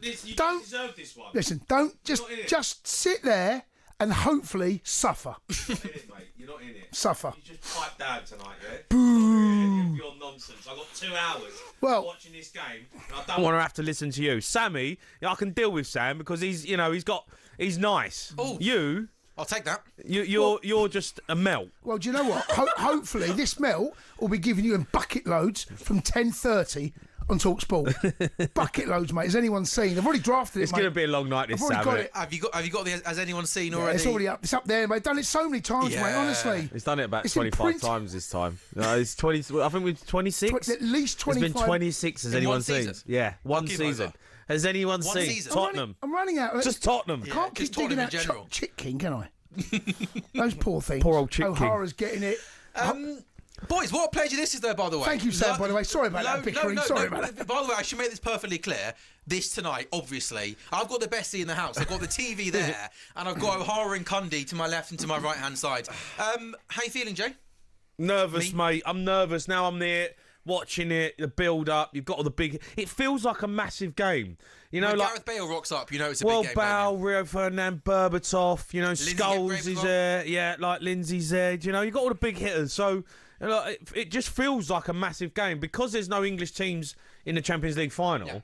You don't deserve this one. Listen, don't just sit there and hopefully suffer. You're not in it, mate. You're not in it. Suffer. You just pipe down tonight, yeah? Boo. Your nonsense. I've got 2 hours watching this game, and I don't want to have to listen to you. Sammy, I can deal with Sam because he's nice. Oh, I'll take that. You're just a melt. Well, do you know what? Hopefully this melt will be giving you in bucket loads from 10:30 on talkSPORT. Bucket loads, mate. Has anyone seen? I've already drafted it, It's going to be a long night this Sam. Have you got the Has anyone seen already? It's already up. It's up there, mate. Done it so many times, mate, honestly. He's done it about 25 times this time. No, it's 20. I think we're 26. At least 25. It's been 26. Has anyone seen? Yeah, one season. Has anyone seen Tottenham? I'm running out. Just Tottenham. I can't keep digging out Chick King, can I? Those poor things. Poor old Chick King. O'Hara's getting it. Boys, what a pleasure this is, though, by the way. Thank you, Sam, by the way. Sorry about that, Pickering. Sorry about that. By the way, I should make this perfectly clear. This tonight, obviously, I've got the best seat in the house. I've got the TV there, and I've got O'Hara and Cundy to my left and to my right-hand side. How you feeling, Jay? Nervous, mate. I'm nervous. Now I'm there watching it, the build-up. You've got all the big... It feels like a massive game. You know, when like... Gareth Bale rocks up, you know it's a big game. Bale, Rio Ferdinand, Berbatov, you know, Scholes is there. Yeah, like Lindsay's there. You know, you've got all the big hitters. So... It just feels like a massive game because there's no English teams in the Champions League final. Yeah.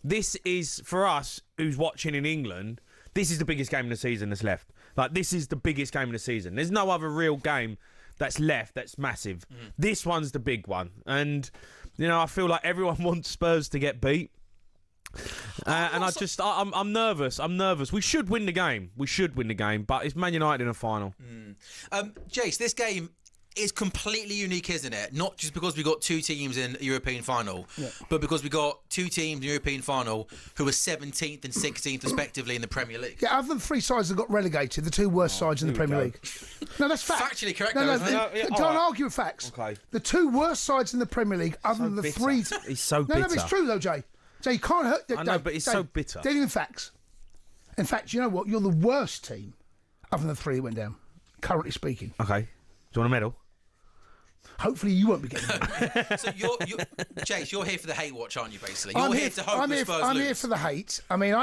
This is, for us who's watching in England, this is the biggest game of the season that's left. Like, this is the biggest game of the season. There's no other real game that's left that's massive. This one's the big one. And, you know, I feel like everyone wants Spurs to get beat. And I'm nervous. I'm nervous. We should win the game. But it's Man United in a final. Jace, this game... It's completely unique, isn't it? Not just because we got two teams in a European final, but because we got two teams in the European final who were 17th and 16th respectively in the Premier League. Yeah, other than 3 sides that got relegated, the 2 worst sides in the Premier League. No, that's fact. Factually correct. Don't argue with facts. Okay. The 2 worst sides in the Premier League, other than the bitter. 3. He's so bitter. No, but it's true though, Jay. Jay, you can't hurt. I know, but he's so bitter. Dealing with facts. In fact, you know what? You're the worst team, other than the 3 that went down. Currently speaking. Okay. Do you want a medal? Hopefully you won't be getting it. So Jace, you're here for the hate watch, aren't you? Basically, you're here to hope the Spurs lose. I'm here for the hate. I mean,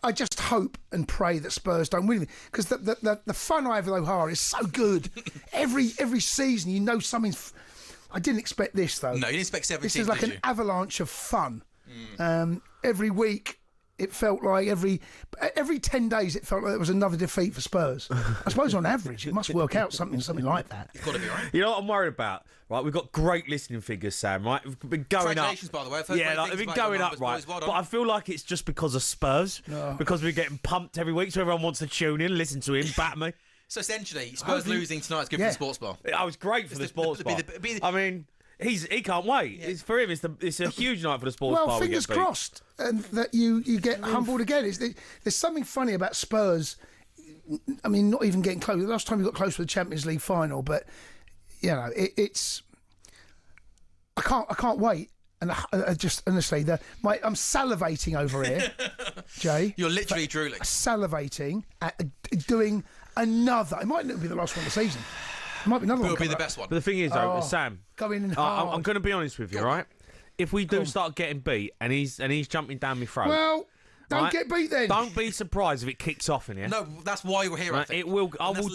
I just hope and pray that Spurs don't win because the fun I have with O'Hara is so good. Every season, you know something's. I didn't expect this though. No, you didn't expect 17. This is like an avalanche of fun. Every week. It felt like every 10 days it felt like there was another defeat for Spurs. I suppose on average it must work out something like that. You've got to be right. You know what I'm worried about? Right, we've got great listening figures, Sam. Right, we've been going up. Congratulations, by the way. They've been going up, right? Well, but I feel like it's just because of Spurs, because we're getting pumped every week, so everyone wants to tune in, listen to him, bat me. So essentially, Spurs losing tonight is good for the sports bar. I was great for the sports bar. I mean. He can't wait. Yeah. For him, it's a huge night for the sports bar. Well, fingers crossed, and that you get humbled again. There's something funny about Spurs. I mean, not even getting close. The last time we got close to the Champions League final, but you know, it's. I can't wait, and I just honestly, I'm salivating over here, Jay. You're literally drooling. Salivating at doing another. It might not be the last one of the season. Might be another one. It'll be the best one. But the thing is, though, Sam, I'm going to be honest with you, right? If we do start getting beat and he's jumping down my throat, well, don't get beat then. Don't be surprised if it kicks off in here. No, that's why you're here. I think it will. I will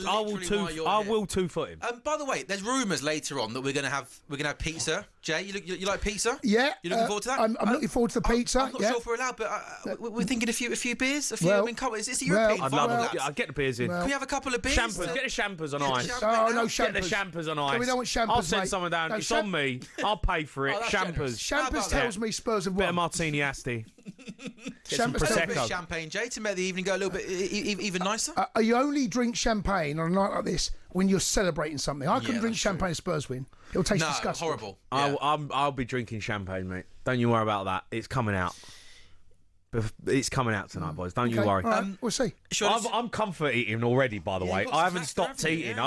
2-foot him. By the way, there's rumours later on that we're going to have pizza. Jay, you like pizza? Yeah. You looking forward to that? I'm looking forward to the pizza. I'm not sure if we're allowed, but we're thinking a few beers. It's a European final. I'll get the beers in. Can we have a couple of beers? Shampers. Get the shampers on ice. Oh no, shampers. Get the shampers on ice. We don't want shampers. I'll send someone down. It's on me. I'll pay for it. Shampers. Shampers tells me Spurs have won. Bit of martini asti. Shampers tells me champagne, Jay, to make the evening go a little bit even nicer. You only drink champagne on a night like this when you're celebrating something. I couldn't drink champagne if Spurs win. It'll taste disgusting. Horrible. Yeah. I'll be drinking champagne, mate. Don't you worry about that. It's coming out. It's coming out tonight, boys. Don't you worry. We'll see. I'm comfort eating already, by the way. I haven't stopped eating.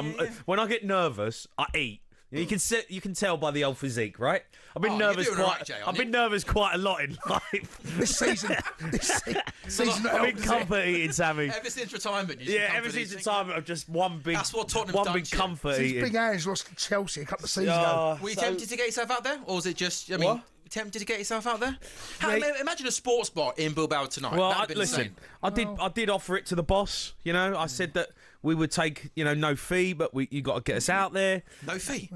When I get nervous, I eat. You can tell by the old physique, right? I've been nervous quite a lot in life. This season. I've been comfort eating, Sammy. Ever since retirement. Ever since retirement, I've just one big. That's what Tottenham's done. Big comfort eating. Since Big Ange lost to Chelsea a couple of seasons ago. Were you tempted to get yourself out there, or was it just? I mean, tempted to get yourself out there? Imagine a sports bar in Bilbao tonight. Well, listen, I did offer it to the boss. You know, I said that we would take, no fee, but you got to get us out there. No fee.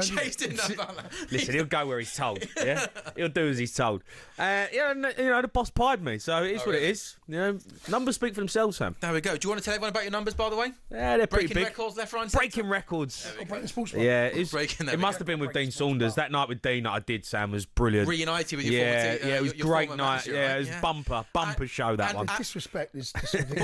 Chase didn't know about that. Listen, he'll go where he's told. Yeah, he'll do as he's told. The boss pied me, so it is what it is. Numbers speak for themselves, Sam. There we go. Do you want to tell everyone about your numbers, by the way? Yeah, they're pretty Breaking big. records, left, right, Breaking records. Yeah, it must have been with Dean Saunders. That night with Dean that I did, Sam, was brilliant. Reunited with your former team. Yeah, it was your great former night. manager, Yeah, right? it was bumper show, that one. Disrespect is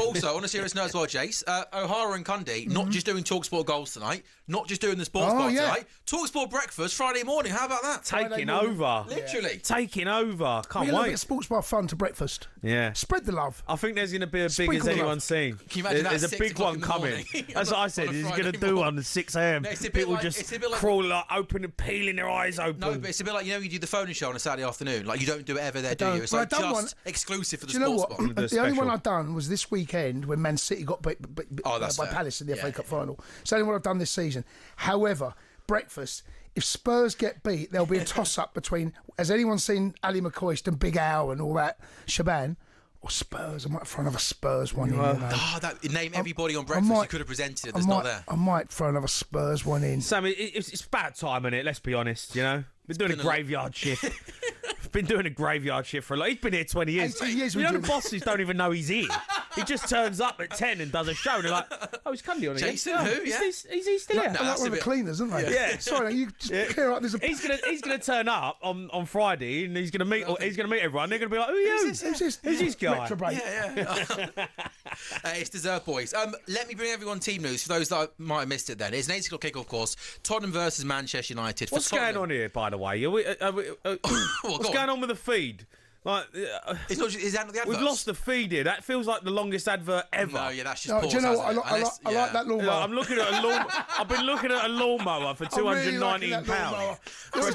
Also, on a serious note as well, Jace, O'Hara and Cundy, not just doing talkSPORT goals tonight, not just doing the sports bar tonight, talkSPORT breakfast Friday morning. How about that? Taking over. Literally. Taking over. Can't wait. wait. Sports bar fun to breakfast. Yeah. Spread the love. I think there's going to be as big Sprinkle as the anyone's seen. Can you imagine There's that a big 6 o'clock one in the coming. morning? That's what I said. On a He's Friday going to do morning. one at 6 a.m. It's a bit People like- just it's a bit like- crawl, open and peeling their eyes open. No, but it's a bit like, you do the phone show on a Saturday afternoon. Like, you don't do it ever there, do you? It's Well, like I've done just exclusive for the Do you know sports what? bar. The only one I've done was this weekend when Man City got beat by that's fair. Palace in the FA Yeah. Cup final. It's the only one I've done this season. However, breakfast, if Spurs get beat, there'll be a toss-up between, has anyone seen Ali McCoist and Big Al and all that shebang? Or Spurs? I might throw another Spurs one in. Name everybody on breakfast you could have presented that's not there. I might throw another Spurs one in. Sam, it's bad time, isn't it? Let's be honest, Been doing a graveyard shift. Been doing a graveyard shift for a lot. He's been here 20 years. 18 years the bosses don't even know he's here. He just turns up at 10 and does a show. And they're like, oh, he's Cundy on again. Jason, oh, who? Yeah. Is he still here? They're like one of the cleaners, aren't they? Yeah. Sorry, you just clear up. There's a. He's gonna turn up on Friday and he's gonna meet everyone. They're gonna be like, who's this guy? Retrograde. It's dessert, boys. Let me bring everyone team news for those that might have missed it. Then it's an 8 o'clock kickoff, of course. Tottenham versus Manchester United. What's going on here, by the way? What's going on with the feed? Like, it's not just, is that not the adverts? we've lost the feed here. That feels like the longest advert ever. No, yeah, that's just No, pause, do you know what? hasn't it? I like that lawnmower. I'm looking at a lawn. I've been looking at a lawnmower for £219 for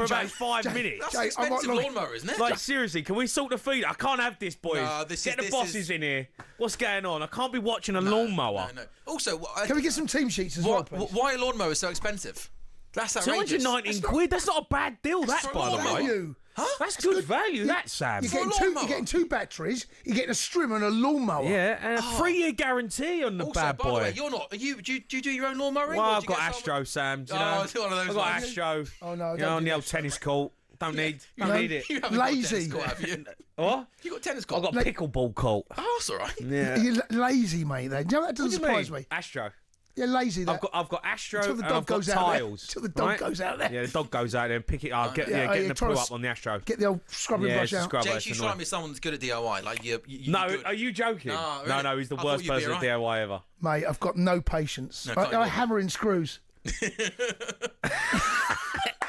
about 5 minutes. That's an expensive lawnmower, isn't it? Like, seriously, can we sort the feed? I can't have this, boys. No, Get the bosses in here. What's going on? I can't be watching a lawnmower. No. Also, Can we get some team sheets as well, please? why are lawnmowers so expensive? That's outrageous. £219. That's not a bad deal, that, for a by the lawnmower. way. That's good value, that, Sam. You're getting two batteries, you're getting a strimmer and a lawnmower. Yeah, and a 3-year guarantee on the bad by the boy. way, you're not. Do you do your own lawnmowering? Well, I've got Astro, Sam. Do you know? it's one of those I've got ones. Astro. Oh, no, On the old tennis court. Don't need it. You haven't Lazy. got tennis court, have you? What? You got tennis court? I've got pickleball court. Oh, that's all right. Yeah. You're lazy, mate. Then you know that doesn't surprise me. Astro. You're lazy. I've got Astro Until the and dog I've got goes out there. tiles. Till the dog goes out there. Yeah, the dog goes out there and pick it up. Get the poo up on the Astro. Get the old scrubbing brush out. Jace, you strike me as someone that's good at DIY. Like you No, good. are you joking? No, really? No, he's the I worst thought you'd be person at DIY ever. Mate, I've got no patience. No, can't you I bother? hammer in screws.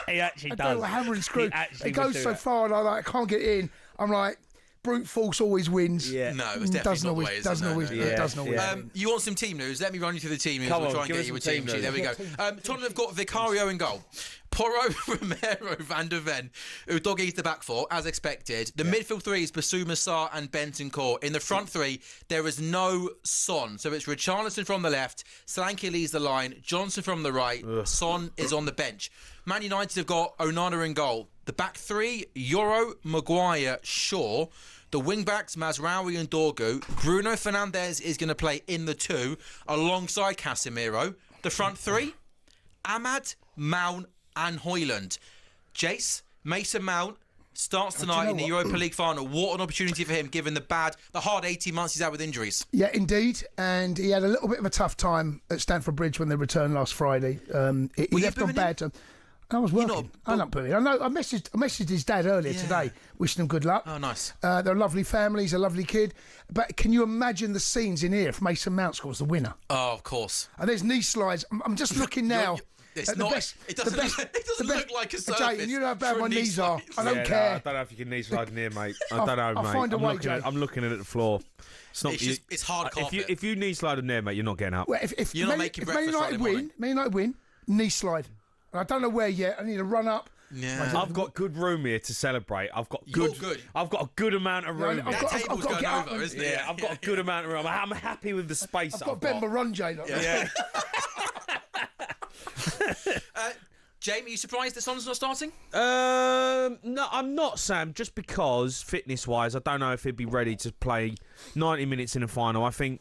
He actually I does. do a hammer in screws. actually It goes would do so that. far and I can't get in. I'm like, brute force always wins. Yeah. No, it's definitely not the way. Doesn't always win. You want some team news? Let me run you through the team news. Come We'll on, try and give get us you a some team team sheet. There we go. news. Tottenham have got Vicario in goal. Porro, Romero, Van der Ven, Udogi's the back four, as expected. The midfield three is Basuma, Sarr and Bentancur. In the front three, there is no Son. So it's Richarlison from the left, Solanke leads the line, Johnson from the right, Son is on the bench. Man United have got Onana in goal. The back three, Yoro, Maguire, Shaw. The wing-backs, Mazraoui and Dorgu. Bruno Fernandes is going to play in the two alongside Casemiro. The front three, Ahmad, Mount and Højlund. Jace, Mason Mount starts tonight in the Europa League final. What an opportunity for him, given the hard 18 months he's had with injuries. Yeah, indeed. And he had a little bit of a tough time at Stamford Bridge when they returned last Friday. He left on bad terms. I was working. I'm not booing. I know. I messaged his dad earlier today, wishing him good luck. Oh, nice. They're a lovely family. He's a lovely kid. But can you imagine the scenes in here if Mason Mount scores the winner? Oh, of course. And there's knee slides. I'm just looking now. It doesn't look like a surface. Jay, you know how bad for my knee knees are. slides. I don't care. No, I don't know if you can knee slide near, mate. I don't know, I'll mate. find a way, Jay. I'm looking at the floor. It's not. It's hard carpet. If you knee slide in there, mate, you're not getting up. Well, if You're not making breakfast Friday morning. Man United win, knee slide. And I don't know where yet. I need to run up. Yeah. I've got good room here to celebrate. I've got You're good. I've got a good amount of room. I've here. got- That table's I've got to going get over, up isn't it? Yeah, I've got a good amount of room. I'm happy with the space I've got Ben Marunje. Yeah. Jamie, are you surprised that Son's not starting? No, I'm not, Sam. Just because fitness-wise, I don't know if he'd be ready to play 90 minutes in a final. I think,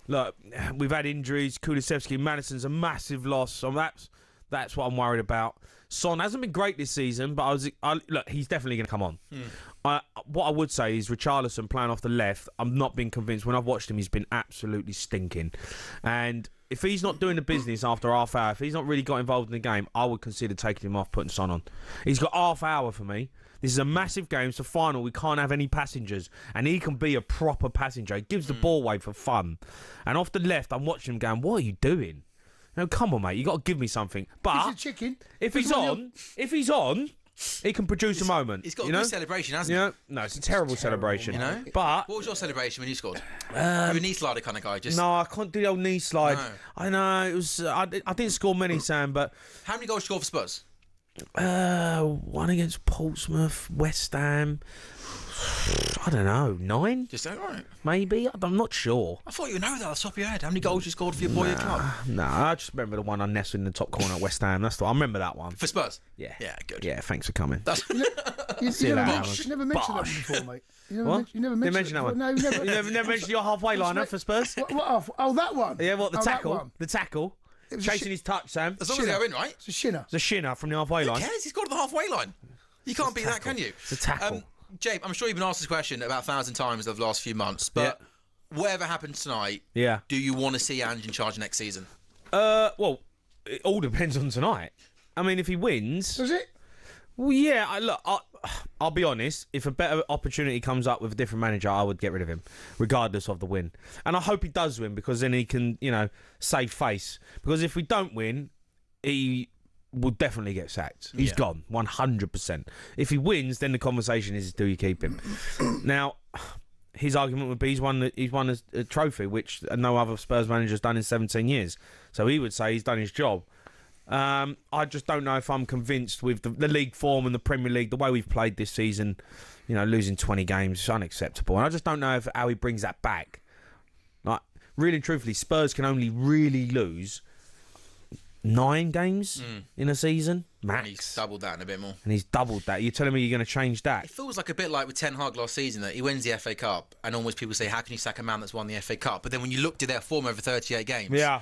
look, we've had injuries. Kulusevski, Maddison's a massive loss. So that's what I'm worried about. Son hasn't been great this season, but look, he's definitely going to come on. What I would say is Richarlison playing off the left, I'm not being convinced. When I've watched him, he's been absolutely stinking. And if he's not doing the business after half hour, if he's not really got involved in the game, I would consider taking him off, putting Son on. He's got half hour for me. This is a massive game. It's the final. We can't have any passengers. And he can be a proper passenger. He gives the ball away for fun. And off the left, I'm watching him going, what are you doing? No, come on, mate. You got to give me something. But He's a chicken. if he's on, he can produce a moment. He's got a good celebration, hasn't he? No, it's a terrible celebration. You know? But what was your celebration when you scored? You're a knee slider kind of guy. No, I can't do the old knee slide. No. I know it was. I didn't score many, Sam, but How many goals did you score for Spurs? one against Portsmouth, West Ham. I don't know, 9? Just all right. Maybe. I'm not sure. I thought you know that off the top of your head. How many goals you scored for your boy at club? No, I just remember the one I nestled in the top corner at West Ham. That's I remember that one. For Spurs? Yeah. Yeah, good. Yeah, thanks for coming. You never mentioned that before, mate. You never Didn't mentioned mention that one. No, you never. You never mentioned your halfway liner for Spurs? What, oh, that one. Yeah, what, the that tackle? one. The tackle. It was Chasing his touch, Sam. As long as they're in, right? It's a shinner. It's a shinner from the halfway line. Who cares? He's scored at the halfway line. You can't beat that, can you? It's a tackle. James, I'm sure you've been asked this question about 1,000 times over the last few months, but whatever happens tonight, do you want to see Ange in charge next season? Well, it all depends on tonight. I mean, if he wins... Does it? Well, yeah, I'll be honest. If a better opportunity comes up with a different manager, I would get rid of him, regardless of the win. And I hope he does win, because then he can, save face. Because if we don't win, he will definitely get sacked. He's gone, 100%. If he wins, then the conversation is, do you keep him? Now, his argument would be he's won a trophy, which no other Spurs manager's done in 17 years. So he would say he's done his job. I just don't know if I'm convinced with the league form and the Premier League, the way we've played this season, losing 20 games is unacceptable. And I just don't know how he brings that back. Like, really and truthfully, Spurs can only really lose 9 games in a season, max. And he's doubled that and a bit more. And he's doubled that. You're telling me you're going to change that? It feels like a bit like with Ten Hag last season, that he wins the FA Cup, and almost people say, how can you sack a man that's won the FA Cup? But then when you looked at their form over 38 games... Yeah.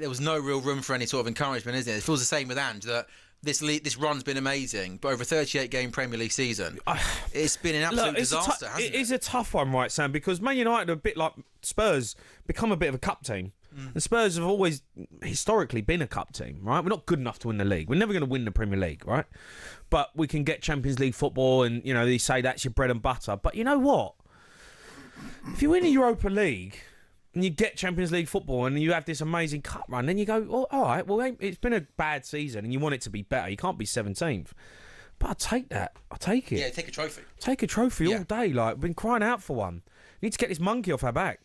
There was no real room for any sort of encouragement, isn't it? It feels the same with Ange, that this run's been amazing, but over a 38-game Premier League season, it's been an absolute disaster, hasn't it? It is a tough one, right, Sam? Because Man United are a bit like Spurs, become a bit of a cup team. And Spurs have always historically been a cup team, right? We're not good enough to win the league. We're never going to win the Premier League, right? But we can get Champions League football, and they say that's your bread and butter. But you know what? If you win the Europa League and you get Champions League football and you have this amazing cup run, then you go, oh, all right, well, it's been a bad season and you want it to be better. You can't be 17th. But I'll take that. I'll take it. Yeah, take a trophy. Take a trophy all day. Like, I've been crying out for one. We need to get this monkey off our back.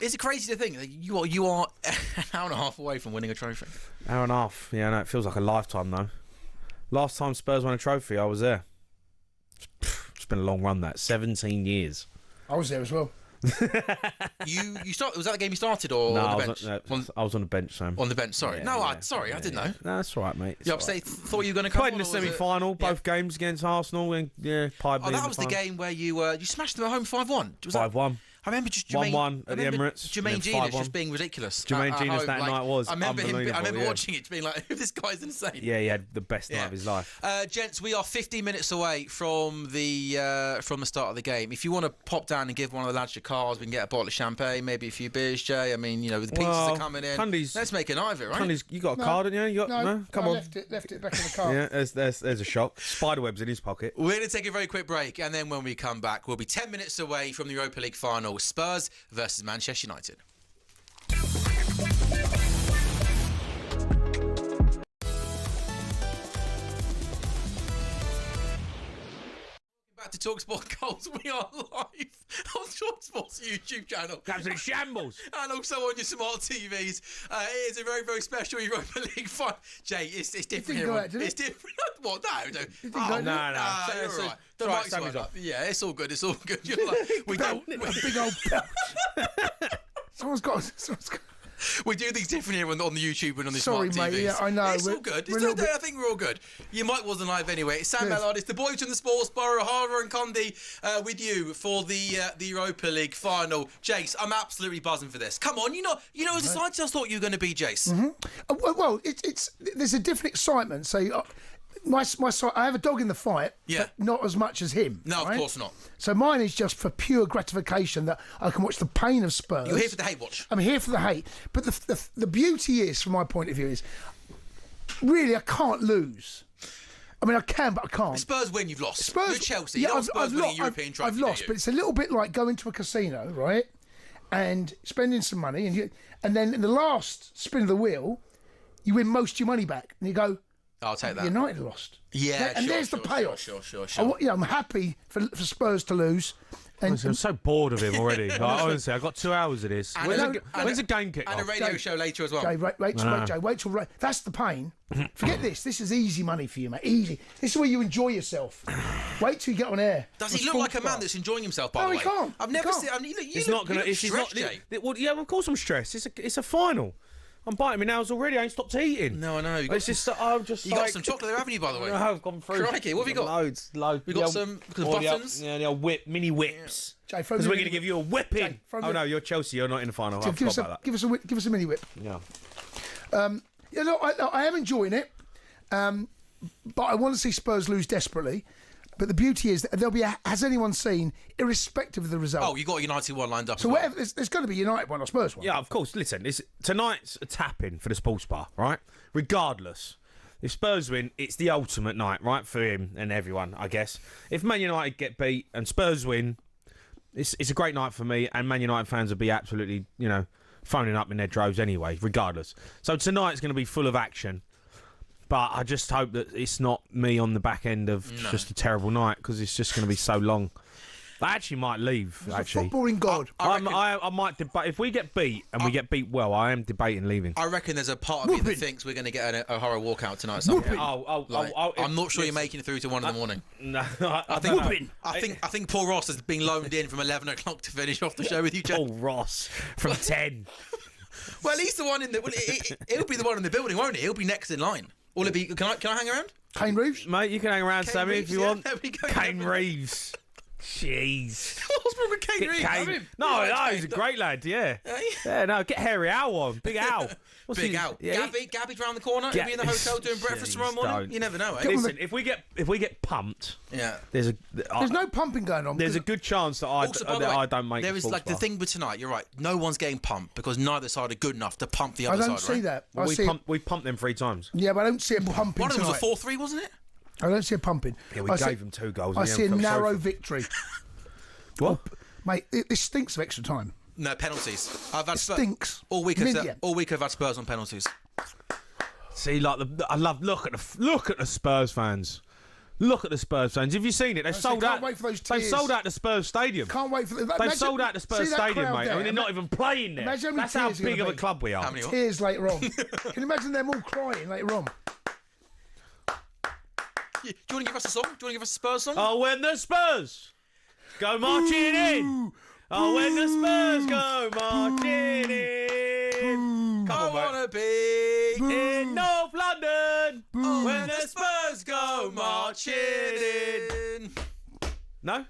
Is it crazy to think that you are an hour and a half away from winning a trophy? Hour and a half. Yeah, no, it feels like a lifetime, though. Last time Spurs won a trophy, I was there. It's been a long run, that. 17 years. I was there as well. You start? Was that the game you started, or no, on the bench? I was on the bench, Sam. On the bench, sorry. Yeah, no, I didn't know. No, that's all right, mate. You upset? Thought you were going to come played on, in the semi-final, both games against Arsenal, and pied me. That was the game where you smashed them at home 5-1. 5-1. I remember just Jermaine, 1-1 at the Emirates. Jermaine Genius just being ridiculous. Jermaine Genius that night was unbelievable. I remember watching it, being like, "This guy's insane." Yeah, he had the best night of his life. Gents, we are 15 minutes away from the start of the game. If you want to pop down and give one of the lads your cards, we can get a bottle of champagne, maybe a few beers, Jay. I mean, the pizzas are coming in. Let's make a night of it, right? Cundy's, you got a card, haven't you? Come on. Left it back in the car. Yeah, there's a shock. Spiderweb's in his pocket. We're going to take a very quick break, and then when we come back, we'll be 10 minutes away from the Europa League final. Spurs versus Manchester United. Back to talkSPORT Goals. We are live on talkSPORT's YouTube channel. Absolute shambles. And also on your smart TVs. It is a very, very special Europa League final. Jay, it's different here. It's different. What? No. No. You're right. The mic's right up. Yeah, it's all good. You're like, we don't. A big old belt. Someone's got. We do things different here on the YouTube and on the Sorry, smart TVs. mate. Yeah, I know. It's all good. I think we're all good. Your mic wasn't live anyway. It's Sam Ellard. It's the boys from the Sports Borough, Harbour and Condy with you for the Europa League final. Jace, I'm absolutely buzzing for this. Come on, you know as excited as I thought you were going to be, Jace. Mm-hmm. Well, there's a different excitement. So. I have a dog in the fight, but not as much as him. No, right? Of course not. So mine is just for pure gratification that I can watch the pain of Spurs. You're here for the hate watch. I'm here for the hate. But the beauty is, from my point of view, is really I can't lose. I mean, I can, but I can't. If Spurs win, you've lost. Spurs, You're Chelsea. Spurs winning a European trophy. I've lost, but it's a little bit like going to a casino, right? And spending some money, and then in the last spin of the wheel, you win most of your money back. And you go, I'll take that. United lost. Yeah, and there's the payoff. Sure. I'm happy for Spurs to lose. I'm so bored of him already. Honestly, I've got 2 hours of this. When's the game kick off? And a radio show later as well. Jay, wait till that's the pain. Forget this. This is easy money for you, mate. Easy. This is where you enjoy yourself. Wait till you get on air. Does he look like a man that's enjoying himself? By the way, he can't. I've never seen. It's not going to. Well, yeah, of course I'm stressed. It's a final. I'm biting my nails already. I ain't stopped eating. No, I know. You got some chocolate there, haven't you, by the way? No, I've gone through. Crikey, what have you got? Loads. We got some buttons. The old mini whips. Yeah. Because we're going to give you a whipping. Jay, no, you're Chelsea. You're not in the final. Give us a mini whip. Yeah. I am enjoying it, but I want to see Spurs lose desperately. But the beauty is that there'll be has anyone seen, irrespective of the result. Oh, you got a United one lined up. So whatever, there's going to be a United one or Spurs one. Yeah, of course. Listen, tonight's a tap-in for the sports bar, right? Regardless, if Spurs win, it's the ultimate night, right, for him and everyone, I guess. If Man United get beat and Spurs win, it's a great night for me, and Man United fans will be absolutely, phoning up in their droves anyway, regardless. So tonight's going to be full of action. But I just hope that it's not me on the back end of just a terrible night, because it's just going to be so long. I actually might leave. Footballing God. I might debate. If we get beat and we get beat well, I am debating leaving. I reckon there's a part of me that thinks we're going to get a horror walkout tonight. I'm not sure you're making it through to 1 in the morning. No, I think Paul Ross has been loaned in from 11 o'clock to finish off the show with you, Jay. Paul Ross from 10. Well, he's the one in the. He'll be the one in the building, won't he? He'll be next in line. Will it be? Can I hang around? Kane Reeves, mate, you can hang around, Sammy, if you want. There we go. Kane Reeves. Jeez. What's wrong with Kane Reeves? No, he's a great lad. Yeah. No, get Hairy Al on. Big Al. Big Al. Yeah, Gabby's round the corner. He'll be in the hotel doing breakfast tomorrow morning. Don't. You never know. Listen, if we get pumped, there's no pumping going on. There's a good chance that I don't make. There is the thing with tonight. You're right. No one's getting pumped because neither side are good enough to pump the other side. I don't see that. We pumped them 3 times. Yeah, but I don't see it pumping. One of them was a 4-3, wasn't it? I don't see it pumping. Yeah, we gave them 2 goals. I see a narrow victory. What? Mate, this stinks of extra time. No, penalties. It stinks. All week I've had Spurs on penalties. See, look at the Spurs fans. Look at the Spurs fans. Have you seen it? They've sold out. They've sold out the Spurs stadium. Can't wait for They've sold out the Spurs stadium, mate. I mean, they're not even playing there. That's how big of a club we are. How many tears later on? Can you imagine them all crying later on? Do you want to give us a song? Do you want to give us a Spurs song? Oh, when the Spurs go marching in. Oh, when the Spurs go marching in. I want to be in North London. When the Spurs go marching in. No?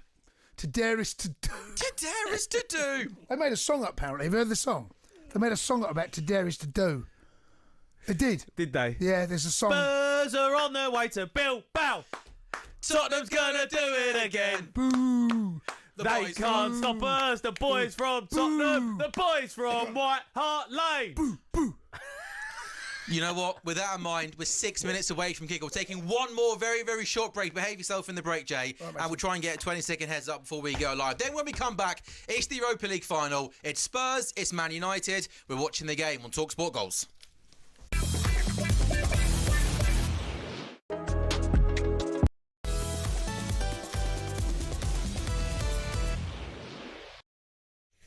To dare is to do. To dare is to do. They made a song up, apparently. Have you heard the song? They made a song up about to dare is to do. They did. Did they? Yeah, there's a song. Spurs are on their way to Bilbao. Tottenham's gonna do it again. Boo. They can't stop us. The boys from Tottenham. The boys from White Hart Lane. Boo, boo. You know what? With that in mind, we're 6 minutes away from kick-off. Taking one more very, very short break. Behave yourself in the break, Jay. And we'll try and get a 20-second heads up before we go live. Then when we come back, it's the Europa League final. It's Spurs. It's Man United. We're watching the game on talkSPORT Goals.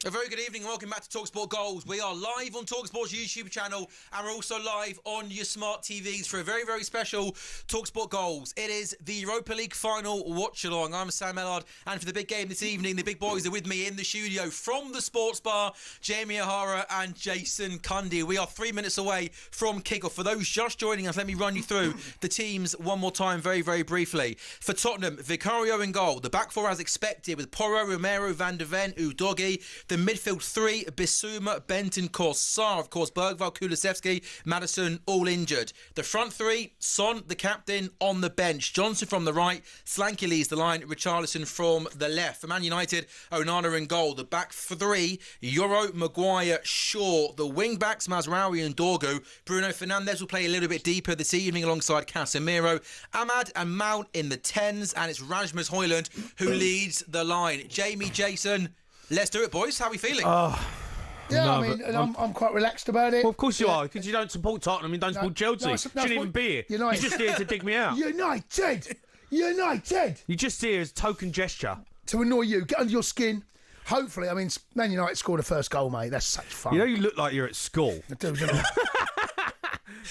A very good evening and welcome back to talkSPORT Goals. We are live on talkSPORT's YouTube channel and we're also live on your smart TVs for a very, very special talkSPORT Goals. It is the Europa League final watch-along. I'm Sam Ellard, and for the big game this evening, the big boys are with me in the studio from the Sports Bar, Jamie O'Hara and Jason Cundy. We are 3 minutes away from kickoff. For those just joining us, let me run you through the teams one more time very, very briefly. For Tottenham, Vicario in goal. The back four as expected with Porro, Romero, Van de Ven, Udogi. The midfield three, Bissouma, Bentancur, Sarr, of course, Bergvall, Kulusevski, Maddison, all injured. The front three, Son, the captain, on the bench. Johnson from the right, Slanky leads the line, Richarlison from the left. For Man United, Onana in goal. The back three, Euro, Maguire, Shaw. The wing-backs, Mazraoui and Dorgu. Bruno Fernandes will play a little bit deeper this evening alongside Casemiro. Ahmad and Mount in the 10s, and it's Rasmus Højlund who leads the line. Jamie, Jason, let's do it, boys. How are we feeling? Yeah, no, I mean, I'm quite relaxed about it. Well, of course you are, because you don't support Tottenham, you don't support Chelsea. You shouldn't even be here. You're just here to dig me out. United! You just here as token gesture. To annoy you, get under your skin. Hopefully, I mean, Man United scored the first goal, mate. That's such fun. You know, you look like you're at school. I do, don't I?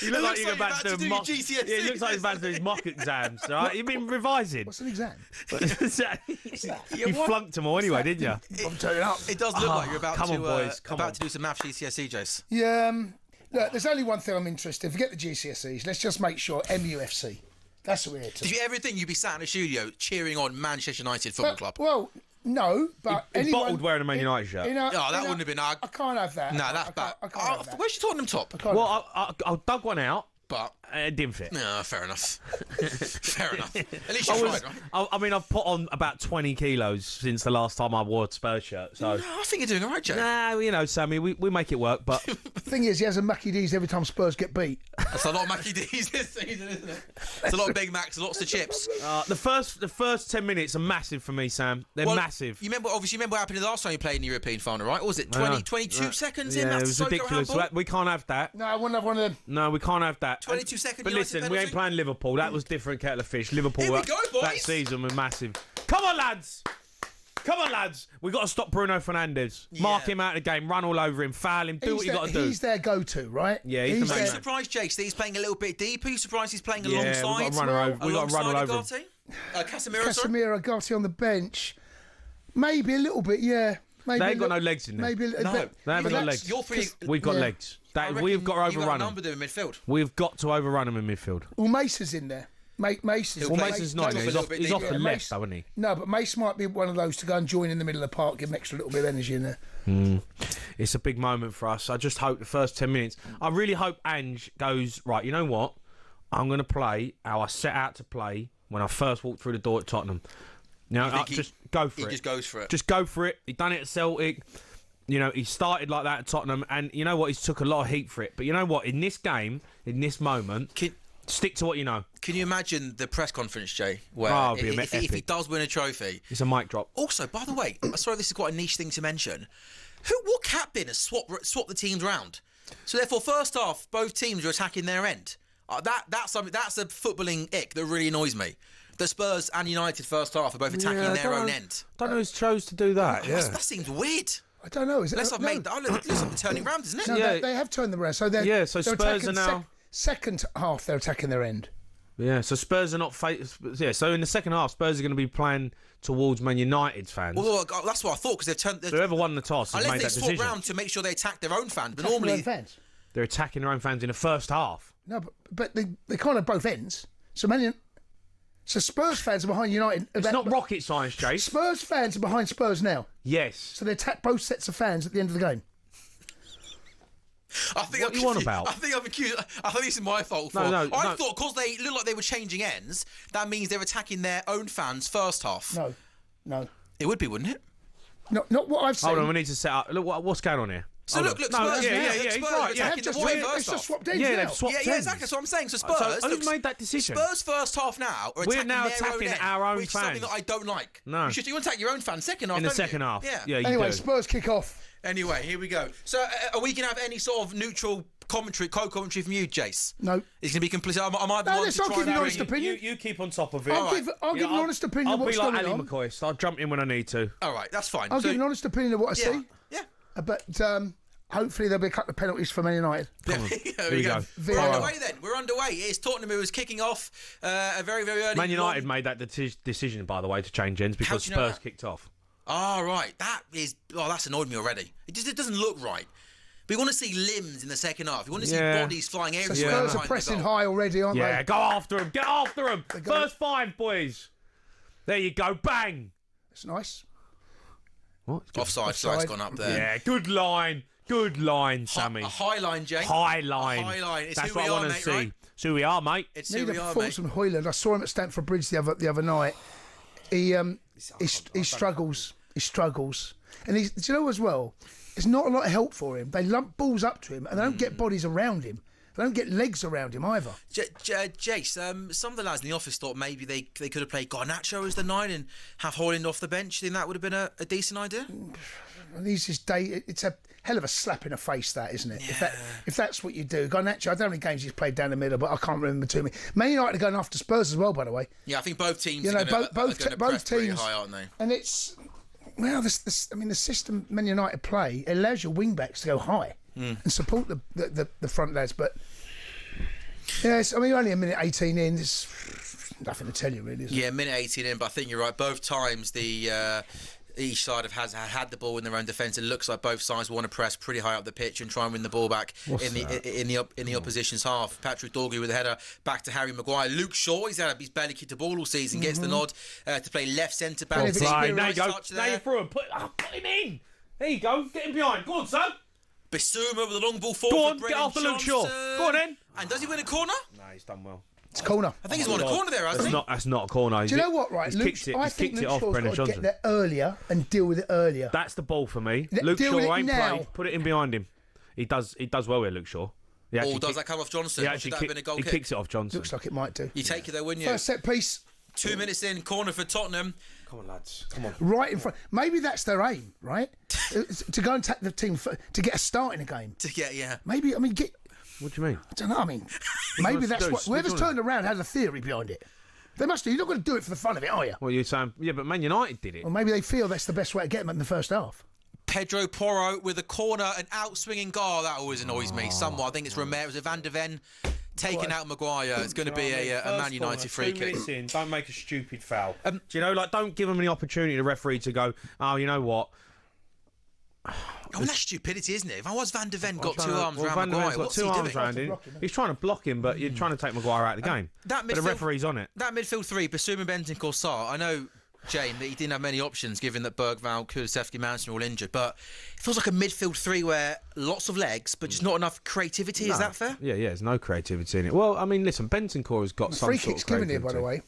You look like you're about to do mock. Yeah, it looks like you're about to do his mock exams. Right? You've been revising. What's an exam? You flunked them all anyway, didn't you? I'm turning up. It does look like you're about to do some maths GCSE, Jace. Yeah, look, there's only one thing I'm interested in. Forget the GCSEs. Let's just make sure MUFC. That's what we're here to. Did you ever think you'd be sat in a studio cheering on Manchester United Football Club? Well, no, but he's bottled wearing a Man United shirt. That wouldn't have been. I can't have that. No, that's bad. I can't have that. Where's your Tottenham top? Well, I dug one out. But it didn't fit. No, fair enough. Fair enough. At least you tried, right? I mean, I've put on about 20 kilos since the last time I wore a Spurs shirt. So no, I think you're doing all right, Joe. Nah, you know, Sammy, we make it work. But the thing is, he has a Mackie D's every time Spurs get beat. That's a lot of Mackie D's this season, isn't it? It's a lot of Big Macs, lots of chips. The first 10 minutes are massive for me, Sam. They're massive. You remember what happened the last time you played in the European final, right? What was it 22 seconds in? Yeah, That's it was ridiculous. We can't have that. No, I wouldn't have one of them. No, we can't have that. 22 seconds. But listen, we ain't playing Liverpool. That was different kettle of fish. Liverpool. Here we go, boys. That season was massive. Come on, lads. We got to stop Bruno Fernandes. Yeah. Mark him out of the game. Run all over him. Foul him. Do what you got to do. He's their go-to, right? Yeah, he's the Are man. you surprised, Jake, that he's playing a little bit deeper? Are you surprised he's playing alongside? We got to run all over him. Casemiro, Gotti on the bench. Maybe a little bit, yeah. Maybe they ain't got no legs in there. Maybe they haven't got legs. We've got legs. We've got to overrun them. In midfield. We've got to overrun them in midfield. Well, Mason's in there. Mason's not in there. He's off the left, though, isn't he? No, but Mason might be one of those to go and join in the middle of the park, give him extra little bit of energy in there. It's a big moment for us. I just hope the first 10 minutes. I really hope Ange goes, right, you know what? I'm going to play how I set out to play when I first walked through the door at Tottenham. Now, just go for it. He just goes for it. Just go for it. He done it at Celtic. You know, he started like that at Tottenham, and you know what? He's took a lot of heat for it. But you know what? In this game, in this moment, stick to what you know. Can you imagine the press conference, Jay, where if he does win a trophy, it's a mic drop. Also, by the way, sorry, this is quite a niche thing to mention. What captain has swapped the teams around? So therefore, first half, both teams are attacking their end. That's a footballing ick that really annoys me. The Spurs and United first half are both attacking their own end. I don't know who's chose to do that. That seems weird. I don't know. Unless I've made that. Looks like they're turning round, isn't it? No, yeah. they have turned them around. So they're so Spurs are now second half. They're attacking their end. Yeah, so Spurs are not. So in the second half, Spurs are going to be playing towards Man United's fans. Well, that's what I thought because they've turned. So whoever won the toss has made that decision. Unless they swap round to make sure they attack their own fans, but normally they're attacking their own fans in the first half. No, but they can't have both ends. So Spurs fans are behind United. It's not rocket science, Jay. Spurs fans are behind Spurs now. Yes. So they attack both sets of fans at the end of the game. What you on about? I think I'm accused. I think this is my fault. I thought because they look like they were changing ends, that means they're attacking their own fans first half. No. It would be, wouldn't it? Not what I've seen. Hold on, we need to set up. Look, what's going on here? So look, No, Spurs, he's right. Yeah, attacking the ball first just half. swapped ends Yeah, now. they've swapped Yeah, ends. exactly. That's what I'm saying. So Spurs, who made that decision? Spurs first half now are We're attacking now their attacking own end, our own which is something fans. that I don't like. No. You want to attack your own fans second half, In the don't second you? half. Yeah. you Anyway, do. Spurs kick off. Anyway, here we go. So are we going to have any sort of neutral commentary, co-commentary from you, Jace? No. It's going to be completely... Am I the No, one let's to not try give you and an honest bring- opinion. You keep on top of it. I'll give an honest opinion I'll of what's be like going Ali on. McCoy. I'll jump in when I need to. All right, that's fine. I'll So- give an honest opinion of what I Yeah. see. Yeah. But hopefully there'll be a couple of penalties for Man United. Here we go. We're Fire. underway then. We're underway. It's Tottenham who was kicking off a very, very early... Man United made that decision, by the way, to change ends because do you know Spurs that? kicked off. Oh, right. That's annoyed me already. It doesn't look right. We want to see limbs in the second half. We want to see Yeah. bodies flying So everywhere. Spurs are behind the pressing goal. high already, aren't Yeah, they? go after him. Get after him. go- First 5, boys. There you go. Bang. It's nice. What? Offside flag's gone up there. Yeah, good line. Good line, Sammy. A high line, Jake. High line. A high line. It's That's who what we I are, want to mate, see. right? It's who we are, mate. It's who Need a we are, performance mate. from Højlund. I saw him at Stamford Bridge the other night. He struggles. He struggles. And do you know as well? There's not a lot of help for him. They lump balls up to him and they don't get bodies around him. They don't get legs around him either. Jace, some of the lads in the office thought maybe they could have played Garnacho as the 9 and have Højlund off the bench. Think that would have been a decent idea? And it's a hell of a slap in the face, that, isn't it? If that's what you do. Garnacho, I don't know how many games he's played down the middle, but I can't remember too many. Man United are going after Spurs as well, by the way. Yeah, I think both teams You know, are going to both press pretty teams, high, aren't they? and it's the system Man United play, it allows your wing backs to go high and support the front lads. But yes, I mean, only a minute 18 in, there's nothing to tell you really. Is it? Yeah, minute 18 in, but I think you're right. Both times each side has had the ball in their own defence. It looks like both sides want to press pretty high up the pitch and try and win the ball back in the opposition's half. Patrick Dorgu with a header back to Harry Maguire. Luke Shaw, he's barely kicked a ball all season. Gets the nod to play left centre back. Well, Right, there you go. Touch Now you're there. through him. Put him in. There you go. Get him behind. Go on, son. Bissouma with a long ball forward. Go on, for get Brennan after Luke Shaw. Johnson. Go on then. And does he win a corner? No, he's done well. It's corner. I think he's won a corner there, hasn't he? That's not a corner. Do you know what, right? He's kicked it. I He's think kicked Luke it off Shaw's Brennan got to Johnson. get there earlier and deal with it earlier. That's the ball for me. Deal Luke with Shaw it ain't now. played. Put it in behind him. He does well here, Luke Shaw. Or does that come off Johnson? He Or actually should that have been a goal he kick? kicks it off Johnson. Looks like it might do. You take it there, wouldn't you? First set piece, 2 minutes in, corner for Tottenham. Come on, lads. Come on. right in front. Maybe that's their aim, right? To go and attack the team to get a start in a game. Yeah. Maybe, I mean, What do you mean? I don't know. I mean, maybe wants to that's do? what. Whoever's Which one? turned around has a theory behind it. They must do. You're not going to do it for the fun of it, are you? Well, you're saying, yeah, but Man United did it. Or maybe they feel that's the best way to get them in the first half. Pedro Porro with a corner, an out-swinging goal. That always annoys me somewhat. I think it's Romero. Was it Van de Ven taking out Maguire? It's going to be a Man United free kick. 2 minutes in, don't make a stupid foul. Do you know, like, don't give them the opportunity, the referee, to go, oh, you know what? Oh, that's stupidity, isn't it? If I was Van de Ven got two arms Well, around Van der Ven's Maguire, got what's two he arms doing? around him. block him, He's trying to block him, but you're trying to take Maguire out of the game. that But the midfield- referee's on it. That midfield three, Basuma, Bentancur, Sarr. I know, Jane, that he didn't have many options given that Bergvall, Kulusevski, Manson are all injured, but it feels like a midfield three where lots of legs, but just not enough creativity. Is that fair? Yeah, there's no creativity in it. Well, I mean, listen, Bentancur has got some Free sort kick's of given here, creativity. by the way.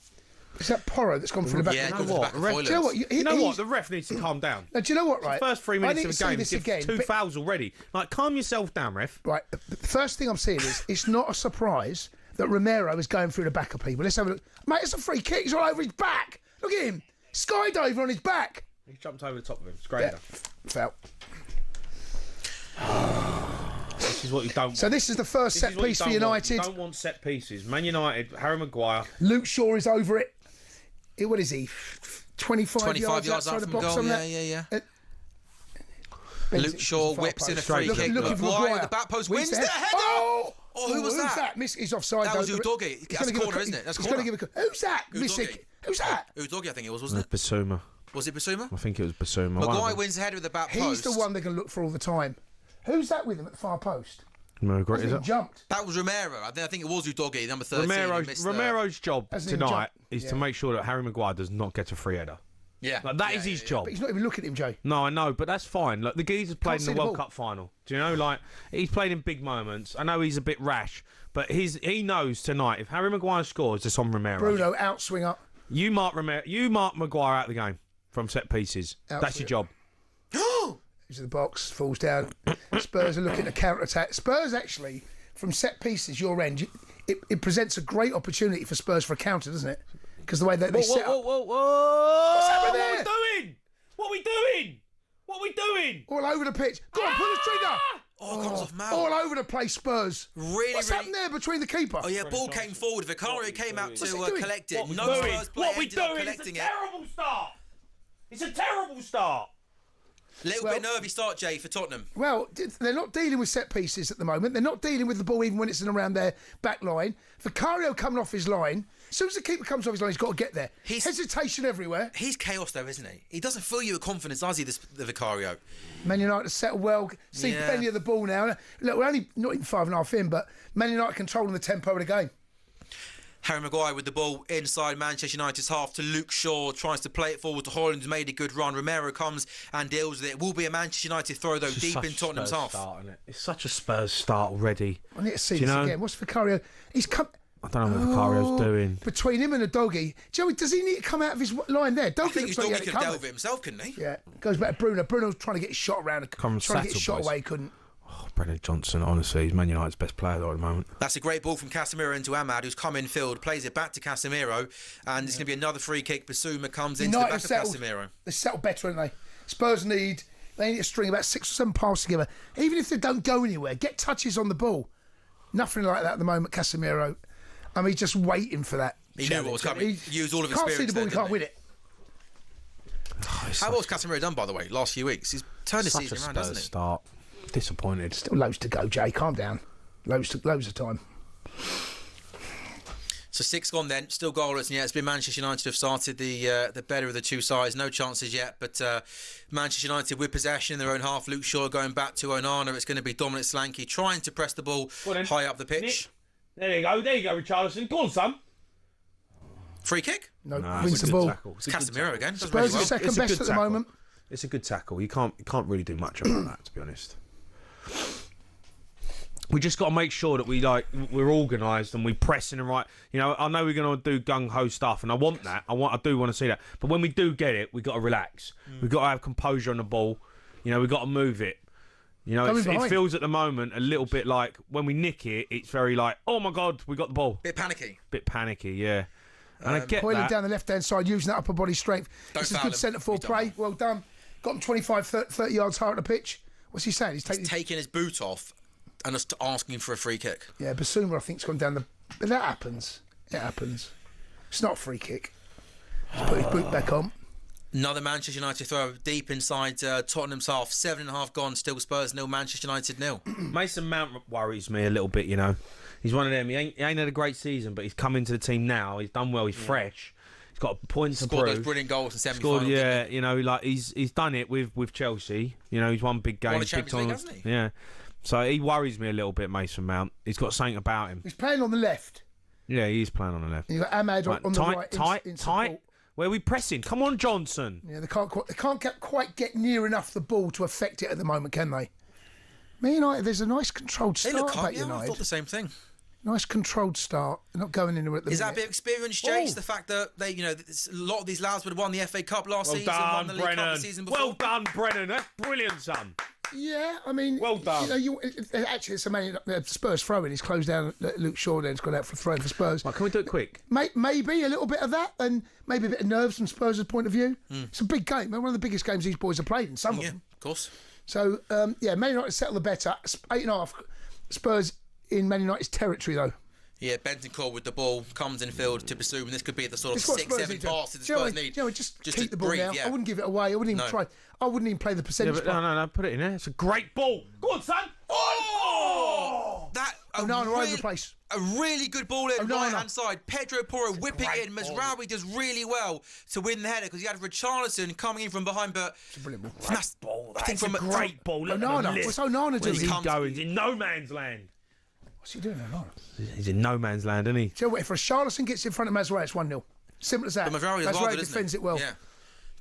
Is that Porro that's gone through the back? Yeah, of it the goes goal? back The and ref- forwards. Do you know what? You know what? The ref needs to calm down. Now, do you know what? Right. First 3 I minutes didn't of see the game, this give again, two but- fouls already. Like, calm yourself down, ref. Right. The first thing I'm seeing is it's not a surprise that Romero is going through the back of people. Let's have a look. Mate, it's a free kick. He's all over his back. Look at him. Skydiver on his back. He jumped over the top of him. It's great. Yeah. Foul. This is what you don't want. So this is the first This set is what you piece for don't want. United. You don't want set pieces. Man United, Harry Maguire. Luke Shaw is over it. What is he? 25 yards outside out the from box goal. on Yeah, that. yeah. Bends Luke it Shaw to the far whips in a post. free kick. Looking for Maguire Maguire. at the back post Wins wins the header. Oh, who was who's that? He's offside. That was though. Udogie. He's That's gonna give corner, a- isn't it? That's he's gonna corner. give a. Who's that? Missing. Udogie. Who's that? Udogie, I think it was, wasn't it? Basuma. Was it Basuma? I think it was Basuma. Maguire wins the header at the back He's post. the one they're going to look for all the time. Who's that with him at the far post? Is He it? jumped. That was Romero. I think it was Udogie, number 13. Romero's job Hasn't even tonight jumped. is Yeah. to make sure that Harry Maguire does not get a free header. Yeah. Like, that is his job. But he's not even looking at him, Jay. No, I know, but that's fine. Like, the geezer's played see in the the World ball. Cup final. Do you know? Like, he's played in big moments. I know he's a bit rash, but he knows tonight if Harry Maguire scores, it's on Romero. Bruno outswing up. You mark Maguire out of the game from set pieces. That's your job. into the box, falls down. Spurs are looking to counter-attack. Spurs actually, from set pieces, your end, it presents a great opportunity for Spurs for a counter, doesn't it? Because the way that they set up. Whoa! What's happening there? What are we doing? What are we doing? All over the pitch. Go on, pull the trigger. Oh, comes off Mal. All over the place, Spurs. What's Really? happened there between the keeper? Oh, yeah, ball came forward. Vicario came out to collect it. What No we doing? Spurs player What we ended up doing? collecting It's a it. terrible start. It's a terrible start. Little bit nervy start, Jay, for Tottenham. Well, they're not dealing with set pieces at the moment. They're not dealing with the ball even when it's in around their back line. Vicario coming off his line. As soon as the keeper comes off his line, he's got to get there. Hesitation everywhere. He's chaos, though, isn't he? He doesn't fill you with confidence, does he, the Vicario? Man United settle well. See plenty of the ball now. Look, we're only not even 5.5 in, but Man United controlling the tempo of the game. Harry Maguire with the ball inside Manchester United's half to Luke Shaw, tries to play it forward to Højlund, who's made a good run. Romero comes and deals with it. It will be a Manchester United throw, though, deep in Tottenham's half. It's such a Spurs start already. I need to see this again. What's Vicario? He's come... I don't know what Vicario's doing. Between him and a doggy. Joey, does he need to come out of his line there? I think his doggy could have dealt with it himself, couldn't he? Yeah. Goes back to Bruno. Bruno's trying to get his shot around. Trying to get his shot away, couldn't. Oh, Brennan Johnson, honestly, he's Man United's best player though at the moment. That's a great ball from Casemiro into Ahmad, who's come in field, plays it back to Casemiro, and it's going to be another free kick. Basuma comes into the back of Casemiro. They settle better, don't they? Spurs need to string about 6 or 7 passes together. Even if they don't go anywhere, get touches on the ball. Nothing like that at the moment, Casemiro. I mean, he's just waiting for that. He knew what was coming. He used all of his experience. Can't see the ball, he can't win it. How was Casemiro done, by the way, last few weeks? He's turned the season around, hasn't he? Start. Disappointed. Still loads to go, Jay. Calm down. Loads of time. So 6 gone then, still goalless, and yeah, it's been Manchester United who have started the better of the two sides. No chances yet, but Manchester United with possession in their own half. Luke Shaw going back to Onana. It's going to be Dominic Solanke trying to press the ball high up the pitch. There you go, Richarlison. Go on, son. Free kick? No, wins the ball. It's Casemiro again. Spurs are second best at the moment. It's a good tackle. You can't really do much about that, to be honest. We just got to make sure that we're organised and we press in the right. You know, I know we're going to do gung ho stuff, and I want that. I do want to see that. But when we do get it, we got to relax. We've got to have composure on the ball. You know, we've got to move it. You know, it feels at the moment a little bit like when we nick it, it's very like, oh my God, we got the ball. Bit panicky, yeah. And I get Højlund that. down the left hand side, using that upper body strength. This is good centre forward play. Well done. Got him 25, 30 yards higher at the pitch. What's he saying? He's taking his boot off and just asking for a free kick. Yeah, Basuma, I think, has gone down the... But that happens. It happens. It's not a free kick. Just put his boot back on. Another Manchester United throw deep inside Tottenham's half. 7.5 gone, still Spurs 0, Manchester United 0. Mason Mount worries me a little bit, you know. He's one of them. He ain't had a great season, but he's come into the team now. He's done well. He's fresh. He's got a point to prove. Scored those brilliant goals in semi-final. Yeah, you know, like he's done it with Chelsea. You know, he's won big games. Won a Champions League, hasn't he? Yeah. So he worries me a little bit, Mason Mount. He's got something about him. He's playing on the left. Yeah, he is playing on the left. And you've got Ahmad on the right. Tight. Where are we pressing? Come on, Johnson. Yeah, they can't quite get near enough the ball to affect it at the moment, can they? Man United, there's a nice controlled start about United. I thought the same thing. Nice controlled start. They're not going anywhere at the minute. Is that a bit of experience, Jace? The fact that they, a lot of these lads would have won the FA Cup last season, won the League Cup the season before. Well done, Brennan. That's brilliant, son. Yeah, I mean, well done. Actually, it's a Spurs throw-in. He's closed down Luke Shaw, then he's gone out for throwing for Spurs. Right, can we do it quick? Maybe a little bit of that, and maybe a bit of nerves from Spurs' point of view. It's a big game. One of the biggest games these boys have played in. Some of them, of course. So Man United settle the better. 8.5 Spurs in Man United's territory, though. Yeah, Bentancur with the ball comes in field to Basuma. This could be the sort of 6-7 passes the Spurs need. Just keep the ball now. I wouldn't give it away. I wouldn't even try. I wouldn't even play the percentage. No, put it in there. It's a great ball. Go on, son. Oh! Onana all over the place. A really good ball in right-hand side. Pedro Porro whipping in. Mazraoui does really well to win the header because he had Richarlison coming in from behind. But it's a brilliant ball. That's a great ball. Onana. What's Onana doing? He's going. He's in no man's land. What's he doing, Onana? He's in no man's land, isn't he? So if Richarlison gets in front of Mazraoui, it's 1-0. Simple as that. But Mazraoui defends it well. Yeah.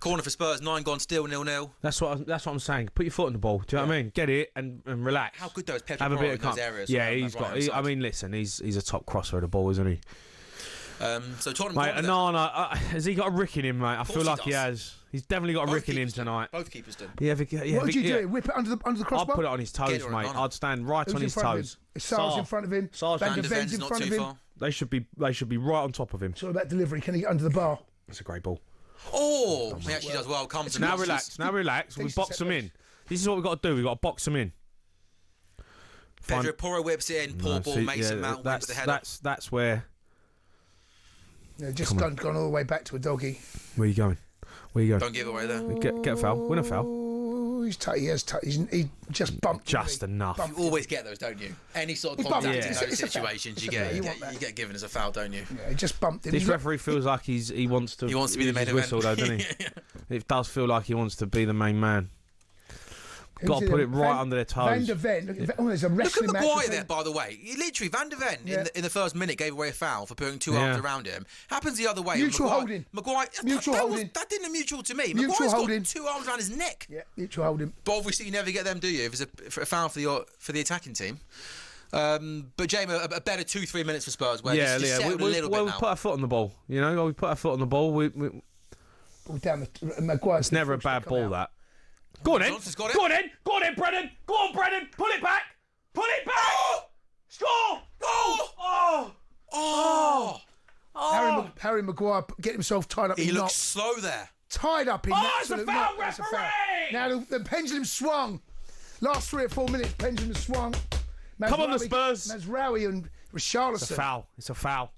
Corner for Spurs, 9 gone, still 0-0. That's what I'm saying. Put your foot on the ball. Do you know what I mean? Get it and relax. How good though is Pedro Porro in those areas? Yeah, he's got. I mean, listen, he's a top crosser of the ball, isn't he? So Tottenham. Mate, has he got a rick in him, mate? I feel like he has. He's definitely got a rick in him tonight. Both keepers do. What would you do? Whip it under the crossbar? I'd put it on his toes, mate. I'd stand right on his toes. Sar's in front of him. Van der Ven's in front of him. They should be right on top of him. It's all about delivery. Can he get under the bar? That's a great ball. Oh, he actually does well. Comes now relax. We box them in. This is what we've got to do. We've got to box them in. Pedro Porro whips it in. Poor ball. Mason Mount wins the header. That's where. Yeah, just gone all the way back to a doggy. Where are you going? Don't give away there. Get a foul. Win a foul. He just bumped. Just enough. You always get those, don't you? Any sort of contact in those situations, you get given as a foul, don't you? Yeah, he just bumped him. This referee feels like he wants to. He wants to be the main whistle, event, though, doesn't he? It does feel like he wants to be the main man. Got to put it right under their toes. Van der Ven. There's a wrestling Look at match. Maguire there, by the way. Literally, Van der Ven in the first minute gave away a foul for putting two arms around him. Happens the other way. Mutual holding. Maguire. That didn't mutual to me. Maguire's got two arms around his neck. Yeah, mutual holding. But obviously, you never get them, do you? If it's a foul for the attacking team. But Jamie, a better 2-3 minutes for Spurs. Where we put our foot on the ball. You know, we put our foot on the ball. Maguire's it's never a bad ball. That. Go on then. Go on then, Brennan. Go on, Brennan. Pull it back. Score. Harry Maguire getting himself tied up. He looks slow there. Tied up in absolute it's a foul, knots. referee! Now the pendulum swung. Last 3 or 4 minutes, pendulum swung. Come on, the Spurs. Mazraoui and Richarlison. It's a foul.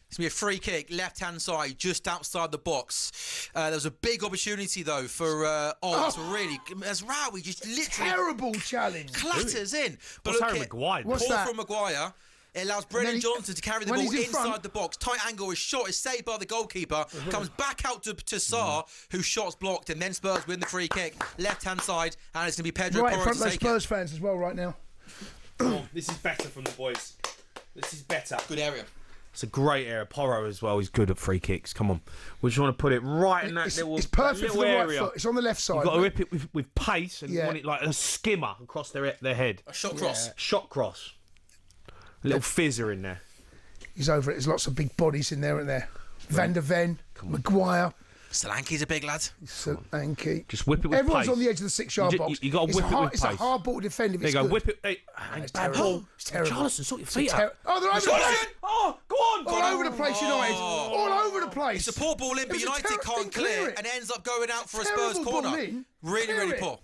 It's going to be a free kick, left-hand side, just outside the box. There was a big opportunity, though, for... Mazraoui just literally... Terrible challenge. Clatters in. But Harry Maguire? What's that? From Maguire. It allows Brennan Johnson to carry the ball inside the box. Tight angle, his shot is saved by the goalkeeper. Comes back out to Sarr, whose shot's blocked, and then Spurs win the free kick. Left-hand side, and it's going to be Pedro Porro right in front of those take Spurs fans as well right now. This is better from the boys. This is better. Good area. It's a great area. Porro as well. He's good at free kicks. Come on. We just want to put it right in that little area. It's perfect for the right foot. It's on the left side. You've got to whip it with pace and you want it like a skimmer across their head. A shot cross. Shot cross. A little fizzer in there. He's over it. There's lots of big bodies in there, aren't there? Van der Ven, Maguire. Solanke's a big lad. Solanke. Just whip it with Everyone's pace. on the edge of the 6-yard box. You got to whip it with pace. It's a hard ball to defend if it's good. Good. Whip it. Hey, it's terrible. It's terrible. Charleston, sort your feet out. Oh, they're over the place. Oh, go on. All over the place, United. All over the place. It's a poor ball in, but United can't clear it and ends up going out for a Spurs corner. Really poor.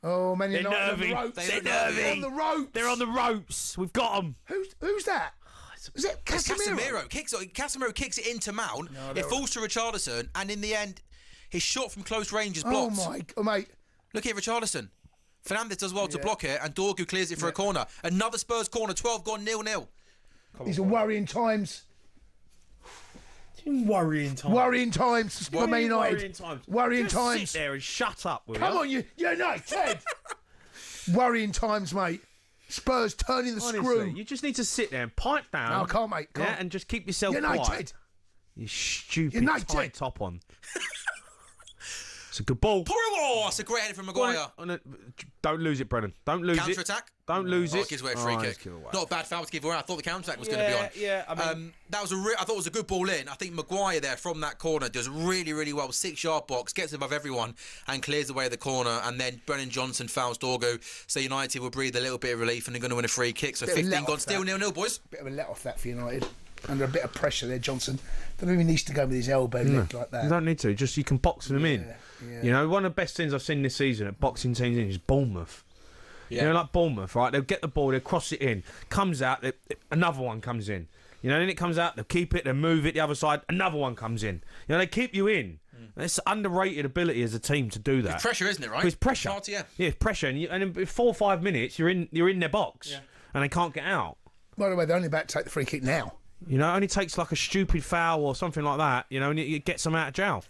Oh, Man United on the ropes. They're nervy. On the ropes. They're on the ropes. We've got them. Who's that? Is it Casemiro? Casemiro kicks it into Mount. It falls to Richarlison, and in the end, his shot from close range is blocked. Oh, mate. Look at Richarlison. Fernandes does well to block it, and Dorgu clears it for a corner. Another Spurs corner, 12 gone, 0-0. These are worrying times. Worrying times for Man United. Worrying times. Just sit there and shut up. Come on, you United. Worrying times, mate. Spurs turning the screw. You just need to sit there and pipe down. No, I can't, mate. Yeah, and just keep yourself United. quiet. You stupid tight top on. It's a good ball. It's a great header from Maguire. Don't lose it, Brennan. Don't lose it. Counter-attack? Don't lose it. It gives away a free kick. Not a bad foul to give away. I thought the counter-attack was going to be on. Yeah, I mean... I thought it was a good ball in. I think Maguire there from that corner does really well. 6-yard box, gets above everyone and clears away the corner. And then Brennan Johnson fouls Dorgu. So United will breathe a little bit of relief and they're going to win a free kick. So 15 gone, still 0-0, boys. Bit of a let off that for United. Under a bit of pressure there, Johnson. Don't even need to go with his elbow lift like that. You don't need to. Just you can box them in. Yeah. You know, one of the best things I've seen this season at boxing teams in is Bournemouth. Yeah. You know, like Bournemouth, right? They'll get the ball, they'll cross it in, comes out, another one comes in. You know, then it comes out, they'll keep it, they'll move it the other side, another one comes in. You know, they keep you in. It's underrated ability as a team to do that. It's pressure, isn't it, right? It's pressure. Yeah, it's pressure. And in 4 or 5 minutes, you're in their box and they can't get out. By the way, they're only about to take the free kick now. You know, it only takes like a stupid foul or something like that, you know, and it gets them out of jail.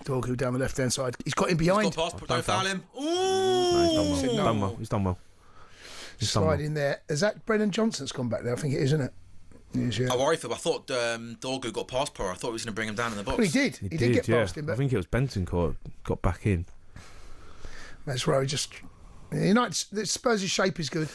Dorgu down the left-hand side. He's got him behind. He's got past, don't foul him. Ooh! No, he's done well. Slide in there. Is that Brennan Johnson's gone back there? I think it is, isn't it? Yes, yeah. I worry for him. I thought Dorgu got past Porro. I thought he was going to bring him down in the box. Well, he did. He did get past him. But I think it was Bentancur got back in. That's where he just... United, the Spurs' shape is good.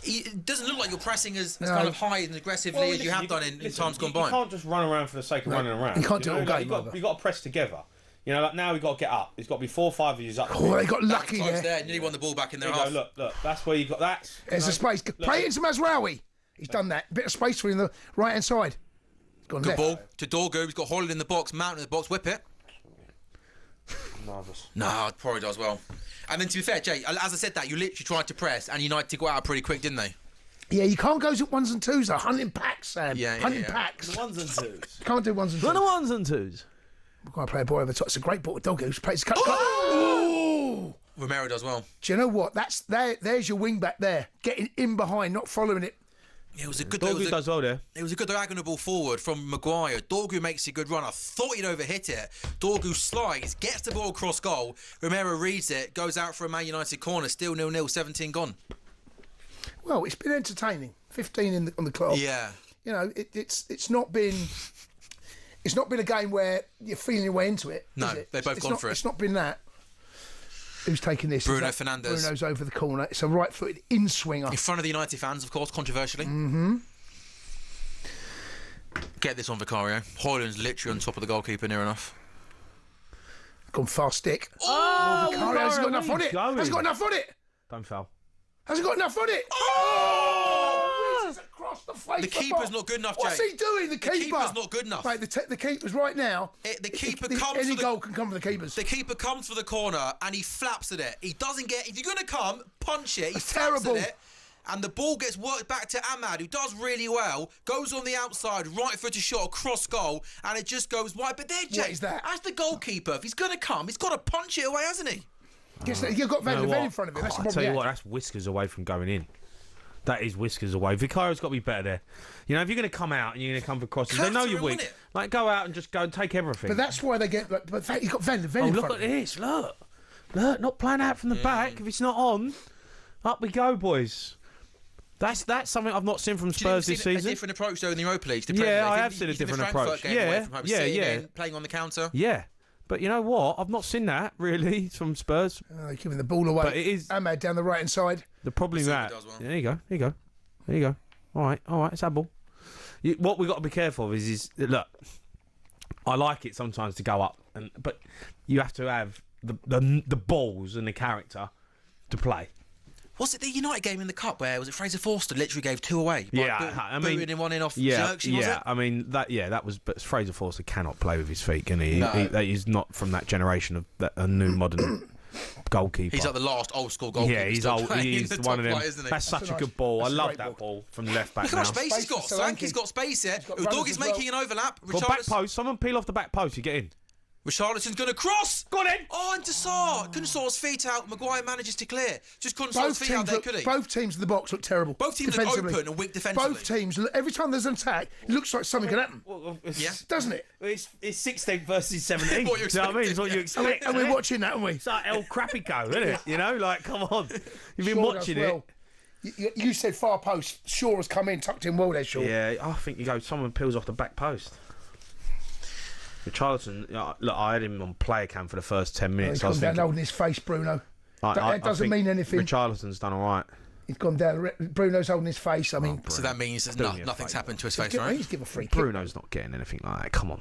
It doesn't look like you're pressing as kind of high and aggressively as you have done in times gone by. You can't just run around for the sake of running around. You can't do it all game. You've got to press together. You know, like now we've got to get up. It's got to be 4 or 5 of you up. Oh, they got lucky there. Nearly won the ball back in their half. Look, that's where you got that. There's a space. Play it into Mazraoui. He's done that. Bit of space for him on the right-hand side. Good ball to Dorgu. He's got Holland in the box, Mount in the box. Whip it. Nervous. No, it probably does well. And then to be fair, Jay, as I said that, you literally tried to press and United got out pretty quick, didn't they? Yeah, you can't go at ones and twos though. Hunting packs, Sam. Hunting packs. The ones and twos. You can't do ones and twos. Not the ones and twos. We're going to play a ball over the top. It's a great ball. Doggo plays cut. Oh! Romero does well. Do you know what? There's your wing back there, getting in behind, not following it. Yeah, it was a good. Dorgu does well there. It was a good diagonal ball forward from Maguire. Dorgu makes a good run. I thought he'd overhit it. Dorgu slides, gets the ball across goal. Romero reads it, goes out for a Man United corner. Still 0-0, 17 gone. Well, it's been entertaining. 15 on the clock. Yeah. You know, it's not been. It's not been a game where you're feeling your way into it. No, is it? they've both gone for it. It's not been that. Who's taking this? Bruno Fernandes. Bruno's over the corner. It's a right-footed in-swinger. In front of the United fans, of course, controversially. Get this on Vicario. Hoyland's literally on top of the goalkeeper, near enough. Gone fast stick. Oh, Vicario hasn't got enough on it. Hasn't got enough on it. Don't foul. Hasn't got enough on it. Oh! Across the face. The keeper's not good enough, Jay. What's he doing? The keeper. The keeper's not good enough. Mate, the keeper's right now. The keeper comes. Any goal can come from the keepers. The keeper comes for the corner and he flaps at it. He doesn't get. If you're going to come, punch it. He That's flaps terrible. at it. And the ball gets worked back to Ahmad, who does really well, goes on the outside, right-footed shot across goal, and it just goes wide. But there, Jay, What is that? as the goalkeeper, if he's going to come, he's got to punch it away, hasn't he? Yes, you've got Van der Ven in front of him. That's the I problem. tell you what, that's whiskers away from going in. That is whiskers away. Vicario's got to be better there. You know, if you're going to come out and you're going to come for crosses, they know you're weak. Like, go out and just go and take everything. But that's why they get. But he's got Van der Ven in front look of at him. this. Look, not playing out from the back. If it's not on, up we go, boys. That's something I've not seen from Spurs this season. A different approach though in the Europa League. Yeah, I have seen a different approach. Yeah. Playing on the counter. Yeah. But you know what? I've not seen that, really, from Spurs. They're giving the ball away. But it is... Ahmad down the right-hand side. The problem is that... Well. There you go. All right, it's our ball. What we've got to be careful of is look, I like it sometimes to go up, but you have to have the balls and the character to play. Was it the United game in the Cup where was it Fraser Forster literally gave 2 away? I mean, booted him one in off Xerxes, was it? I mean that was. But Fraser Forster cannot play with his feet, can he? No. He's not from that generation of a new modern goalkeeper. He's like the last old school goalkeeper. Yeah, he's old. He's one of them. Isn't he? That's such a good ball. I love that ball from the left back. Look how much space he's got. Solanke's got space here. Udog's making an overlap. Back post. Someone peel off the back post. You get in. Richarlison's going to cross. Got in. Oh, and Tassar. Couldn't sort his feet out. Maguire manages to clear. Just couldn't sort his feet out there, could he? Both teams in the box look terrible. Both teams look open and weak defensively. Both teams, every time there's an attack, it looks like something can happen. Yeah. Doesn't it? It's 16 versus 17. What you Do you know what I mean? It's what you expect. And we're watching that, aren't we? It's like El Crapico, isn't it? You know, like, come on. You've been watching it. You said far post. Shaw has come in, tucked in well there, Shaw. Yeah, I think someone peels off the back post. Richarlison, look, I had him on player cam for the first 10 minutes. He's gone down holding his face, Bruno. That doesn't mean anything. Richarlison's done all right. He's gone down. Bruno's holding his face. I mean, so that means nothing's happened to his face, right? He's given a free kick. Bruno's not getting anything like that. Come on.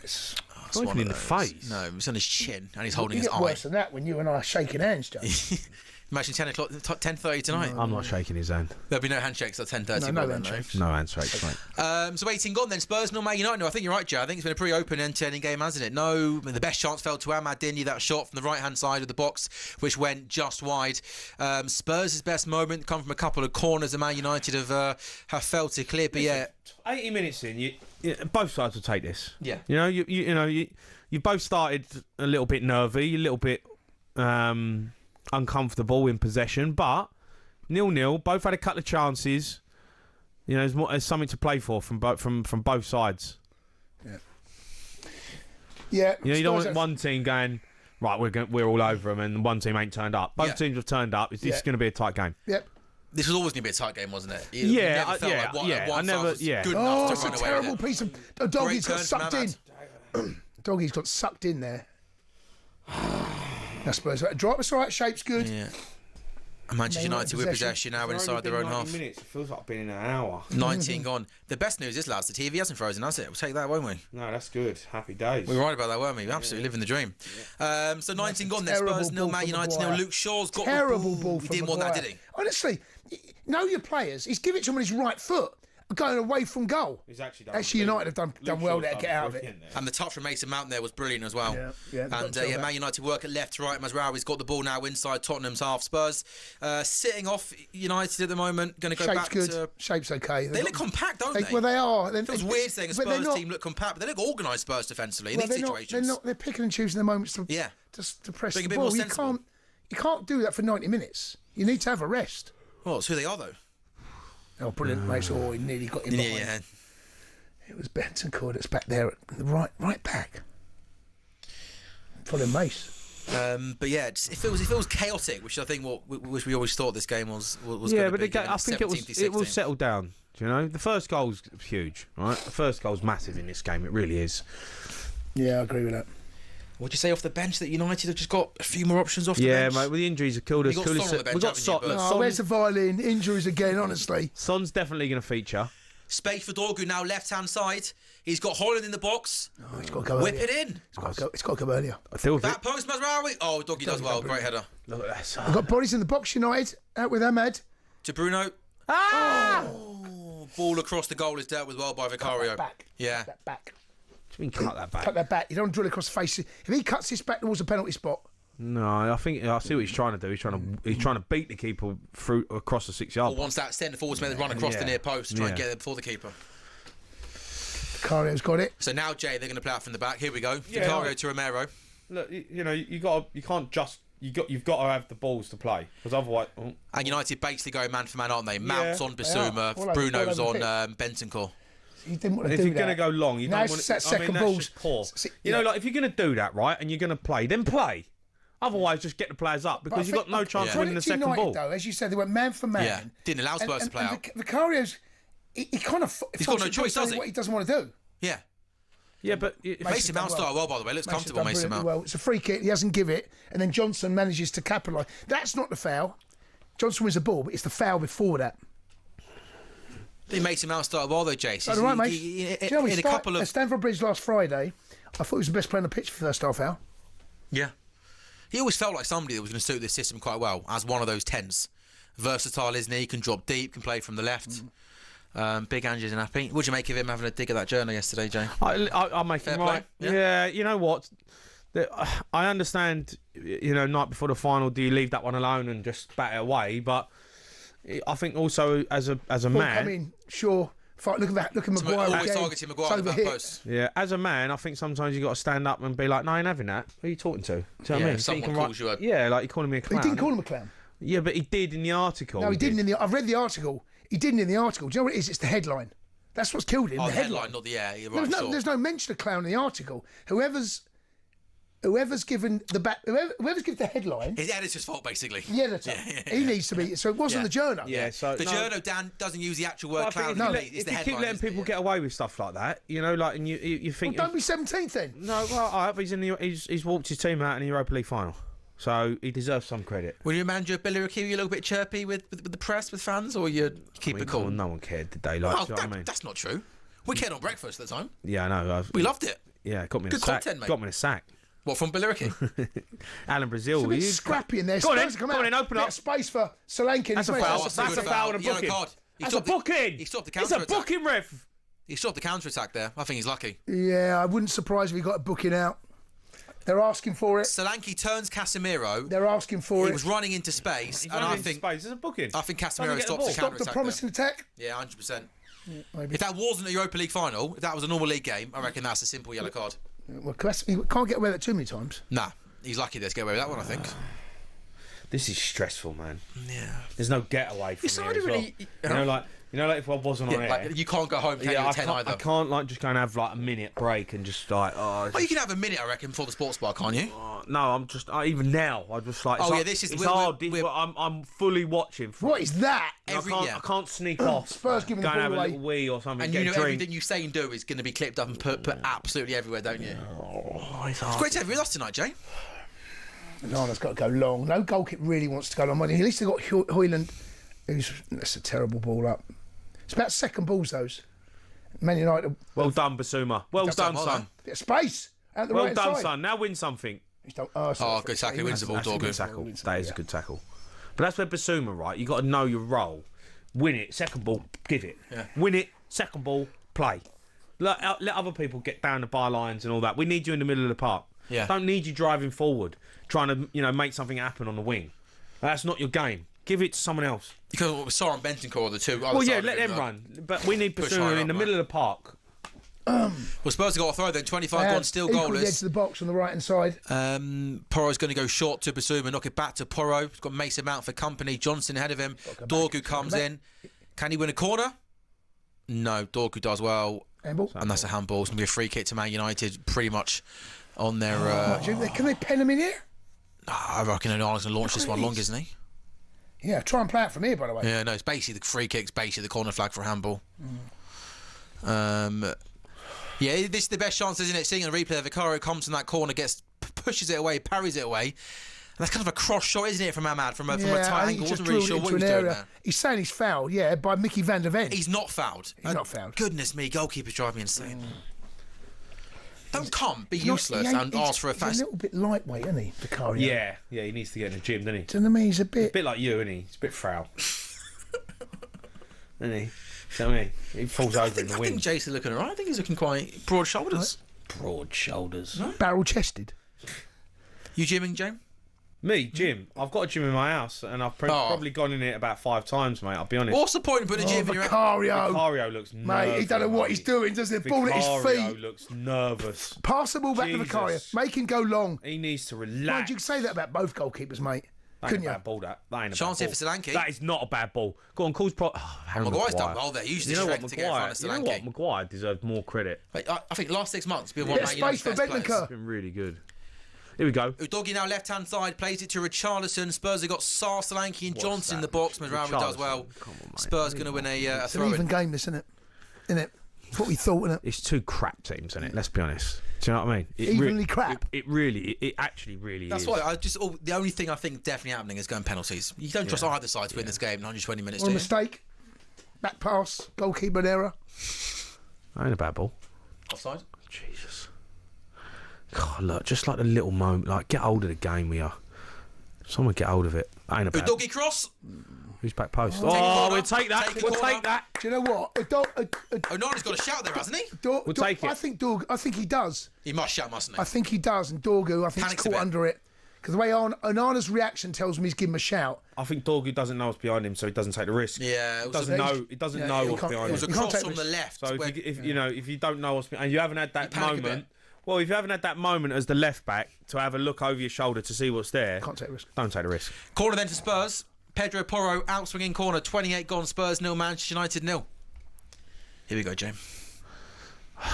It's not even in the face. No, it's on his chin and he's holding his You get eye. worse than that when you and I are shaking hands, Joe. Imagine 10:30 tonight. I'm not shaking his hand. There'll be no handshakes at 10:30. No handshakes. No handshakes, mate. So 18 gone then. Spurs nil, Man United. No, I think you're right, Joe. I think it's been a pretty open, entertaining game, hasn't it? No, the best chance fell to Ahmad Dinny, that shot from the right-hand side of the box, which went just wide. Spurs' best moment come from a couple of corners that Man United have failed to clear. But yeah, 80 minutes in, both sides will take this. Yeah. You know, you both started a little bit nervy, a little bit uncomfortable in possession, but 0-0. Both had a couple of chances. You know, there's something to play for from both sides. Yeah. You know, you don't want one team going right. We're all over them, and one team ain't turned up. Both teams have turned up. This is going to be a tight game. Yep. This was always going to be a tight game, wasn't it? Good enough to run away. Terrible piece of. Doggy's got sucked in. Doggy's got sucked in there. I suppose. Drop us all right. Shape's good. Yeah. Manchester United with possession now inside their own half. Minutes. It feels like I've been in an hour. 19 gone. The best news is, lads, the TV hasn't frozen, has it? We'll take that, won't we? No, that's good. Happy days. We were right about that, weren't we? Absolutely living the dream. Yeah. So 19 gone. Then Spurs 0, Man United 0. Luke Shaw's got terrible the ball. He didn't want that, did he? Honestly, know your players. He's given it to him on his right foot, going away from goal. He's actually United have done well there to get out of it. There. And the touch from Mason Mount there was brilliant as well. Yeah. And Man United work at left to right. Mazraoui's got the ball now inside Tottenham's half. Spurs sitting off United at the moment. Going to go back to... Shape's okay. They look compact, don't they? Well, they are. It feels weird saying a Spurs team look compact, but they look organised, Spurs, defensively in these situations. They're picking and choosing the moments to press the ball. You can't do that for 90 minutes. You need to have a rest. Well, it's who they are, though. Oh, brilliant, mate. Oh, he nearly got him behind. Yeah. It was Bentoncourt that's back there, right back. Following Mace. But yeah, it feels chaotic, which I think we always thought this game was. Yeah, but I think it will settle down. Do you know, the first goal's huge, right? The first goal's massive in this game. It really is. Yeah, I agree with that. Would you say off the bench that United have just got a few more options off the bench? Yeah, mate, with the injuries have killed us. We've got Son. Where's the violin? Injuries again, honestly. Son's definitely going to feature. Space for Dorgu now, left-hand side. He's got Holland in the box. Oh, he's got to go Whip earlier. it in. It's got to go earlier. Back post, Mazraoui. Oh, Dorgu does well. Great header. Look at that. We've got bodies in the box, United. Out with Ahmed. To Bruno. Ball across the goal is dealt with well by Vicario. Back. Yeah. Back. I mean, cut that back. Cut that back. You don't want to drill across the face. If he cuts this back towards the penalty spot. No, I think I see what he's trying to do. He's trying to beat the keeper through across the 6-yard. Or wants that centre forward to make the run across the near post to try and get there before the keeper. Vicario's got it. So now, Jay, they're going to play out from the back. Here we go. Vicario to Romero. Look, you've got to have the balls to play, because otherwise. Oh. And United basically go man for man, aren't they? Mount's on Bissouma, Bruno's on Bentoncourt. If you're going to go long, you don't want to. Second that's balls. just poor. Like if you're going to do that, right, and you're going to play, then play. Otherwise, just get the players up, because you've got no chance of winning the second ball. Though, as you said, they went man for man. Yeah, didn't allow Spurs to play out. Vicario's, he kind of. He's got no choice, does he? What he doesn't want to do. Yeah. Yeah, but Mason Mount started well, by the way. Looks comfortable, Mason Mount. Well, it's a free kick. He doesn't give it, and then Johnson manages to capitalise. That's not the foul. Johnson wins the ball, but it's the foul before that. I think Mason Mount started well, though, Jace. Right, mate. At Stamford Bridge last Friday, I thought he was the best player on the pitch for the first half hour. Yeah. He always felt like somebody that was going to suit this system quite well as one of those 10s. Versatile, isn't he? Can drop deep, can play from the left. Big Angie's and happy. What do you make of him having a dig at that journal yesterday, Jay? I'll make him right. Yeah, you know what? I understand, night before the final, do you leave that one alone and just bat it away? But I think also as a man... come in, sure. Look at that. Look at Maguire. Always targeting Maguire at the back post. Yeah, as a man, I think sometimes you've got to stand up and be like, no, I ain't having that. Who are you talking to? Do you know what I mean? Someone calls you a... Yeah, like you're calling me a clown. He didn't call him a clown. Yeah, but he did in the article. No, he didn't. I've read the article. He didn't in the article. Do you know what it is? It's the headline. That's what's killed him. Oh, the headline, not the You're right. There's no mention of clown in the article. Whoever's given the headline. It's the editor's fault, basically. The editor. He needs to be. So it wasn't the journo. Yeah. So the journo, Dan, doesn't use the actual word clown. It's the headline. If you keep letting people get away with stuff like that, and you think. Well, don't be 17th then. No, well, he's walked his team out in the Europa League final. So he deserves some credit. Were you a manager, Billy Ricky? Were you a little bit chirpy with the press, with fans, or you keep it cool? No one cared, did they? That's not true. We cared on breakfast at the time. Yeah, I know. We loved it. Yeah, it got me Good in a sack. content, mate. Got me in a sack. What, from Billy Ricky? Alan Brazil. It's a bit scrappy in there. Go on in, open up. Space for Solanke. That's a foul. That's a foul and a booking. That's a booking. He stopped the counter-attack. It's a booking, ref. He stopped the counter-attack there. I think he's lucky. Yeah, I wouldn't surprise if he got a booking out. They're asking for it. Solanke turns Casemiro. They're asking for it. He was running into space, and I think space is a booking. I think Casemiro stops the counter-attack. Stopped the promising attack. Yeah, 100%. Maybe. If that wasn't a Europa League final, if that was a normal league game, I reckon that's a simple yellow card. Well, he can't get away with that too many times. Nah, he's lucky to get away with that one, I think. This is stressful, man. Yeah. There's no getaway from here as well. Like if I wasn't on air, you can't go home. I can't just go and have like a minute break and just like. Well, you can have a minute, I reckon, before the sports bar, can't you? No, I'm just even now. I just like. It's hard. I'm fully watching. What is that? I can't sneak off. Spurs giving the ball have away. a little wee or something. And you know everything you say and do is going to be clipped up and put absolutely everywhere, don't you? It's great to have you with us tonight, Jay. Onana's got to go long. No goal kick really wants to go long. At least they've got Højlund, that's a terrible ball up. It's about second balls, those. Man United. Well done, Basuma. Well done, son. Bit of space. Out the Well right done, side. son. Now win something. Good tackle. He wins the ball, That's a Dorgu. good tackle. That is a good tackle. But that's where Basuma, right? You got to know your role. Win it. Second ball, give it. Yeah. Win it. Second ball, play. Let other people get down the bylines and all that. We need you in the middle of the park. Yeah. Don't need you driving forward, trying to make something happen on the wing. That's not your game. Give it to someone else. Because Sarr and Bentancur are the two. Well, yeah, let them run. But we need Basuma in the middle of the park. Well, Spurs have got a throw then. 25 gone, still equal the edge goalless. of the box on the right hand side. Porro's going to go short to Basuma, knock it back to Porro. He's got Mason Mount for company. Johnson ahead of him. Dorgu comes in. Can he win a corner? No, Dorgu does well. Handball. And that's a handball. It's going to be a free kick to Man United, pretty much on their. Can they pen him in here? I reckon Onana's going to launch this one long, isn't he? Yeah, try and play it from here, by the way. Yeah, no, it's basically the free kick's basically the corner flag for a handball. Yeah, this is the best chance, isn't it? Seeing a replay, Vicario comes from that corner, pushes it away, parries it away. And that's kind of a cross shot, isn't it, from Ahmad, from a tight angle? Wasn't really sure what he was doing there. He's saying he's fouled, yeah, by Mickey van der Ven. He's not fouled. He's not fouled. Goodness me, goalkeepers drive me insane. Don't be useless and ask for a fast. He's a little bit lightweight, isn't he, Vicario? Yeah, he needs to get in the gym, doesn't he? Do you know what I mean? He's a bit like you, isn't he? He's a bit frail. Isn't he? You know what I mean? He falls over in the I wind. think Jason's looking alright. I think he's looking quite broad shoulders. Broad shoulders. No? barrel chested. You gymming, James? Me, gym. I've got a gym in my house, and I've probably gone in it about 5 times, mate. I'll be honest. What's the point of putting a gym in your Vicario. Vicario looks nervous. Mate, he don't know what he's doing, does he? Ball at his Vicario feet. looks nervous. Pass the ball back to Jesus. Vicario. Make him go long. He needs to Mind relax. you can say that about both goalkeepers, mate. That ain't Couldn't a you? bad ball, that. That ain't a Chance bad here for ball. Solanke. That is not a bad ball. Go on, calls Maguire's done well there. Usually You know what, to get in front of Solanke. Maguire deserves more credit. I think last 6 months been one of Man space United's for best players. Bentancur. It's been really good. Here we go. Udogie now left-hand side, plays it to Richarlison. Spurs have got Sarr, Solanke and Johnson in the box. Mazraoui does well. Come on, mate. Spurs going to win a It's an throw-in. even game, this, isn't it? Isn't it? It's what we thought, isn't it? It's 2 crap teams, isn't it? Let's be honest. Do you know what I mean? Evenly crap. It actually really That's is. why the only thing I think definitely happening is going penalties. You don't trust either side to win this game in 120 minutes, Or do a you? mistake. Back pass. Goalkeeper error. That ain't a bad ball. Offside? Jesus. God, look, just like the little moment. Like, get hold of the game, we are. Someone get hold of it. That ain't a bad. Udogie cross. Who's back post? corner. We'll take that. Take a We'll corner. take that. Do you know what? Onana's got a shout there, hasn't he? We'll take it. I think he does. He must shout, mustn't he? I think he does. And Dorgu, I think Panics he's a caught bit. under it. Because the way Onana's reaction tells me he's given him a shout. I think Dorgu doesn't know what's behind him, so he doesn't take the risk. Yeah, He doesn't know. He doesn't know he what's can't- behind It was a him. You can't cross take from the risks. left. So where- if you don't know what's and you haven't had that panic a bit. moment. Well, if you haven't had that moment as the left back to have a look over your shoulder to see what's there, Can't take risk. don't take the risk. Corner then to Spurs. Pedro Porro outswinging corner. 28 gone. Spurs 0. Manchester United 0. Here we go, James.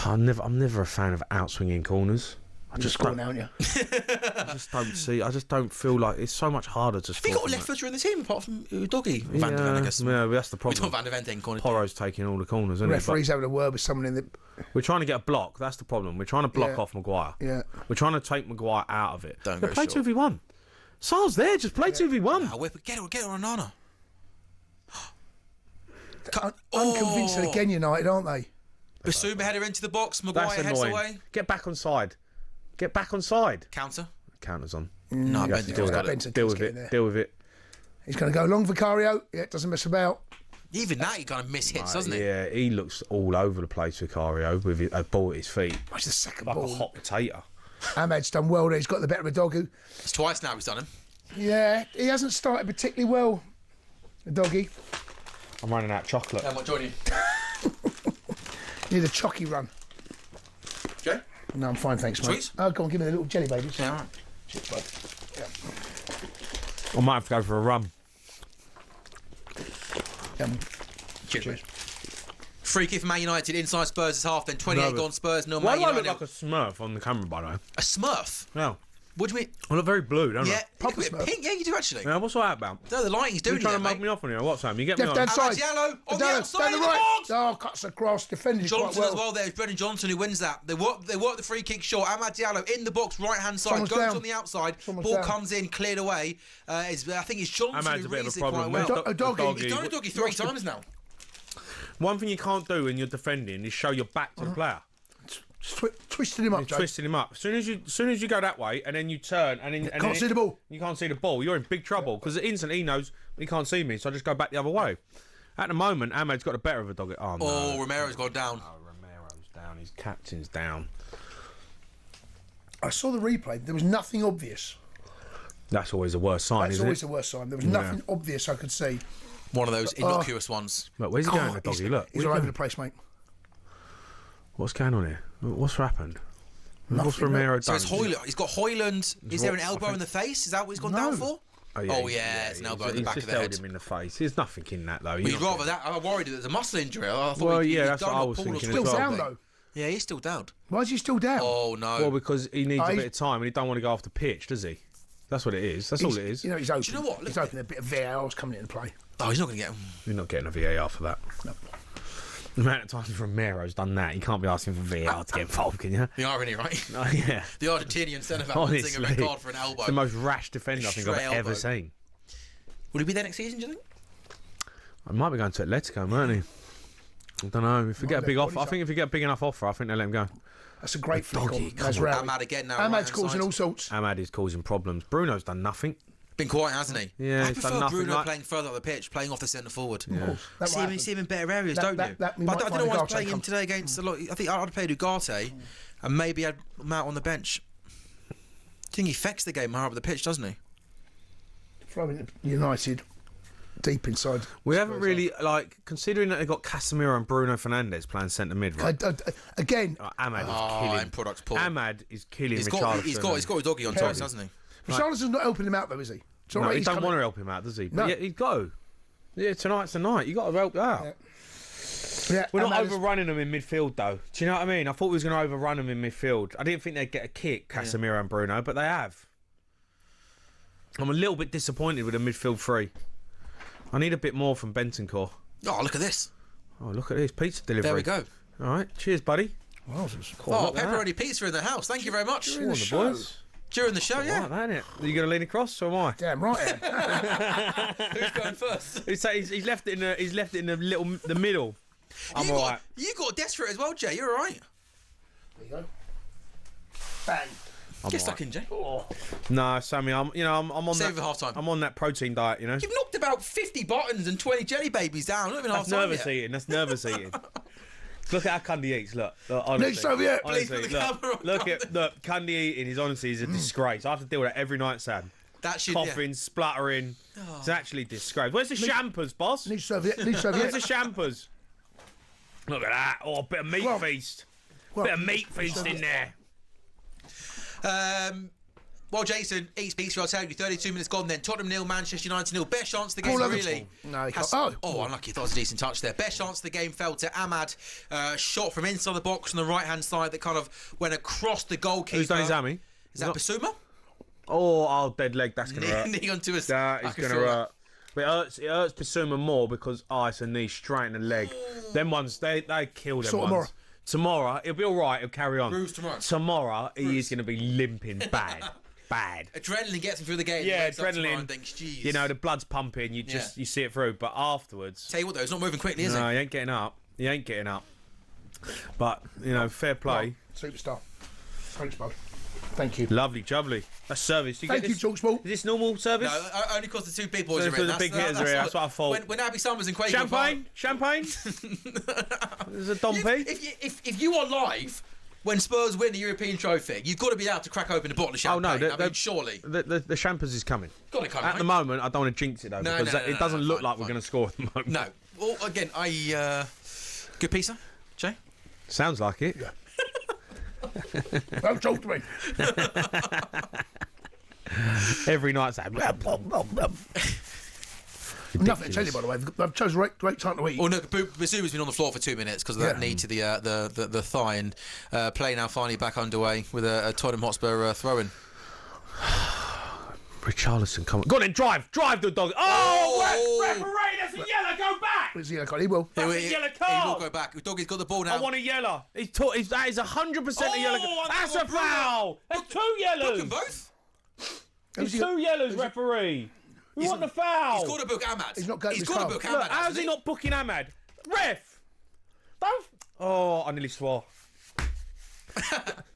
I'm never a fan of outswinging corners. I just score don't, now, aren't you? I just don't see. I just don't feel like it's so much harder to Have score. you got a from left that. footer in the team apart from Udogie? Van der Ven, I guess. Yeah, but that's the We talk problem. Van der Ven taking corner. Porro's taking all the corners, isn't he? Referee's having a word with someone in the. We're trying to get a block. That's the problem. We're trying to block Yeah. off Maguire. Yeah. We're trying to take Maguire out of it. Don't They go play short. 2v1. Sar's there. Just play 2v1. Oh, get it on Onana. Unconvincing again, United, aren't they? Basuma header into the box. Maguire That's heads annoying. away. Get back on side. Get back on side. Counter. Counters on. No, You have to Bentancur's deal with got it. it. Bentancur's Deal with getting there. it. Deal with it. He's going to go long, Vicario. Yeah, doesn't mess about. Even that, he kind of miss hits, doesn't he? Yeah, he looks all over the place, Vicario, with a ball at his feet. Watch the second Like a ball. hot potato. Ahmad's done well there. He's got the better of Dogu. It's twice now he's done him. Yeah, he hasn't started particularly well, the doggy. I'm running out of chocolate. How much join you? Need a chocky run. Jay? No, I'm fine, thanks, mate. Sweets? Oh, go on, give me the little jelly babies. Yeah, all right. Cheers, bud. I might have to go for a run. Cheers. Free kick for Man United inside Spurs' half, then 28 No, gone Spurs, no Why Man do I United. look like a smurf on the camera, by the way? A Smurf? No. What do you mean? I look very blue, don't Yeah, I? proper pink. Yeah, you do actually. Yeah, what's all that about? No, the lighting's doing You're trying it, to mug mate. me off on here. What's Sam? You get me on. Down side. Yellow on the outside down the of the right. box. Oh, cuts across, defended quite Johnson well. as well there. It's Brennan Johnson who wins that. They work the free kick short. Ahmad Diallo in the box, right-hand side. Someone's goes down. on the outside. Someone's Ball down. comes in, cleared away. I think it's Johnson Ahmad's who a bit of a reads it problem. quite well. A doggy. He's done a doggy 3 times now. One thing you can't do when you're defending is show your back to the player. Twisted him up, You're Joe. twisting him up. As soon as you go that way, and then you turn, and then Can't see the ball. You can't see the ball. You're in big trouble because instantly he knows he can't see me, so I just go back the other way. At the moment, Ahmad's got the better of a dog. Oh, no. Oh, Romero's gone down. Oh, Romero's down. His captain's down. I saw the replay. There was nothing obvious. That's always the worst sign, That's isn't always it? the worst sign. There was nothing obvious I could see. One of those innocuous ones. Look, where's he going, the doggy? Look. He's all over the place, mate. What's going on here? What's happened? What's Nothing, Romero So done? it's Hoyland. He's got Hoyland. Is there an elbow in the face? Is that what he's gone down for? Oh, It's an elbow in the back of the head. He's just held him in the face. There's nothing in that, though. He'd rather that. I worried that it was a muscle injury. I thought he'd that's done what I what was Paul thinking Still as well. down, though. Yeah, he's still down. Why is he still down? Oh, no. Well, because he needs a he's- bit of time and he don't want to go off the pitch, does he? That's what it is. That's all it is. You know, he's open. Do you know what? He's open. A bit of VAR's coming into play. Oh, he's not going to get him. You're not getting a VAR for that. No. The amount of times Romero's done that, you can't be asking for VAR to get involved, can you? The irony, right? Oh, yeah. The Argentinian centre-back wanting a red card for an elbow. It's the most rash defender I think I've Stray ever elbow. seen. Would he be there next season, do you think? I might be going to Atletico, mightn't he? I don't know. If we get a big offer, I think if you get a big enough offer, I think they'll let him go. That's a great flick doggy, on. come That's on. right. Ahmad again now. Ahmad's right-hand causing side. all sorts. Ahmad is causing problems. Bruno's done nothing. Been quiet, hasn't he? Yeah, I he's done prefer nothing Bruno like- playing further up the pitch, playing off the centre forward. Yeah. That See might him, happen. see him in better areas, That- don't that- you? that we But might I don't find know why he's Ugarte playing him come. today against a lot. I think I'd played Ugarte and maybe had Matt on the bench. I think he affects the game higher up the pitch, doesn't he? Throwing United deep inside. We haven't really, considering that they've got Casemiro and Bruno Fernandes playing centre mid, right? Again, Ahmad is Oh, killing. end product's poor. Ahmad is killing He's got Richarlison. his doggy on toes, hasn't he? Richarlison's not helping him out, though, is he? It's all No, right, he he's don't coming- want to help him out, does he? But No. yeah, he'd go. Yeah, tonight's the night. You got to help out. Yeah, We're not Ahmad is- overrunning them in midfield, though. Do you know what I mean? I thought we was going to overrun them in midfield. I didn't think they'd get a kick, Casemiro and Bruno, but they have. I'm a little bit disappointed with the midfield three. I need a bit more from Bentancur. Oh, look at this. Oh, look at this pizza delivery. There we go. All right, cheers, buddy. Well, it's Oh, look at that. pepperoni pizza in the house. Thank you very much. During the Come on, show. boys. During the show, Right, yeah. that, innit? Are you going to lean across, or am I? Damn right. Who's going first? He's left it in the. He's left it in the middle. I'm all right. You got desperate as well, Jay. You're all right. There you go. Bang. Get stuck in, Jay. No, Sammy, I'm on Save that. for half-time. I'm on that protein diet, you know. You've knocked about 50 buttons and 20 jelly babies down. Not even half That's time nervous yet. eating. That's nervous eating. Look at how Cundy eats. Look honestly. Next Soviet, please Honestly, put the camera on look. Cundy eating. His honesty is a disgrace. I have to deal with that every night, Sam. That should Coughing, spluttering. It's actually disgrace. Where's the champers, boss? Need Soviet. Where's the champers? Look at that. Oh, a bit of meat Well, feast. well, Bit of meat feast in there. Well, Jason eats pizza. I'll tell you, 32 minutes gone. Then Tottenham 0, Manchester United 0. Best chance of the game, Paul really. No, he has- can't. Unlucky. Thought it was a decent touch there. Best chance of the game fell to Ahmad. Shot from inside the box on the right hand side that kind of went across the goalkeeper. Who's done his hammy? Is that Basuma? Oh, dead leg. That's gonna hurt. Knee onto his. That is going to hurt. But it hurts Basuma more because it's a knee straight in the leg. Them ones, they kill them Sort of ones. Tomorrow, he'll be all right. He'll carry on. Bruce tomorrow. Tomorrow, he is going to be limping bad. Bad. Adrenaline gets him through the game. Yeah, Wakes up tomorrow adrenaline. and thinks, "Jeez." You know, the blood's pumping. You see it through. But afterwards, Tell you what, though, it's not moving quickly, is no, it? he ain't getting up. He ain't getting up. But, fair play. Superstar. Thanks, bud. Thank you. Lovely, jubbly. That's service. Thank you, talkSPORT. Is this normal service? No, only because the two big boys So are for in. the big hitters are here, that's what I thought. When Abby Summers and Quaker Champagne? Champagne? There's a Dompey. If you are live when Spurs win the European trophy, you've got to be able to crack open a bottle of Oh, champagne. no, I mean, surely. The Champers is coming. Got to come, At the right? moment, I don't want to jinx it, though, No, because no, it doesn't look fine, like we're fine. going to score at the moment. No. Well, again, good pizza, Jay? Sounds like it. Don't talk to me. Every night's that. Nothing to tell you, by the way. I've chosen a great time to eat. Well, no, Basuma's been on the floor for 2 minutes because of that knee to the thigh, and play now finally back underway with a Tottenham Hotspur throw-in. Richarlison, come on. Go on then, drive the dog. Oh, referee, that's a yellow, go back. It's a yellow card, he will. That's a yellow card. He will go back. Doggy's got the ball now. I want a yellow. That is 100% a yellow card. That's a foul. That's 2 yellows. Book them both. It's 2 yellows, referee. We want the foul. He's got to book Ahmad. He's not going He's to got to book Ahmad. Look, how's he not booking Ahmad? Ref! Don't... Oh, I nearly swore.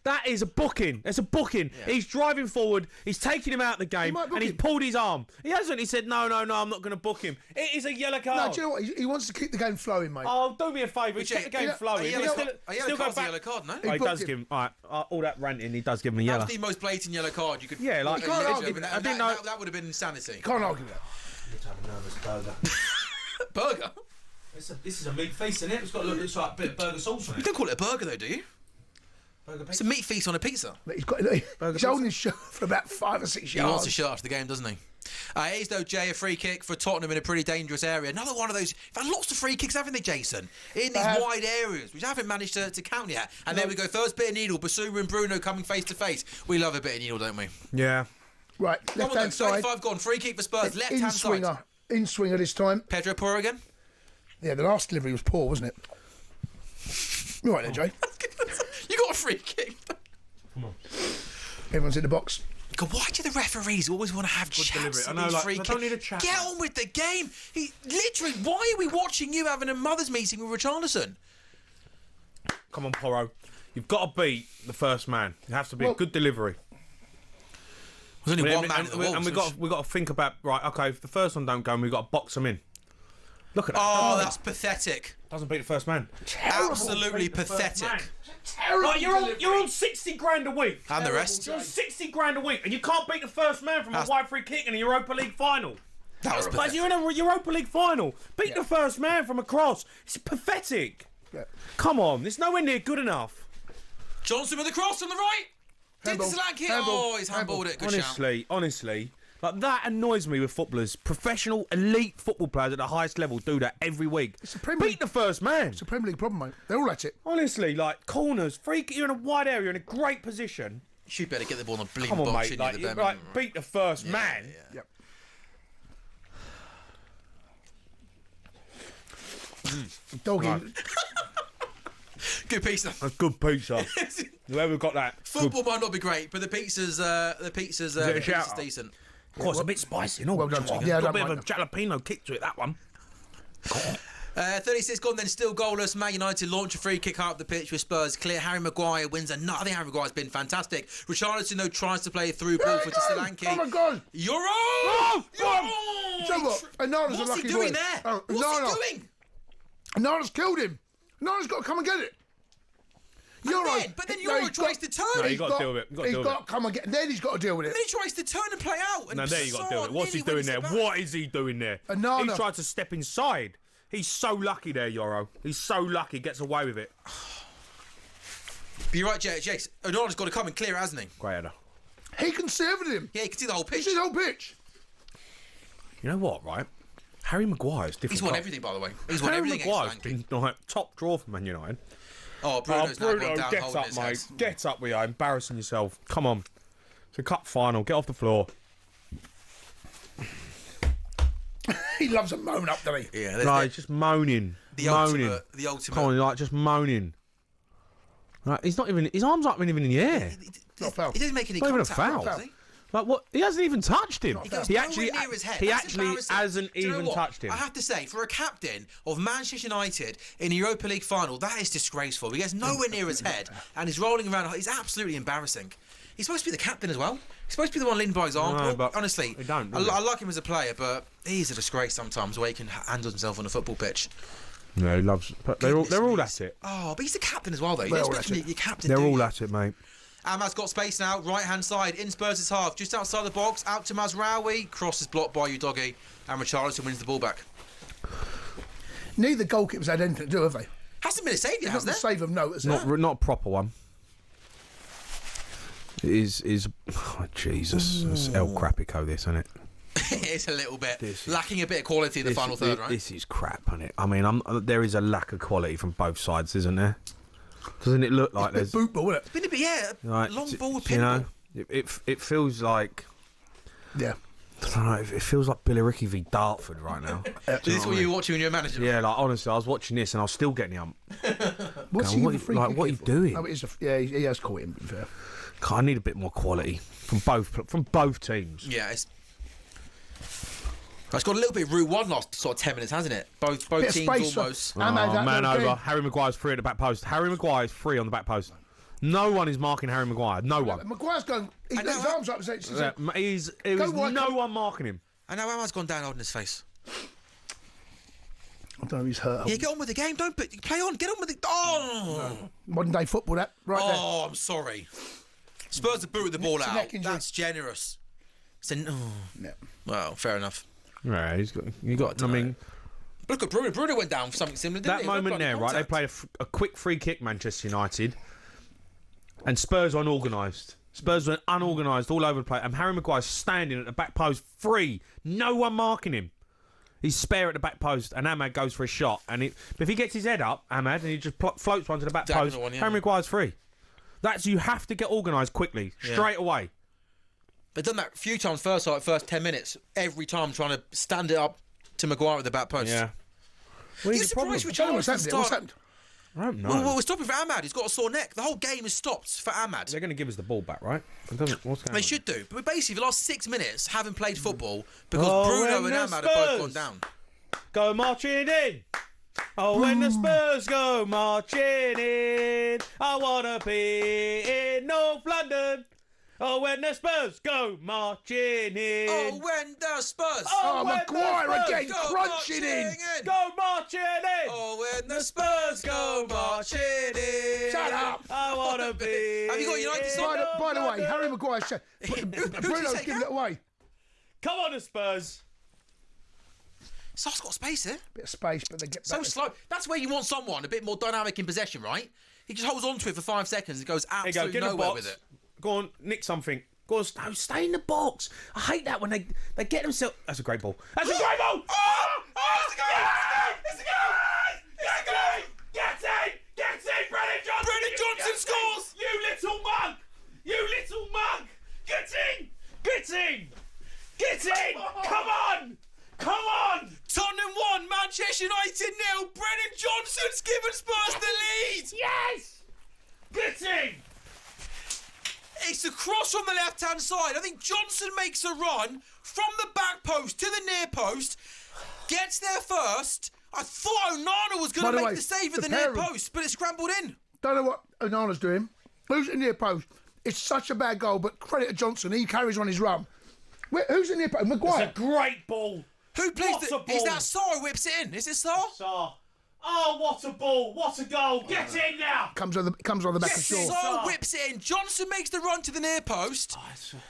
That is a booking. That's a booking. Yeah. He's driving forward. He's taking him out of the game, and he's pulled his arm. He hasn't. He said, no, I'm not going to book him. It is a yellow card. No, do you know what? He wants to keep the game flowing, mate. Oh, do me a favour. He's kept the game flowing. A yellow card's a yellow card, no? He does give him... All right, all that ranting, he does give him a yellow. That's the most blatant yellow card you could... Yeah, like... You can't argue I didn't know... That would have been insanity. You can't argue that. Let's have a nervous burger. Burger? This is a meat feast, isn't it? It's got a looks like a bit of burger sauce on it. You don't call it a burger, though, do you? Burger It's a meat feast on a pizza. He's holding his shirt for about 5 or 6 yards. He wants to shut after the game, doesn't he? It is, though, Jay, a free kick for Tottenham in a pretty dangerous area. Another one of those... They've had lots of free kicks, haven't they, Jason? In these wide areas, which I haven't managed to count yet. And there we go. First bit of needle. Basuma and Bruno coming face to face. We love a bit of needle, don't we? Yeah. Right, left-hand side. 35 gone. Free kick for Spurs. Left-hand side. In-swinger this time. Pedro Porro again? Yeah, the last delivery was poor, wasn't it? You all right there, Jay? You got a free kick. Come on. Everyone's in the box. God, why do the referees always want to have chats on these free kicks? I don't need a chat. Get on with the game. Literally, why are we watching you having a mother's meeting with Richarlison? Come on, Porro. You've got to beat the first man. It has to be a good delivery. There's only one man in the and we've got to think about, right, OK, if the first one don't go, we've got to box them in. Look at that. Oh, that's pathetic. Doesn't beat the first man. Absolutely pathetic. Right, you're on 60 grand a week. And the rest. You're on 60 grand a week, and you can't beat the first man from a wide free kick in a Europa League final. That was pathetic. You're in a Europa League final. Beat the first man from a cross. It's pathetic. Yeah. Come on, it's nowhere near good enough. Johnson with the cross on the right. Did Solanke. Oh, he's handballed it. Good honestly. Like, that annoys me with footballers. Professional, elite football players at the highest level do that every week. Beat the first man. It's a Premier League problem, mate. They're all at it. Honestly, like, corners, free kick, you're in a wide area, in a great position. You should better get the ball in the bling Come on, box. mate. Like, beat the first man. Yeah. Yep. Doggy. Right. Good pizza. A good pizza. Whoever got that. Football might not be great, but the pizza's decent. Of course, a bit spicy. No, well done. Yeah, got a bit of a jalapeno kick to it, that one. 36 gone, then still goalless. Man United launch a free kick up the pitch with Spurs clear. Harry Maguire wins another. I think Harry Maguire's been fantastic. Richarlison, though, tries to play a through ball for Solanke. Oh my God! You're on! Oh, What's he doing there? What's he doing? Nara's killed him. Nara's got to come and get it. But then Euro tries to turn. No, you've got to deal with it. He's got to come and get. Then he's got to deal with it. And then he tries to turn and play out. No, there you got to deal with it. What's he doing there? What is he doing there? He tried to step inside. He's so lucky there, Euro. He's so lucky. Gets away with it. But you're right, Jakes. Onana's got to come and clear it, hasn't he? Great header. He can see everything. Yeah, he can see the whole pitch. He can see the whole pitch. You know what, right? Harry Maguire's different. He's won everything, by the way. He's won everything. Harry Maguire's been like top draw for Man United. Oh, Bruno's now gone down, get up, mate. Head. Get up, we are embarrassing yourself. Come on. It's a cup final. Get off the floor. He loves a moan up, doesn't he? Yeah, he's just moaning. The ultimate. Come on, like just moaning. Like, he's not even. His arms aren't even in the air. Not a foul. He doesn't make any contact. Not even a foul. Like what? He hasn't even touched him. He actually hasn't even touched him. I have to say, for a captain of Manchester United in a Europa League final, that is disgraceful. He gets nowhere near his head and he's rolling around. He's absolutely embarrassing. He's supposed to be the captain as well. He's supposed to be the one leading by his arm. No, but honestly, I like him as a player, but he's a disgrace sometimes the way he can handle himself on a football pitch. No, he loves. But they're all at it. Oh, but he's the captain as well, though. You expect him to be your captain. They're all at it, mate. Ahmad's got space now, right-hand side, in Spurs' half, just outside the box, out to Mazraoui, cross is blocked by Udogie, and Richarlison wins the ball back. Neither goalkeepers had anything to do, have they? Hasn't been a save yet, has there? Not a save of note, not a proper one. It is oh, Jesus. It's El Crapico, this, isn't it? It's a little bit lacking a bit of quality in the final third, right? This is crap, isn't it? I mean, there is a lack of quality from both sides, isn't there? Doesn't it look like there's boot ball, isn't it? It's been a bit, long ball with you know, it feels like Yeah. I don't know, it feels like Billericay v Dartford right now. Is this what you were watching when you were manager? Yeah, like honestly, I was watching this and I was still getting the hump. What's Going, he what are you doing? Oh, yeah, he has caught him, to be fair. I need a bit more quality from both teams. Yeah, it's got a little bit of Route 1 last sort of 10 minutes, hasn't it? Both Bit of teams space, almost. Man over. Harry Maguire's free at the back post. Harry Maguire's free on the back post. No one is marking Harry Maguire. No one. Maguire's going. He's got his arms up. There's no one marking him. And now Ahmad's gone down holding his face. I don't know if he's hurt. Yeah, get on with the game. Don't play on. Get on with it. Oh, Modern day football, that right there. Oh, I'm sorry. Spurs have booted the ball out. That's generous. Yeah. Well, fair enough. Yeah, you got. I mean, look at Bruno. Bruno went down for something similar. Didn't that he? moment there, right? They played a quick free kick, Manchester United, and Spurs were unorganised. Spurs were unorganised all over the place, and Harry Maguire's standing at the back post, free, no one marking him. He's spare at the back post, and Ahmad goes for a shot. And if he gets his head up, Ahmad, and he just floats one to the back post, Harry Maguire's free. You have to get organised quickly, straight away. They've done that a few times first 10 minutes, every time trying to stand it up to Maguire at the back post. Yeah. Are you surprised with What's happened? I don't know. Well, we're stopping for Ahmad. He's got a sore neck. The whole game is stopped for Ahmad. They're going to give us the ball back, right? They should do. But basically, the last 6 minutes haven't played football because Bruno and Ahmad have both gone down. Go marching in. Oh, when the Spurs go marching in, I want to be in North London. Oh, when the Spurs go marching in. Oh, when the Spurs. Oh, Maguire again, crunching in. Go marching in. Oh, when the Spurs go marching in. Shut up. I want to be. Have you got United song? By the way, Harry Maguire, Bruno's giving it away. Come on, the Spurs. Sar's got space here. Bit of space, but they get back. So slow. That's where you want someone a bit more dynamic in possession, right? He just holds on to it for 5 seconds and goes absolutely nowhere with it. Go on, nick something. Go on, no, stay in the box. I hate that when they get themselves. That's a great ball. That's a great ball. Oh, it's a goal! It's a goal! Get in! Brennan Johnson! Brennan Johnson scores! You little mug! You little mug! Get in! Come on! Tottenham 1, Manchester United 0. Brennan Johnson's given Spurs the lead. Yes! Get in! It's a cross from the left-hand side. I think Johnson makes a run from the back post to the near post, gets there first. I thought Onana was going to make the save at the near post, but it scrambled in. Don't know what Onana's doing. Who's in the near post? It's such a bad goal, but credit to Johnson. He carries on his run. Who's in the near post? Maguire. It's a great ball. Who plays Is that Sarr who whips it in? Is it Sarr? Sarr. Oh, what a ball! What a goal! Get in now! Comes on the back of Shaw. Sarr whips it in. Johnson makes the run to the near post.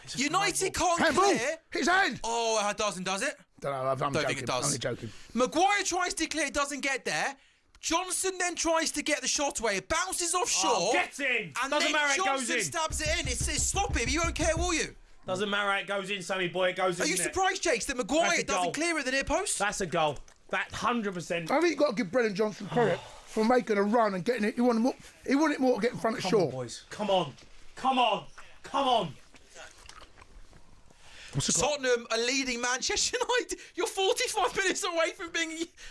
It's United can't handball. Clear. His hand. Oh, it doesn't, does it? Don't know. I'm don't joking. think it does. I'm only joking. Maguire tries to clear, doesn't get there. Johnson then tries to get the shot away. It bounces off Shaw. Oh, get in! And doesn't then matter. It Johnson goes in. stabs it in. It's sloppy, but you won't care, will you? Doesn't matter. It goes in, Sammy boy. It goes in. Are you surprised, Jakes, that Maguire doesn't clear at the near post? That's a goal. That 100%. I think you've got to give Brennan Johnson credit for making a run and getting it. He wanted more to get in front of Shaw. On, boys. Come on. Tottenham are leading Manchester United. You're 45 minutes away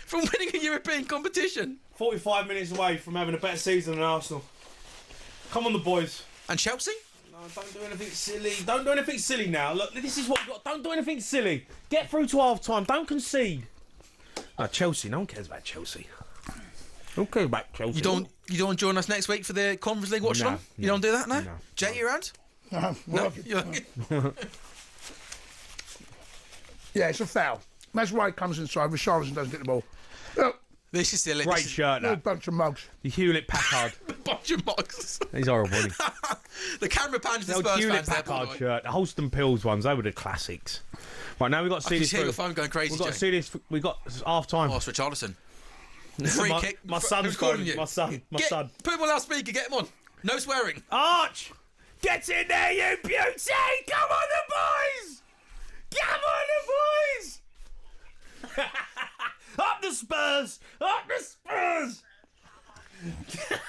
from winning a European competition. 45 minutes away from having a better season than Arsenal. Come on, the boys. And Chelsea? No, don't do anything silly. Don't do anything silly now. Look, this is what we've got. Don't do anything silly. Get through to half-time. Don't concede. Chelsea. No one cares about Chelsea. Who cares about Chelsea? You don't join us next week for the Conference League watch along? You don't do that now? No. Jay, you around? No. Yeah, it's a foul. That's why it comes inside. Richarlison doesn't get the ball. Look, this is silly. Great shirt, a that. bunch of mugs. The Hewlett Packard. Bunch of mugs. He's horrible, isn't he? The camera pans to The Spurs Hewlett fans there, Packard by the way. shirt. The Holston Pills ones. They were the classics. Right, now we've got to see I can this hear through. your phone going crazy, We've got Jay. to see this. We've got half-time. Oh, it's Richarlison. Free kick. My son's Who's calling phone. you? My son. Put him on loudspeaker. Get him on. No swearing. Arch! Get in there, you beauty! Come on, the boys! Come on, the boys! Up the Spurs! Up the Spurs!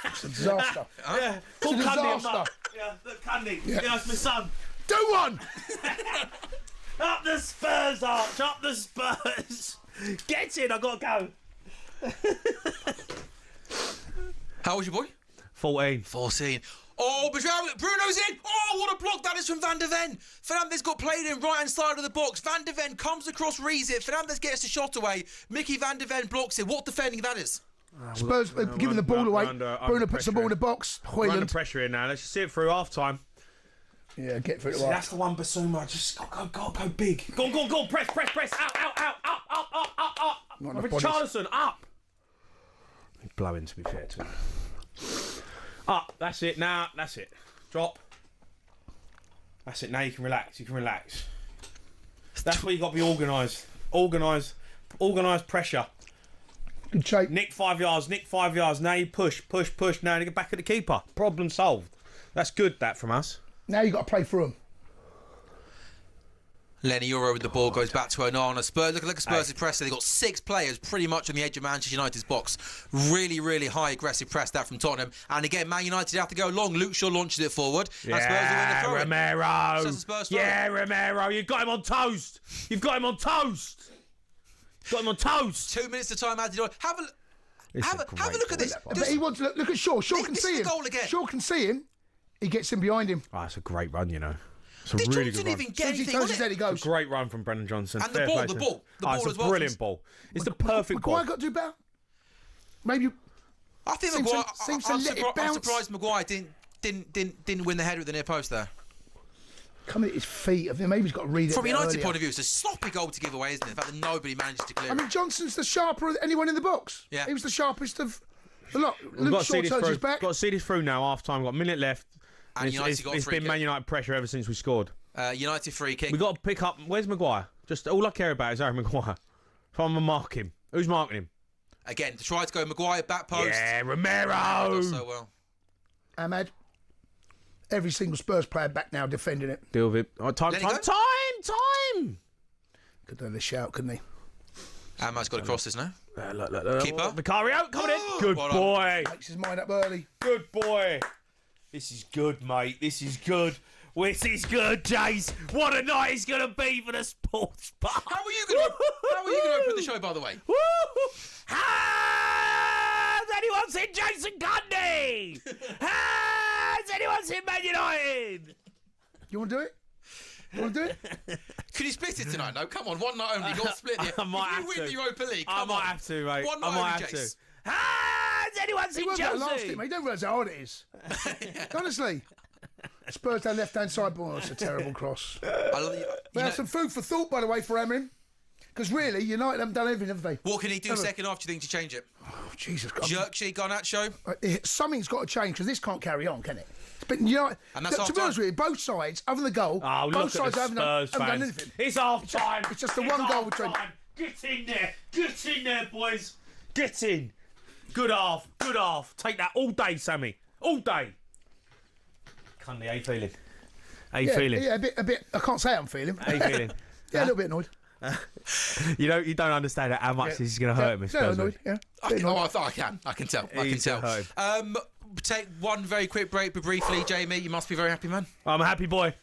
It's a disaster. Yeah, It's a Candy, disaster. Yeah, look, Candy. Yeah. Yeah, it's my son. Do one! Up the Spurs, Arch. Up the Spurs. Get in. I got to go. How old's your boy? 14. 14. Oh, but Bruno's in. Oh, what a block that is from Van der Ven. Fernandes got played in right-hand side of the box. Van der Ven comes across, reads it. Fernandes gets the shot away. Mickey Van der Ven blocks it. What defending that is? Spurs giving the ball away. Bruno puts the ball in the box. We're under Højlund. pressure here now. Let's just see it through half time. Yeah, get through it. See, that's the one, Basuma. Just go big. Go on. Press. Out. Not enough bodies. Richarlison, up. He's blowing, to be fair to him. Up. That's it. Now, that's it. Drop. That's it. Now you can relax. That's where you got to be organised. Organised pressure. Good shape. Nick 5 yards. Now you push. Now you get back at the keeper. Problem solved. That's good, that, from us. Now you got to play through them. Lenny Euro with the ball goes back to Onana. Spurs, look at Spurs' press. They've got 6 players pretty much on the edge of Manchester United's box. Really high aggressive press that from Tottenham. And again, Man United have to go long. Luke Shaw launches it forward. And Spurs will win the throw-in. Romero. Romero. You've got him on toast. 2 minutes to time added on. Have a look at this. But he wants to look at Shaw. Shaw can see him. Goal again. Shaw can see him. He gets in behind him. Oh, that's a great run, you know. It's a Did really Johnson good run. even get anything He on goes, it? he goes. Great run from Brendan Johnson. And the ball it's as a well. brilliant ball. It's the perfect ball. Maguire got to do better. Maybe. I think Seems Maguire. to- seems to let it I'm bounce. surprised Maguire didn't win the header at the near post there. Coming at his feet. I think maybe he's got to read it. From a a bit United earlier. point of view, it's a sloppy goal to give away, isn't it? The fact that nobody managed to clear I mean, it. Johnson's the sharper of anyone in the box. Yeah. He was the sharpest of the lot. We've Luke got to see Shaw this turns through. his back. Got to see this through now. Half time. Got a minute left. And United got a it's free been kick. Man United pressure ever since we scored. United free kick. We got to pick up. Where's Maguire? Just all I care about is Harry Maguire. If I'm gonna mark him, who's marking him? Again, to try to go Maguire back post. Yeah, Romero. Not so well. Ahmad. Every single Spurs player back now defending it. Deal with it. Oh, time. Let it go. Could have a shout, couldn't he? Ahmad's got to cross this now. Look. Keeper. Vicario coming in. Good Well boy. Makes his mind up early. Good boy. This is good, mate. This is good. This is good, Jace. What a night it's going to be for the sports bar. How are you going to open the show, by the way? Woo! Has anyone seen Jason Cundy? Has anyone seen Man United? You want to do it? You want to do it? Could you split it tonight? No, come on. One night only. You've got to split it. I might If have you win to. the Europa League, I come might on. have to, mate. One I night might only, have Jace. to. Has anyone He seen worked out last Chelsea? week, mate. You don't realise how hard it is. Honestly. Spurs down left-hand side. Boy, that's a terrible cross. I love you We know, have some food for thought, by the way, for Emery. Because really, United haven't done everything, have they? what can he do second half, do you think, to change it? Oh, Jesus God. Jerksy, Garnacho? Something's got to change, because this can't carry on, can it? But United, And that's to be half-time. honest with you, both sides, other than the goal, Oh, both look sides at the haven't Spurs done fans. anything. It's half time. It's just the one goal between. half-time. Get in there. Get in there, boys. Get in. Good half. Good half. Take that all day, Sammy. All day. Cundy, how you feeling? How you feeling? Yeah, a bit. I can't say how I'm feeling. How you feeling? Yeah, a little bit annoyed. You don't understand how much this is going to hurt him. Yeah, Spurs annoyed. win. Yeah. Bit annoyed. I can. I can tell. I can He's tell. gonna hurt Take one very quick break, but briefly, Jamie, you must be very happy, man. I'm a happy boy.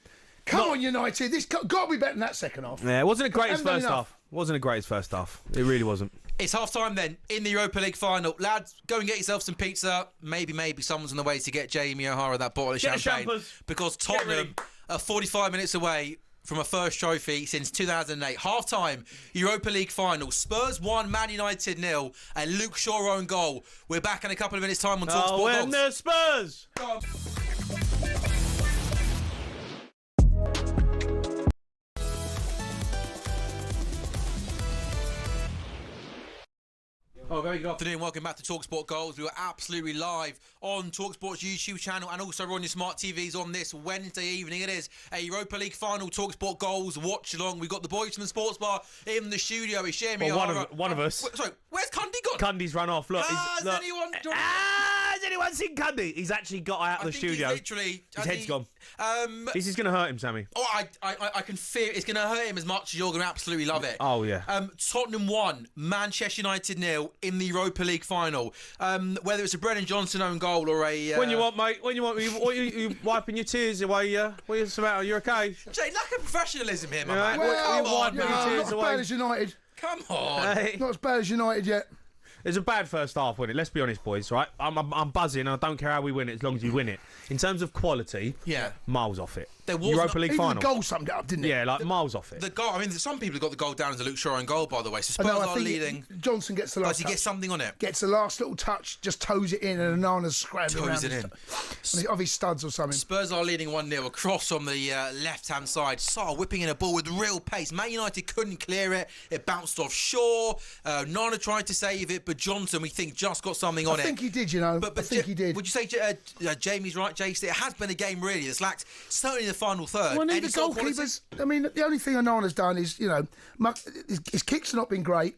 Come on, United. This got to be better than that second half. Yeah, it wasn't the greatest Haven't done first enough. half. Wasn't the greatest first half. It really wasn't. It's half time then in the Europa League final. Lads, go and get yourself some pizza. Maybe someone's on the way to get Jamie O'Hara that bottle of Get the champagne. champers. Because Get ready. Tottenham are 45 minutes away from a first trophy since 2008. Half time, Europa League final. Spurs 1, Man United 0, and Luke Shaw own goal. We're back in a couple of minutes' time on talkSPORT. Oh, when the Spurs. Go on. Oh, very good afternoon. Welcome back to talkSPORT Goals. We are absolutely live on talkSPORT's YouTube channel and also on your smart TVs on this Wednesday evening. It is a Europa League final talkSPORT Goals watch along. We've got the boys from the sports bar in the studio. It's Jamie Well, O'Hara. one of us. Sorry, where's Cundy gone? Cundy's run off. Look, Has look. anyone joined? Has anyone seen Cundy? He's actually got out of the studio. His head's gone. This is going to hurt him, Sammy. Oh, I can fear it's going to hurt him as much as you're going to absolutely love it. Oh, yeah. Tottenham 1, Manchester United 0 in the Europa League final. Whether it's a Brennan Johnson own goal or a... When you want, mate. When you want. You wiping your tears away, yeah? What's the matter? You okay? Jay, lack of professionalism here, my man. Well, Come on, not as bad as United. Come on. Hey. Not as bad as United yet. It's a bad first half, wasn't it? Let's be honest, boys, right? I'm buzzing. I don't care how we win it as long as we win it. In terms of quality, miles off it. There was Europa League final. The goal summed it up, didn't it? Yeah, like miles off it. The goal, I mean, some people have got the goal down as a Luke Shaw own goal, by the way. So Spurs are leading. Johnson gets the last touch. Does he get something on it? Gets the last little touch, just toes it in, and Anana's scrambling around. Toes it in. Of his studs or something. Spurs are leading 1-0. Across on the left-hand side. Sarr whipping in a ball with real pace. Man United couldn't clear it. It bounced off Shaw. Nana tried to save it, but Johnson, we think, just got something on it. I think he did, you know. I think he did. Would you say Jamie's right, Jace? It has been a game, really, that's lacked, certainly in the final third. Well, the goalkeepers, I mean, the only thing Anana's done is, you know, his kicks have not been great.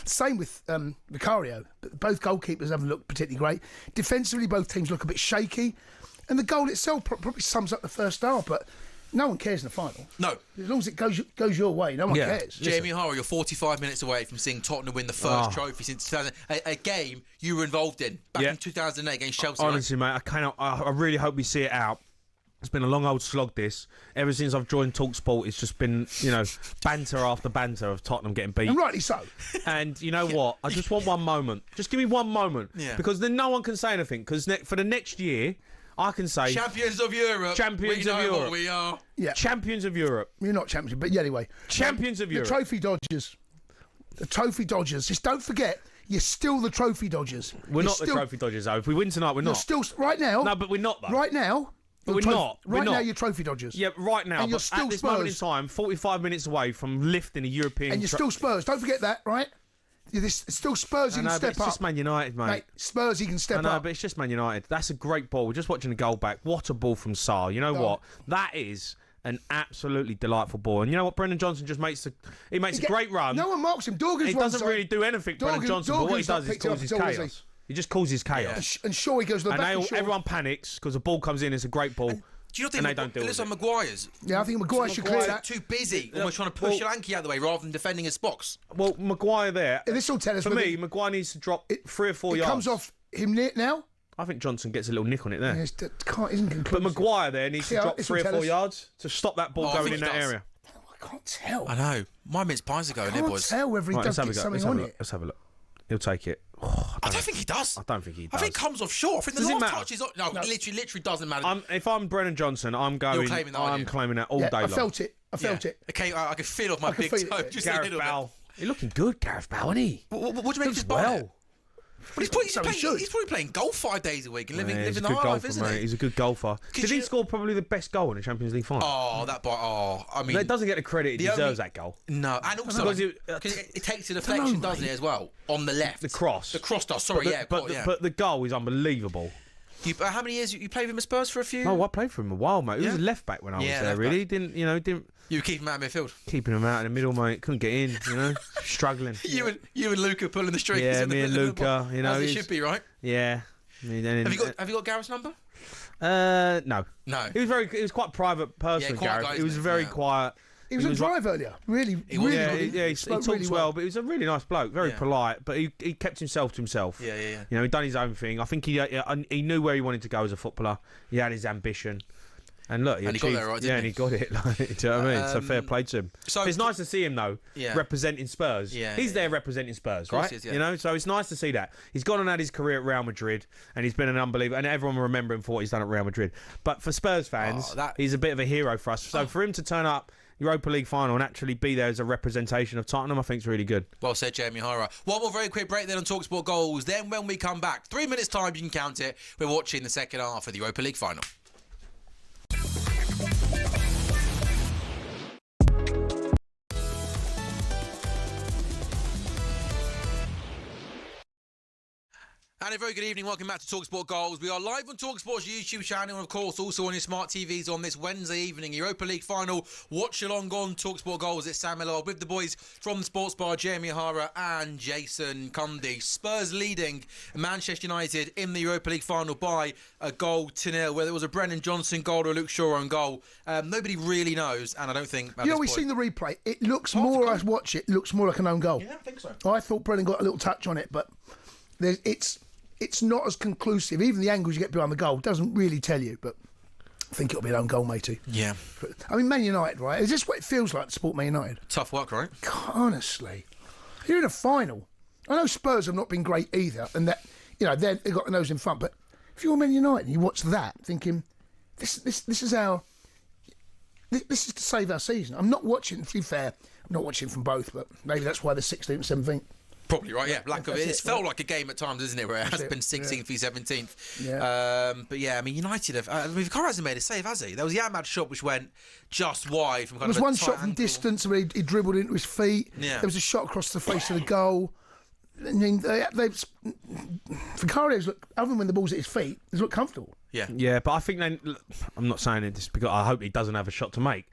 Same with Vicario. Both goalkeepers haven't looked particularly great. Defensively, both teams look a bit shaky. And the goal itself probably sums up the first half, but no one cares in the final. No. As long as it goes your way, no one cares. Jamie O'Hara, you're 45 minutes away from seeing Tottenham win the first trophy since 2000. A game you were involved in back in 2008 against Chelsea. Honestly, mate, I really hope we see it out. It's been a long old slog, this. Ever since I've joined talkSPORT, it's just been, you know, banter after banter of Tottenham getting beat. And rightly so. And you know what? I just want one moment. Just give me one moment. Yeah. Because then no one can say anything. Because for the next year, I can say... Champions of Europe. Champions of Europe. We are. Yeah. Champions of Europe. You're not champions, but yeah, anyway. Champions of Europe. The Trophy Dodgers. The Trophy Dodgers. Just don't forget... You're still the Trophy Dodgers. We're not the Trophy Dodgers, though. If we win tonight, we're not. You're still... Right now... No, but we're not, though. Right now... But we're not. Right now, you're Trophy Dodgers. Yeah, right now. And you're but still at this Spurs. moment in time, 45 minutes away from lifting a European... And you're still Spurs. Don't forget that, right? It's still Spurs. He can step it's up. Just Man United, mate. Spurs, he can step up. I know, but it's just Man United. That's a great ball. We're just watching the goal back. What a ball from Sarr. You know what? That is an absolutely delightful ball. And you know what? Brendan Johnson just makes a great run. No one marks him. Dorgan's He doesn't really do anything, Brendan Johnson. But what he does is causes chaos. He just causes chaos. And Shaw, he goes to the back. And everyone panics because the ball comes in. It's a great ball. Do you not think they don't do it looks like Maguire's? Yeah, I think Maguire should clear that. Too busy, almost trying to push Solanke out of the way rather than defending his box. Well, Maguire there. This will tell us. For me, Maguire needs to drop 3 or 4 yards. It comes off him now. I think Johnson gets a little nick on it there. Yeah, isn't conclusive. But Maguire there needs to drop 3 or 4 yards to stop that ball going in that area. I can't tell. I know. My mince pies are going there, boys. I can't tell whether he does get something on it. Let's have a look. He'll take it. Oh, I don't think he does. I don't think he does. I think it comes off short. I think the last touch is... No, it literally doesn't matter. If I'm Brennan Johnson, I'm going... I'm claiming that all day long. I felt it. I felt it. Okay, I can feel off my big toe. Just Gareth Bale. You're looking good, Gareth Bale, isn't he? What do you make of his ball? But he's probably playing golf 5 days a week and living the high life, isn't he? He's a good golfer. Did he score probably the best goal in the Champions League final? I mean... It doesn't get the credit it deserves, that goal. No, and also... Because it takes a deflection, doesn't it, as well? On the left. The cross. The cross does, sorry, But the goal is unbelievable. How many years you played with him at Spurs for a few? Oh, I played for him a while, mate. He was a left back when I was there. Really, didn't. You were keeping him out of midfield. Keeping him out in the middle, mate. Couldn't get in. Struggling. You and Luca pulling the strings. Yeah, me and Luca. As it should be, right? Yeah. Have you got Gareth's number? No. No. He was quite a private person, Gareth. He was very quiet. He was on drive earlier. Really good. He talks well, but he was a really nice bloke, very polite. But he kept himself to himself. Yeah. He'd done his own thing. I think he knew where he wanted to go as a footballer. He had his ambition. And look, he got there right, and he got it. Do you know what I mean? So fair play to him. So it's nice to see him though, representing Spurs. He's there representing Spurs, right? So it's nice to see that. He's gone and had his career at Real Madrid, and he's been an unbeliever, and everyone will remember him for what he's done at Real Madrid. But for Spurs fans, he's a bit of a hero for us. So for him to turn up Europa League final and actually be there as a representation of Tottenham, I think is really good. Well said, Jamie O'Hara. One more very quick break then on talkSPORT Goals. Then when we come back, 3 minutes time, you can count it. We're watching the second half of the Europa League final. And a very good evening. Welcome back to talkSPORT Goals. We are live on talkSPORT's YouTube channel and, of course, also on your smart TVs on this Wednesday evening. Europa League final. Watchalong on talkSPORT Goals. It's Sam Ellard with the boys from the Sports Bar, Jamie O'Hara and Jason Cundy. Spurs leading Manchester United in the Europa League final by a 0-0, whether it was a Brennan Johnson goal or a Luke Shaw own goal. Nobody really knows, and I don't think... we've seen the replay. It looks more, as I watch it, looks more like an own goal. Yeah, I think so. I thought Brennan got a little touch on it, but it's not as conclusive. Even the angles you get behind the goal doesn't really tell you, but I think it'll be an own goal, matey. Yeah. I mean, Man United, right? Is this what it feels like to support Man United? Tough work, right? Honestly. You're in a final. I know Spurs have not been great either, and that, they've got their nose in front, but if you're Man United and you watch that, thinking, this is our... This is to save our season. I'm not watching, to be fair, I'm not watching from both, but maybe that's why they're 16th, 17th. Probably right, yeah. Lack of it. It's felt like a game at times, isn't it? Where it has been 16th v 17th. Yeah. But yeah, I mean, United have. Vikar hasn't made a save, has he? There was the Ahmad shot which went just wide from kind of. There was one shot from distance where he dribbled into his feet. Yeah. There was a shot across the face of the goal. I mean, Vicario's look, other than when the ball's at his feet, he's looked comfortable. Yeah. Yeah, but I think I'm not saying it just because I hope he doesn't have a shot to make,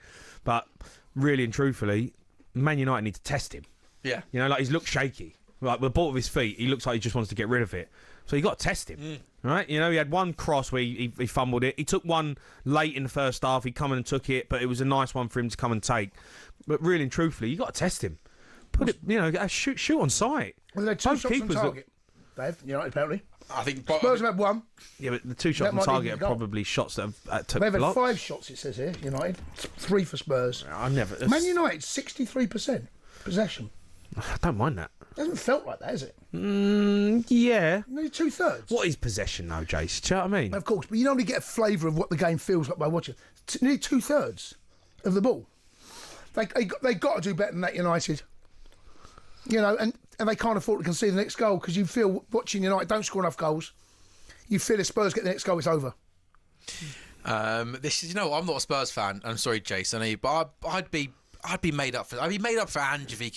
but really and truthfully, Man United need to test him. Yeah. Like he's looked shaky. Like with the ball of his feet, he looks like he just wants to get rid of it. So you got to test him, right? He had one cross where he fumbled it. He took one late in the first half. He come in and took it, but it was a nice one for him to come and take. But really and truthfully, you got to test him. Put it, shoot on sight. Well, they had two shots on target. Dave, United apparently. I think Spurs have had one. Yeah, but the two shots on target are probably shots that have took They've had blocks. 5 shots, it says here, United. 3 for Spurs. Man United, 63% possession. I don't mind that. It hasn't felt like that, has it? Yeah. Nearly 2/3. What is possession, though, Jace? Do you know what I mean? Of course, but you normally get a flavour of what the game feels like by watching. Nearly 2/3 of the ball. They got to do better than that, United. And they can't afford to concede the next goal because you feel watching United don't score enough goals. You feel if Spurs get the next goal, it's over. This is, I'm not a Spurs fan. I'm sorry, Jason, but I'd be made up for. I'd be made up for Ange if he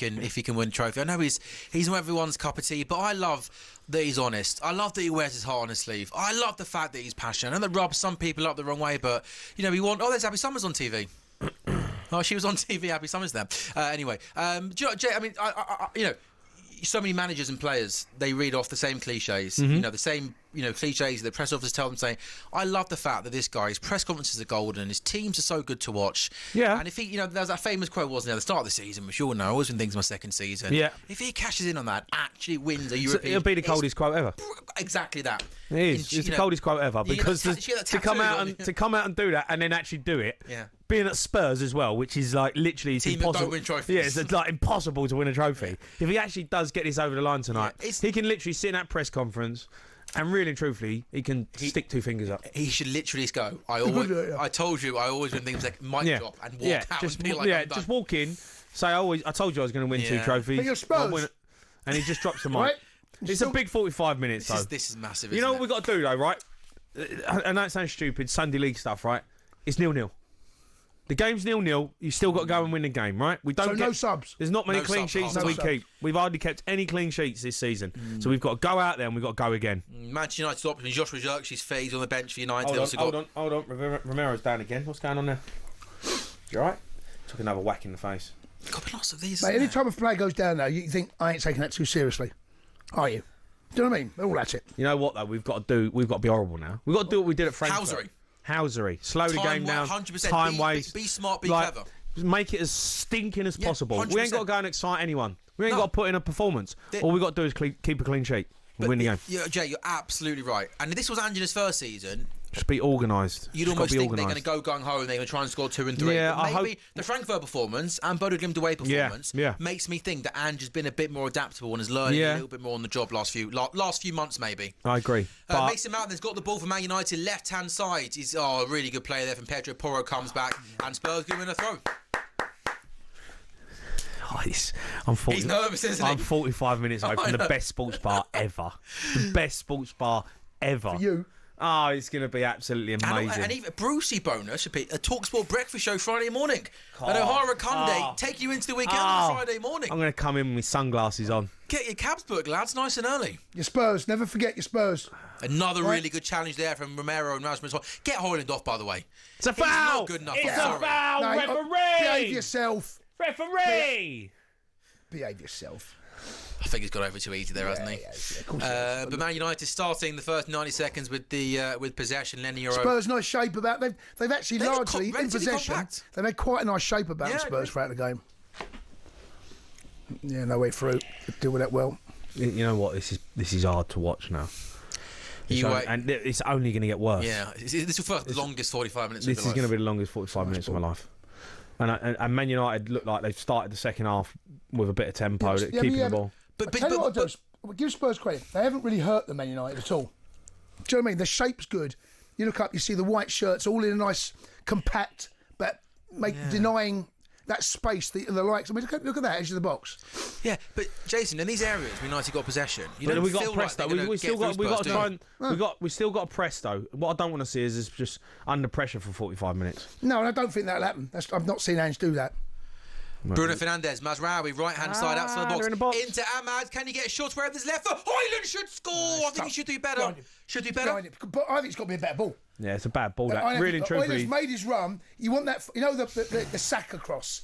can win a trophy. I know he's not everyone's cup of tea, but I love that he's honest. I love that he wears his heart on his sleeve. I love the fact that he's passionate. I know that rubs some people up the wrong way, but there's Abby Summers on TV. Oh, she was on TV. Abby Summers there. Anyway, Jay, I mean, so many managers and players, they read off the same cliches. The same cliches the press officers tell them, saying, I love the fact that this guy, his press conferences are golden, his teams are so good to watch. Yeah. And if he, there's that famous quote, wasn't there, at the start of the season, which you all know, I always win things in my second season. Yeah. If he cashes in on that, actually wins a European... It'll be the coldest quote ever. Exactly that. It is. It's the coldest quote ever because to come out and do that and then actually do it. Yeah. Being at Spurs as well, which is like literally impossible. That don't win trophies. Yeah, it's like impossible to win a trophy. Yeah. If he actually does get this over the line tonight, he can literally sit in that press conference and really and truthfully, he can stick 2 fingers up. He should literally just go. I told you, I always win things like mic drop and walk out and be like, I'm done. Just walk in, say, I told you I was going to win 2 trophies. But you're Spurs. And he just drops the mic. Right? It's a big 45 minutes, though. This is massive, You know what we've got to do, though, right? I know it sounds stupid, Sunday League stuff, right? It's 0-0. The game's 0-0. You still got to go and win the game, right? We don't no subs. There's not many clean sheets that we keep. We've hardly kept any clean sheets this season. So we've got to go out there and we've got to go again. Manchester United's option. Joshua Zirkzee phase he's on the bench for United. Hold on. Romero's down again. What's going on there? You all right? Took another whack in the face. Got to be lots of these. Mate, any time a player goes down now, you think, I ain't taking that too seriously. Are you? Do you know what I mean? They're all at it. You know what, though? We've got to be horrible now. We've got to do what we did at Frankfurt. Housery. Slow the game down. 100%. Time waste. Be smart, be clever. Make it as stinking as possible. 100%. We ain't got to go and excite anyone. We ain't got to put in a performance. All we got to do is keep a clean sheet and win the game. Yeah, Jay, you're absolutely right. And if this was Angela's first season... Just be organised. You'd almost think they're going to go gung-ho and they're going to try and score 2 and 3. Yeah, but maybe the Frankfurt performance and Bodo Glimt away performance makes me think that Ange has been a bit more adaptable and is learning a little bit more on the job last few months, maybe. I agree. Mason Mount has got the ball for Man United, left-hand side. He's a really good player there from Pedro Porro comes back and Spurs give him a throw. He's nervous, isn't he? I'm 45 minutes away from the best sports bar ever. The best sports bar ever. For you? Oh, it's going to be absolutely amazing. And even Brucey bonus, a talkSPORT breakfast show Friday morning. And O'Hara Conde take you into the weekend on Friday morning. I'm going to come in with sunglasses on. Get your cabs booked, lads, nice and early. Your Spurs, never forget your Spurs. Another really good challenge there from Romero and Rasmus. Get Hoyland off, by the way. It's a foul. He's not good enough. It's a foul, referee. Behave yourself. Referee. Behave yourself. I think he's got over too easy there, hasn't he? Yeah, but Man United starting the first 90 seconds with possession. Lenny Euro. Spurs nice shape about. They've actually largely in possession. Compact. They've had quite a nice shape about the Spurs throughout the game. Yeah, no way through. They deal with that well. You know what? This is hard to watch now. And it's only going to get worse. Yeah, this is the longest 45 minutes. This is going to be the longest 45 minutes of my life. And Man United look like they've started the second half with a bit of tempo, keeping the ball. But tell you what I'll do, give Spurs credit. They haven't really hurt the Man United at all. Do you know what I mean? The shape's good. You look up, you see the white shirts all in a nice compact, but denying that space, the likes. I mean, look at that edge of the box. Yeah, but Jason, in these areas, United got possession. We got press though. We still got to try and we still got to press though. What I don't want to see is just under pressure for 45 minutes. No, and I don't think that'll happen. I've not seen Ange do that. Bruno Fernandes, Mazraoui, right-hand side, outside the box. Into Ahmad, can he get a shot wherever there's left foot? Hoyland should score! I think he should do better. But I think it's got to be a better ball. Yeah, it's a bad ball. That really and truthfully. Hoyland's made his run. You want that? You know the Saka cross.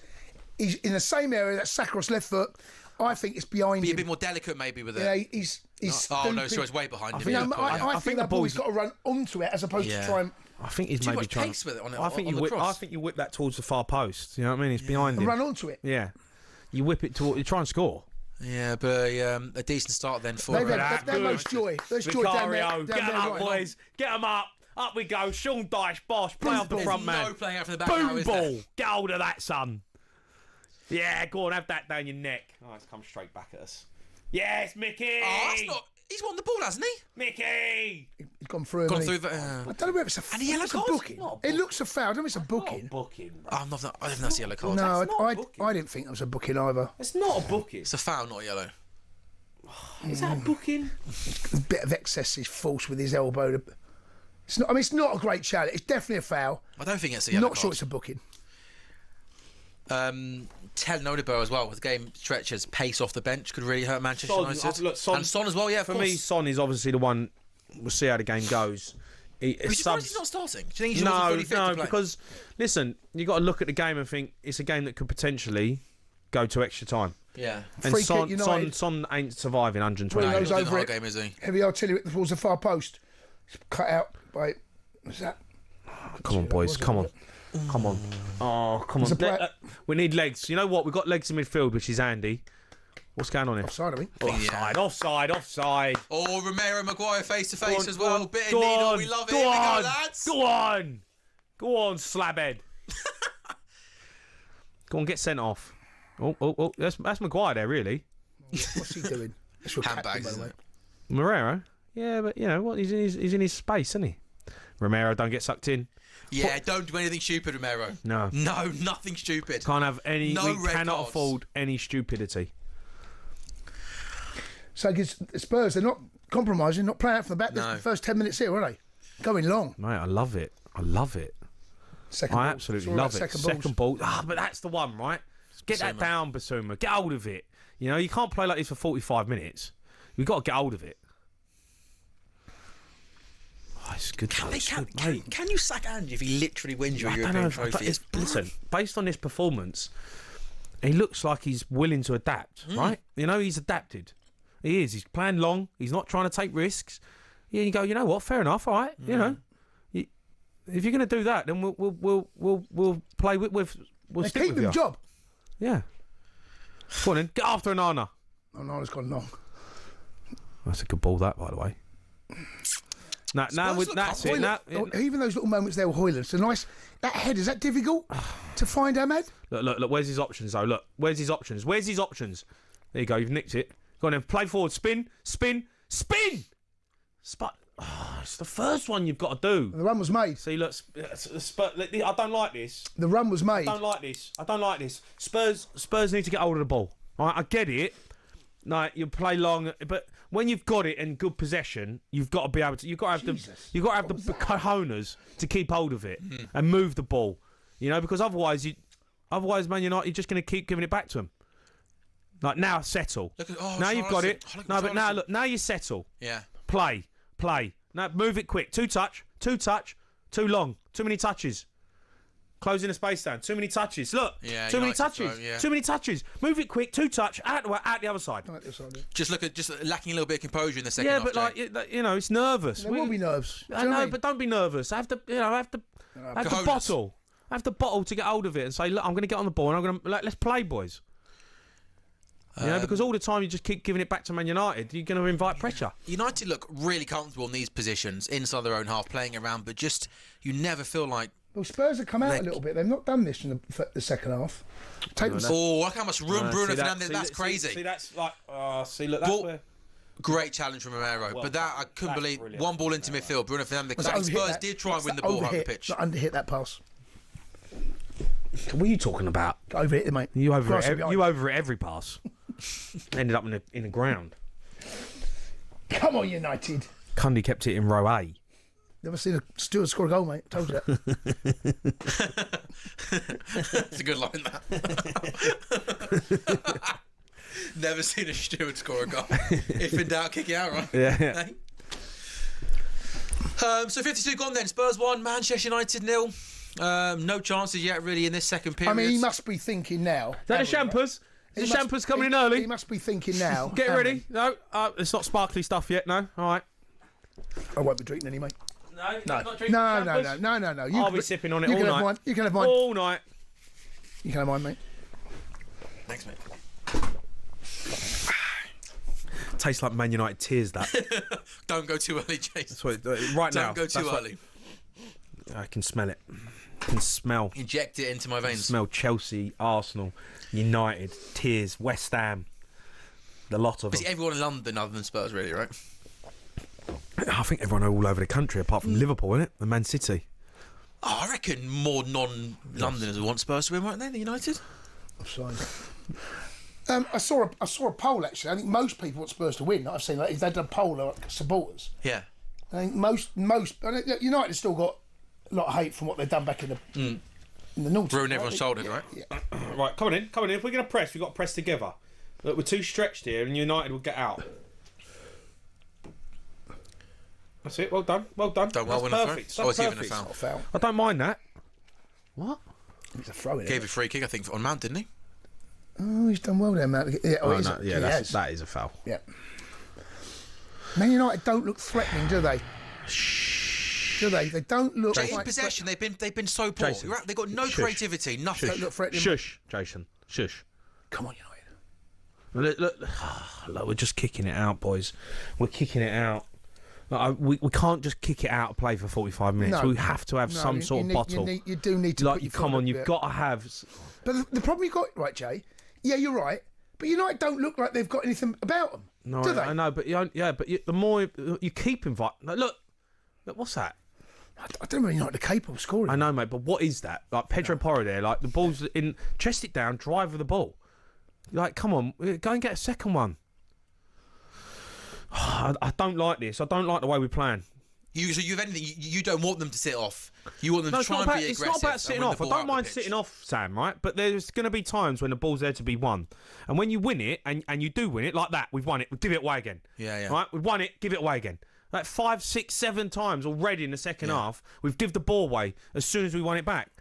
He's in the same area. That Saka cross left foot. I think it's behind him. Be a bit more delicate maybe with it. Yeah, he's oh no, so it's way behind him. I think that ball's got to run onto it as opposed to try and. I think he's maybe trying. Pace with it I think you whip that towards the far post. You know what I mean? It's behind him. Run onto it. Yeah. You whip it toward. You try and score. Yeah, but a decent start then for that most joy. There's joy down there. Get them up, boys. Get them up. Up we go. Sean Dyche, Bosch, play off the front man. No playing out from the back. Boom ball. Get hold of that, son. Yeah, go on, have that down your neck. Oh, it's come straight back at us. Yes, Mickey. Oh, that's not. He's won the ball, hasn't he? Mickey. He's gone through. I don't know whether it's a booking. It looks a foul. I don't know if it's a booking. I don't think that's a yellow card. No, I didn't think it was a booking either. It's not a booking. It's a foul, not a yellow. Is that a booking? A bit of excess is false with his elbow. It's not. I mean, it's not a great challenge. It's definitely a foul. I don't think it's a yellow card. Not sure it's a booking. Tel Nodebo as well with game stretches, pace off the bench could really hurt Manchester United. And Son as well, yeah. For me, Son is obviously the one. We'll see how the game goes. He's not starting. Do you think he's fully fit to play? Because listen, you got to look at the game and think it's a game that could potentially go to extra time. Yeah, and Son ain't surviving 120 minutes. He's over it. Game, is he? Heavy artillery towards the far post. It's cut out by. What's that? Come on, boys. Come on. Come on. Oh, come on. We need legs. You know what? We've got legs in midfield, which is handy. What's going on here? Offside, I mean. Offside. Oh, Romero Maguire face to face as well. Bit of needle. We love it. Here we go, lads. Go on, slabhead. Go on, get sent off. Oh. That's Maguire there, really. What's he doing? Handbags, isn't it? Morero? Yeah, but you know what? He's in his space, isn't he? Romero, don't get sucked in. Yeah, don't do anything stupid, Romero. No, nothing stupid. Can't have any. We cannot afford any stupidity. So Spurs, they're not compromising, not playing out from the back. No. The first 10 minutes here, are they? Going long. Mate, I love it. I absolutely love it. Second ball. But that's the one, right? Get that down, Basuma. Get hold of it. You know, you can't play like this for 45 minutes. We've got to get hold of it. Oh, it's good. Can you sack Ange if he literally wins your European trophy? Listen, based on this performance, he looks like he's willing to adapt, right? You know, he's adapted. He is. He's playing long. He's not trying to take risks. Yeah, you go, you know what? Fair enough. All right. You know, if you're going to do that, then we'll play with. We'll stick with you. Job. Yeah. Go on then. Get after Onana. Onana's gone long. That's a good ball, that, by the way. That's it. Even those little moments there with Hoyland, it's a nice. That head, is that difficult to find, Ahmed? Look. Where's his options, though? Look. Where's his options? There you go. You've nicked it. Go on then. Play forward. Spin. It's the first one you've got to do. The run was made. See, look. I don't like this. The run was made. I don't like this. Spurs need to get hold of the ball. All right, I get it. Like you play long, but when you've got it in good possession, you've got to be able to. You've got to have the cojones to keep hold of it and move the ball. You know, because otherwise, Man United, you're just going to keep giving it back to them. Like now, settle. Now you've got it. No, but now look. Now you settle. Yeah. Play. Now move it quick. Too too long. Too many touches. Closing the space down. Too many touches. Look. Yeah, too many touches. Too many touches. Move it quick. 2 touch. Out the other side. Just lacking a little bit of composure in the second half. Yeah, but it's nervous. There will be nerves. I know, but don't be nervous. I have the bottle. I have the bottle to get hold of it and say, look, I'm going to get on the ball and I'm going to let's play, boys. You know, because all the time you just keep giving it back to Man United, you're going to invite pressure. United look really comfortable in these positions inside their own half, playing around, but just you never feel like. Well, Spurs have come out a little bit. They've not done this in the second half. Look how much room Bruno Fernandes. That's crazy. See, that's like. Look, that's where. Great challenge from Romero, but that I couldn't believe. Brilliant. One ball into midfield, Bruno Fernandes. Because Spurs did try and win the ball half the pitch. Not underhit that pass. What are you talking about? Over it, mate. You over it every pass. Ended up in the ground. Come on, United. Cundy kept it in row A. Never seen a steward score a goal, mate. Told you that. It's a good line, that. Never seen a steward score a goal. If in doubt, kick it out, right? Yeah. Hey? So 52 gone then. Spurs 1, Manchester United 0. No chances yet, really, in this second period. I mean, he must be thinking now. Is that the Champers? Is the Champers coming in early? He must be thinking now. Get ready. No, it's not sparkly stuff yet, no. All right. I won't be drinking any, mate. No. Not drinking No. I'll be sipping on it all night. Mine. You can have mine. All night. You can have mine, mate. Thanks, mate. Tastes like Man United tears, that. Don't go too early, Jason. That's what, right now. Don't go too early. I can smell it. I can smell. Inject it into my veins. Smell Chelsea, Arsenal, United, tears, West Ham. The lot of them. Everyone in London other than Spurs, really, right? I think everyone all over the country, apart from Liverpool, isn't it? And Man City. Oh, I reckon more non-Londoners want Spurs to win, weren't they? The United. Offside. I saw a poll actually. I think most people want Spurs to win. I've seen that. They did a poll of supporters. Yeah. I think most. United have still got a lot of hate from what they've done back in the north. Ruin everyone's childhood, right? Yeah. Right, come on in. If we're going to press, we've got to press together. Look, we're too stretched here, and United will get out. That's it. Well done. That's perfect. I was given a foul. I don't mind that. What? It's a throw in. Gave a free kick, I think, on Mount, didn't he? Oh, he's done well there, Matt. Yeah, that is a foul. Yeah. Man United don't look threatening, do they? Do they? They don't look. In possession, they've been so poor. Jason, they've got no creativity, nothing. Don't look threatening. Shush, Jason. Shush. Come on, United. Look, we're just kicking it out, boys. We're kicking it out. We can't just kick it out of play for 45 minutes. No, we have to have some sort of bottle. You do need to. You've got to have. But the problem you've got, right, Jay? Yeah, you're right. But United don't look like they've got anything about them. No, do they? I know, but the more you keep inviting, look, what's that? I don't know if United are capable of scoring. I know, mate, but what is that? Like Pedro Porro there, like the ball's in, chest it down, drive with the ball. Like, come on, go and get a second one. I don't like this. I don't like the way we're playing. You don't want them to sit off. You want them to try and be aggressive. It's not about sitting off. I don't mind sitting off, Sam, right? But there's going to be times when the ball's there to be won. And when you win it, and you do win it, like that, we've won it, we give it away again. Yeah. Right? We've won it, give it away again. Like 5, 6, 7 times already in the second half, we've give the ball away as soon as we won it back.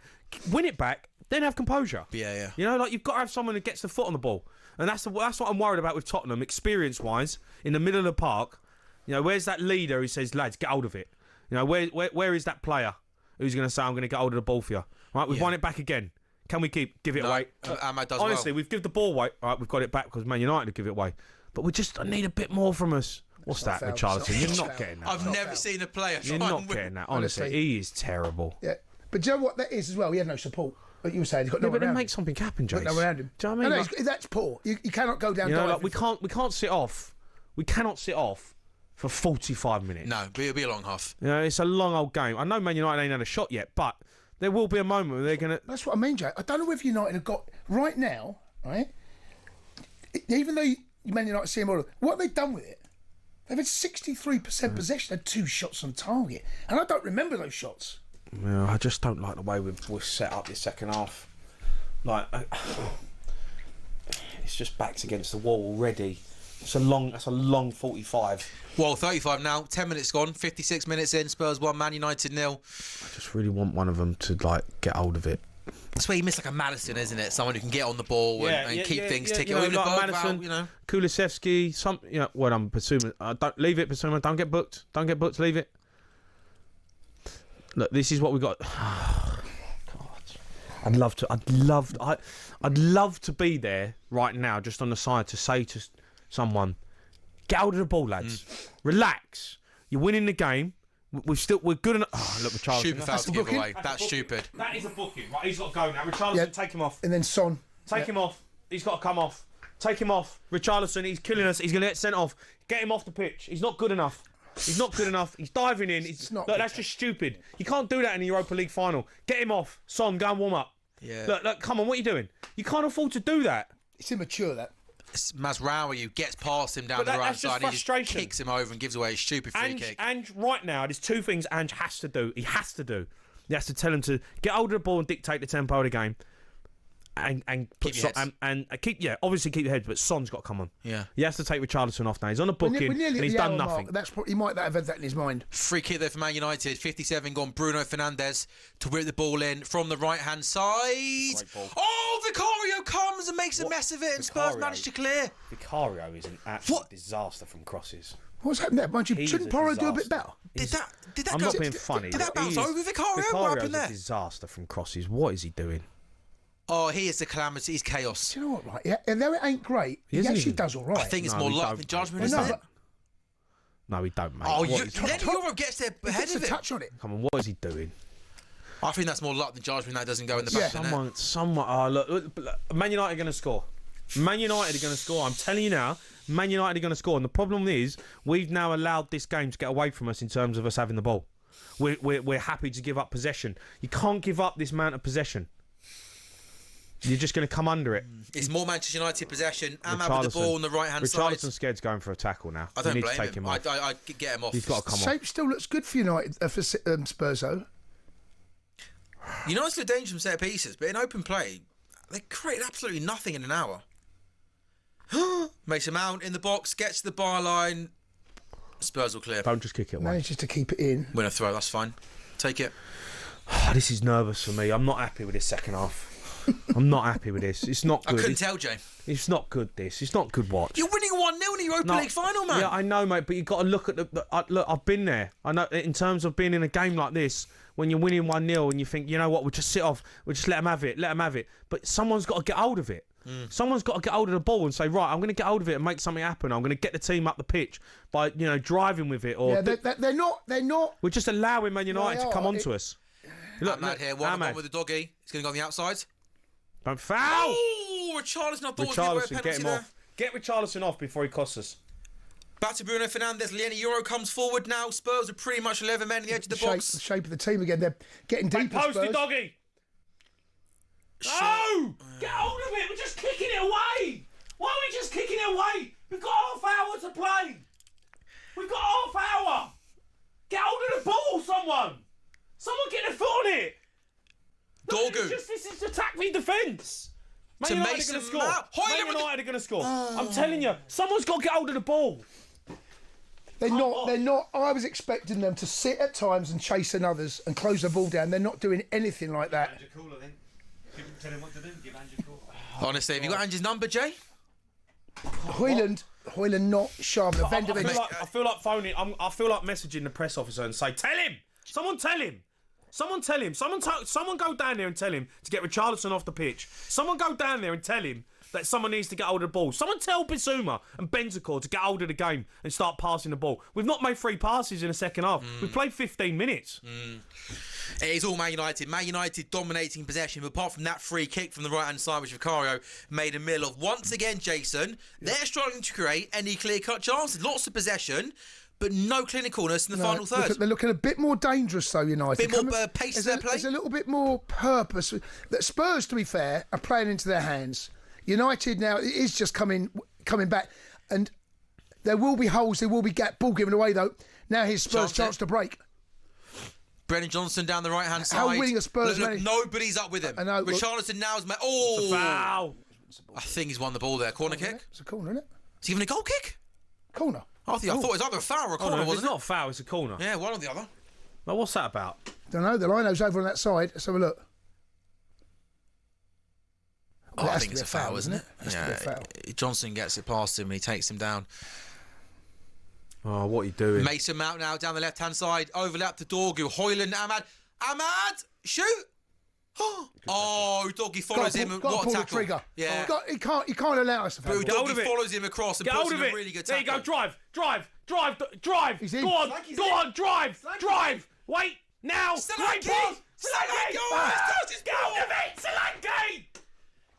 Win it back, then have composure. Yeah. You know, like you've got to have someone that gets the foot on the ball. And that's what I'm worried about with Tottenham, experience-wise, in the middle of the park. You know, where's that leader who says, lads, get hold of it? You know, where is that player who's going to say, I'm going to get hold of the ball for you? Right, we've won it back again. Can we give it away? Ahmad does Honestly, we've given the ball away. Right, we've got it back because Man United will give it away. But I need a bit more from us. What's that, Richarlison? You're not getting that. I've never seen a player You're not getting that. Honestly, he is terrible. Yeah. But do you know what that is as well? He had no support. Like you were saying, he's got no one but around then make something happen, Jace. No one around him. Do you know what I mean? No, that's poor. You cannot go down. You know, like, we can't sit off. We cannot sit off for 45 minutes. No, it'll be a long half. You know, it's a long old game. I know Man United ain't had a shot yet, but there will be a moment where they're going to... That's what I mean, Jay. I don't know if United have got... Right now, right, even though Man United see them all. What have they done with it? They've had 63% possession, had 2 shots on target, and I don't remember those shots. Yeah, I just don't like the way we've set up this second half. Like, it's just backs against the wall already. That's a long 45. Well, 35 now. 10 minutes gone. 56 minutes in. Spurs 1, Man United 0. I just really want one of them to like get hold of it. That's where you miss like a Maddison, isn't it? Someone who can get on the ball and keep things ticking. You know, like Maddison, Kulusevski, well, I'm presuming. Don't leave it, Basuma. Don't get booked. Don't get booked. Leave it. Look, this is what we got. God, I'd love to be there right now, just on the side, to say to someone, get hold of the ball, lads. Relax. You're winning the game. We're good enough. Oh, look, Richarlison. Stupid foul to give away. That's stupid. That is a booking. Right, he's got to go now. Richarlison, take him off. And then Son. Take him off. He's got to come off. Take him off. Richarlison, he's killing us. He's going to get sent off. Get him off the pitch. He's not good enough. He's not good enough. He's diving in. Look, that's just stupid. You can't do that in the Europa League final. Get him off. Son, go and warm up. Yeah. Look, come on, what are you doing? You can't afford to do that. It's immature, that. Mazraoui gets past him down the right side and he just kicks him over and gives away a stupid free kick. And right now, there's 2 things Ange has to do. He has to tell him to get hold of the ball and dictate the tempo of the game. And put obviously keep your head, but Son's got to come on. Yeah, he has to take Richarlison off now. He's on a booking and he's done nothing. He might have had that in his mind. Free kick there for Man United. 57 gone. Bruno Fernandes to whip the ball in from the right hand side. Oh, Vicario comes and makes a mess of it, and Spurs manage to clear. Vicario is an absolute disaster from crosses. What's happened there? Mind you, shouldn't Porro do a bit better? Did that I'm go? not being funny. Did that bounce over Vicario? What happened there? A disaster from crosses. What is he doing? Oh, he is the calamity. He's chaos. Do you know what, right? Yeah, and though it ain't great, he actually does all right. I think it's more luck than judgment, isn't it? No, he don't, mate. Oh, then Euro gets there ahead of it. Touch on it. Come on, what is he doing? I think that's more luck than judgment. That doesn't go in the back. Someone. Oh, look, Man United are going to score. Man United are going to score. I'm telling you now, Man United are going to score. And the problem is, we've now allowed this game to get away from us in terms of us having the ball. We're happy to give up possession. You can't give up this amount of possession. You're just going to come under it. It's more Manchester United possession. Ahmad with the ball on the right-hand side. Richarlison's scared's going for a tackle now. I don't blame him. I get him off. He's got to come off. Shape still looks good for United, for Spurs, though. United's dangerous from set pieces, but in open play, they created absolutely nothing in an hour. Mason Mount in the box, gets to the byline. Spurs will clear. Don't just kick it away. Manages to keep it in. Win a throw, that's fine. Take it. This is nervous for me. I'm not happy with this second half. I'm not happy with this. It's not good. I couldn't tell, Jay. It's not good, this. It's not good watch. You're winning 1-0 in the Europa League final, man. Yeah, I know, mate, but you've got to look at look, I've been there. I know, in terms of being in a game like this, when you're winning 1-0 and you think, you know what, we'll just sit off, we'll just let them have it. But someone's got to get hold of it. Someone's got to get hold of the ball and say, right, I'm going to get hold of it and make something happen. I'm going to get the team up the pitch by, driving with it. Or they're not. We're just allowing Man United to come onto us. Look, Ahmad here, one with the doggy. He's going to go on the outside. Don't foul! Oh, Richarlison, I thought was going to be a penalty there. Get Richarlison off before he costs us. Back to Bruno Fernandes. Liene Euro comes forward now. Spurs are pretty much 11 men in the edge of the box. The shape of the team again. They're getting deeper. Posted doggy. No! Get hold of it. We're just kicking it away. Why are we just kicking it away? We've got half hour to play. We've got half hour. Get hold of the ball, someone. Someone get their foot on it. Dorgu. This is attack v defence. Man United are going to score. Man United are going to score. I'm telling you, someone's got to get hold of the ball. They're not. I was expecting them to sit at times and chase others and close the ball down. They're not doing anything like that. Tell him what to do. Give Ange a call. Honestly, have you got Ange's number, Jay? Hoyland not sharp. I feel like phoning. I feel like messaging the press officer and say, tell him. Someone tell him. Someone tell him. Someone go down there and tell him to get Richarlison off the pitch. Someone go down there and tell him that someone needs to get hold of the ball. Someone tell Bissouma and Bentancur to get hold of the game and start passing the ball. We've not made 3 passes in the second half. We've played 15 minutes. It is all Man United. Man United dominating possession. But apart from that free kick from the right-hand side, which Vicario made a mill of. Once again, Jason, they're struggling to create any clear-cut chances. Lots of possession, but no clinicalness in the final third. They're looking a bit more dangerous, though, United. A bit more pace to their play. There's a little bit more purpose. The Spurs, to be fair, are playing into their hands. United now is just coming back. And there will be holes, there will be ball given away though. Now here's Spurs' chance to break. Brennan Johnson down the right-hand side. How winning a Spurs look, nobody's up with him. I know. Richarlison now's made... It's a foul. I think he's won the ball there. Corner kick? It's a corner, isn't it? Is he giving a goal kick? Corner. I thought it was either a foul or a corner, No, wasn't it's it? not a foul, it's a corner. Yeah, one or the other. Well, what's that about? Don't know. The lino's over on that side. Let's have a look. Oh, I think it's a foul, isn't it? Has to be a foul. Johnson gets it past him and he takes him down. Oh, what are you doing? Mason Mount now down the left-hand side. Overlap to Dorgu. Hoyland, Ahmad. Ahmad! Shoot! Oh, Doggy follows him. What a tackle. Trigger. Yeah. He can't allow us to But Doggy follows him across and puts in a really good tackle. There you go. Drive. He's in. Go on, drive. Wait, now. Great pass. Solanke! Get hold of it, Solanke!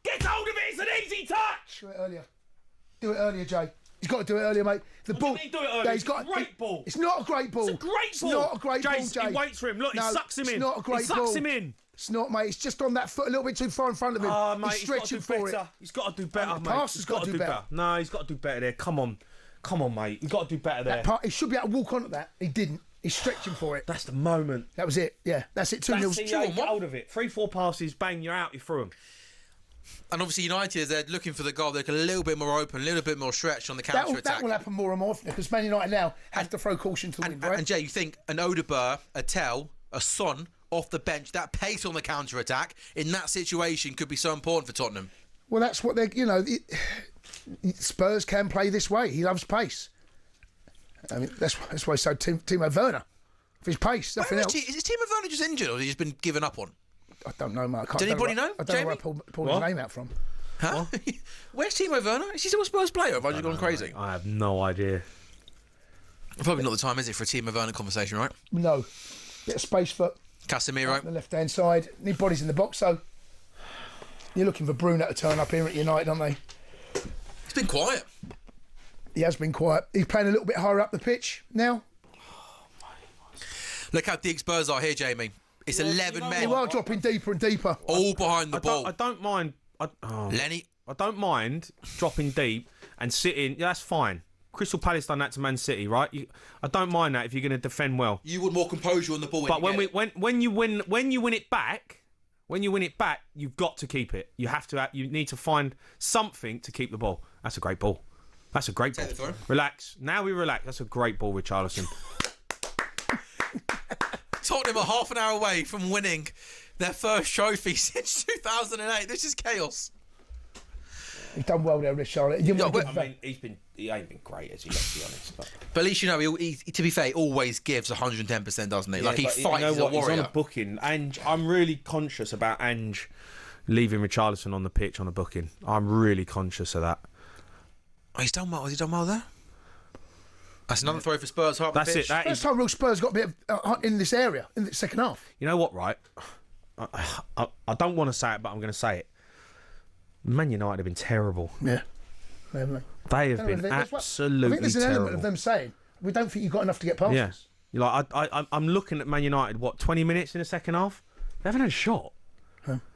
Get hold of it, it's an easy touch! Do it earlier, Jay. He's got to do it earlier, mate. The ball. Do it earlier? Yeah, It's a great ball. It's not a great ball. It's a great ball. It's not a great ball, Jace, Jay. he waits for him. Look, he sucks him in. It's not a great ball. He sucks him in. It's not, mate. It's just on that foot a little bit too far in front of him. Oh, mate, he's stretching for it. He's got to do better, mate. Pastor's got to do better. No, he's got to do better there. Come on, mate. He's got to do better there. He should be able to walk onto that. He didn't. He's stretching for it. That's the moment. That was it. Yeah, that's it. 2-0. Get hold of it. 3-4 passes, bang, you're out. You're through them. And obviously United, they're looking for the goal. They're a little bit more open, a little bit more stretched on the counter-attack. That will happen more and more often because Man United now have to throw caution to the wind, right? And Jay, you think an Odegaard, a Tell, a Son off the bench, that pace on the counter-attack in that situation could be so important for Tottenham. Well, that's what they're, Spurs can play this way. He loves pace. I mean, that's why he's so Timo Werner. For his pace, nothing else. Is Timo Werner just injured or has he just been given up on? I don't know, Mark. Does anybody know? I don't know where I pulled his name out from. Huh? Where's Timo Werner? Is he still a Spurs player? Have I just gone crazy? Mate. I have no idea. Probably not the time, is it, for a Timo Werner conversation, right? No. Bit of space for Casemiro. on the left-hand side. Need bodies in the box, so you're looking for Bruno to turn up here at United, aren't they? It's been quiet. He has been quiet. He's playing a little bit higher up the pitch now. Look how deep Spurs are here, Jamie. It's 11 men. They are dropping deeper and deeper. All behind the ball. I don't mind. Lenny. I don't mind dropping deep and sitting. Yeah, that's fine. Crystal Palace done that to Man City, right? I don't mind that if you're going to defend well. You want more composure on the ball. But when you win it back, you've got to keep it. You have to. You need to find something to keep the ball. That's a great ball. That's a great ball. Relax. Now we relax. That's a great ball, Richarlison. Tottenham are half an hour away from winning their first trophy since 2008. This is chaos. He's done well there, Richard. He ain't been great, as he, let's be honest. But at least, he, to be fair, he always gives 110%, doesn't he? Yeah, like, he fights as a warrior. He's on a booking. And I'm really conscious about Ange leaving Richarlison on the pitch on a booking. I'm really conscious of that. Oh, he's done well. Has he done well there? That's another throw for Spurs. That's it. First time real Spurs got a bit of, in this area in the second half. You know what, right? I don't want to say it, but I'm going to say it. Man United have been terrible. Yeah. They have been absolutely I think there's an terrible. element of them saying, we don't think you've got enough to get past us. You're like, I'm looking at Man United, 20 minutes in the second half? They haven't had a shot.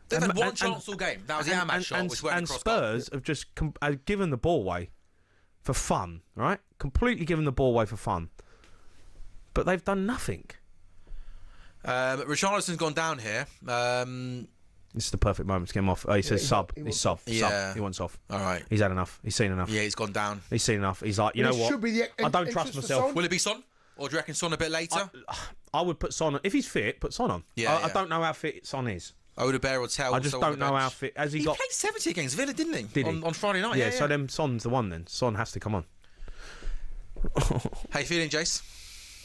They've had one chance all game. That was the Ahmad shot, which went across goal. Spurs have just given the ball away for fun, right? Completely given the ball away for fun. But they've done nothing. Richarlison's gone down here. This is the perfect moment to get him off. He says sub. He's sub. Yeah. He wants off. All right. He's had enough. He's seen enough. Yeah, he's gone down. He's seen enough. He's like, you know what? I don't trust myself. Will it be Son? Or do you reckon Son a bit later? I would put Son on. If he's fit, put Son on. I don't know how fit Son is. Odegaard or Tell. I just don't know how fit. He played 70 against Villa, didn't he? On Friday night. Yeah, so then Son's the one then. Son has to come on. How you feeling, Jace?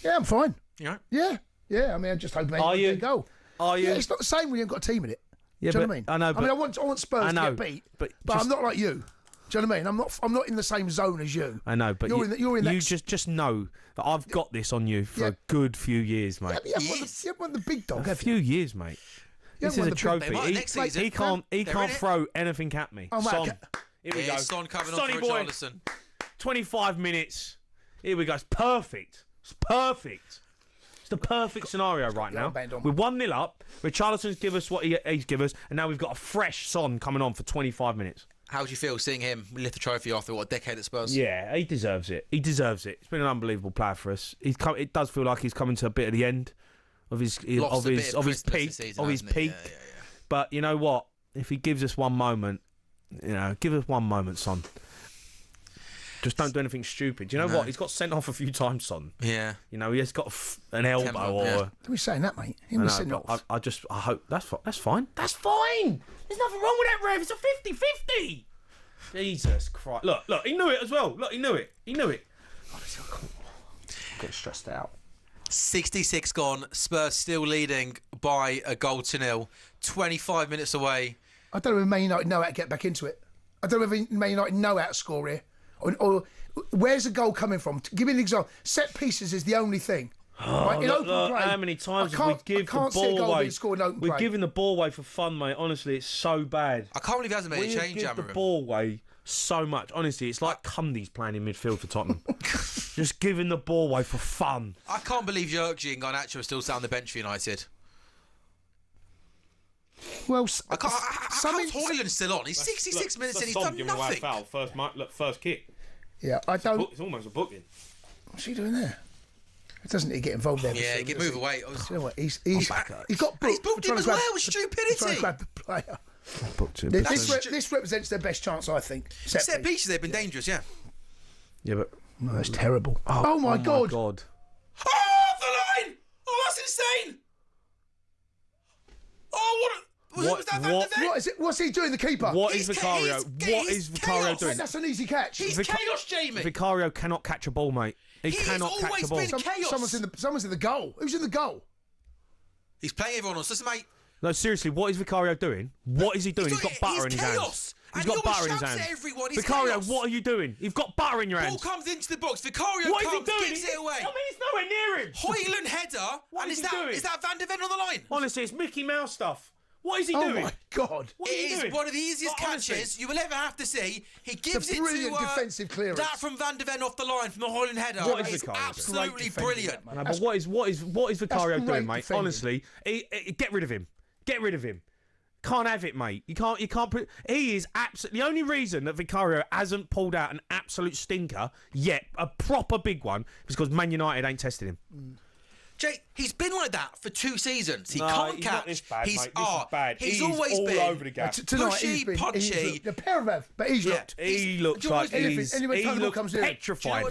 Yeah, I'm fine. You all right? Yeah. I mean, I just hope Are you? Go. Are you? Yeah, it's not the same when you haven't got a team in it. Yeah, do you know what I mean? I know. But I want Spurs to get beat, but I'm not like you. Do you know what I mean? I'm not in the same zone as you. I know, but you're in that. You just know that I've got this on you for a good few years, mate. Yeah, you haven't won the big dog. A few years, mate. This is a trophy. He can't throw anything at me. Son, here we go. Son coming on for Richarlison. 25 minutes. Here we go. It's perfect. It's perfect. It's the perfect scenario right now. We're 1-0 up. Richarlison's give us what he's give us, and now we've got a fresh Son coming on for 25 minutes. How do you feel seeing him lift the trophy after, what, a decade at Spurs? Yeah, he deserves it. He deserves it. He's been an unbelievable player for us. It does feel like he's coming to a bit of the end of his peak. Yeah. But you know what? If he gives us one moment, give us one moment, Son. Just don't do anything stupid. You know what? He's got sent off a few times, Son. Yeah. He has got an elbow or. Don't be saying that, mate. He was sent off. I hope that's fine. That's fine. There's nothing wrong with that, Rev. It's a 50-50. Jesus Christ! Look! He knew it as well. Look, he knew it. Honestly, I can't. I'm getting stressed out. 66 gone. Spurs still leading by a goal to nil. 25 minutes away. I don't know if Man United know how to get back into it. I don't know if Man United know how to score here. Or where's the goal coming from? Give me an example. Set pieces is the only thing. Right? Look, how many times have we given the ball away? We're giving the ball away for fun, mate. Honestly, it's so bad. I can't believe he hasn't made a change, We give the ball away so much. Honestly, it's like Cundy's playing in midfield for Tottenham. Just giving the ball away for fun. I can't believe Yerkji and Garnacho are still sat on the bench for United. Well, how's Højlund still on? He's 66 minutes in. He's done nothing. Foul. First kick. Yeah, I don't. It's almost a booking. What's he doing there? Doesn't he get involved there? Yeah, he can move away. You know what? He's got booked. He's booked him as well with stupidity. Trying to grab the player. Booked him. This represents their best chance, I think. Set pieces, they've been dangerous, yeah. Yeah, but no, that's terrible. Oh my God! Oh, off the line! Oh, that's insane! Oh, was that Van de Ven? What is it? What's he doing, the keeper? What is Vicario doing? That's an easy catch. He's chaos, Jamie. Vicario cannot catch a ball, mate. He cannot catch a ball. Someone's in the goal. Who's in the goal? He's playing everyone else. Listen, mate. No, seriously, what is Vicario doing? What is he doing? He's got butter in his hands. He's got butter in his hands. Vicario, what are you doing? You've got butter in your hands. Ball comes into the box. Vicario comes, gets it away. I mean, it's nowhere near him. Højlund header. What is he doing? Is that Van de Ven on the line? Honestly, it's Mickey Mouse stuff. What is he doing? Oh my God! It is one of the easiest catches you will ever have to see. He gives it to brilliant defensive clearance. That from Van de Ven off the line from the Højlund header. What is it's Vicario absolutely brilliant. No, but what is Vicario doing, mate? Defending. Honestly, get rid of him. Get rid of him. Can't have it, mate. You can't put. He is absolutely the only reason that Vicario hasn't pulled out an absolute stinker yet, a proper big one, is because Man United ain't tested him. Jay, he's been like that for 2 seasons. He no, can't he's catch. Not this bad, mate. This is bad. He's always all been over the gap. Tonight, punchy. The pair of them, but he's looked. He looks like he's petrified.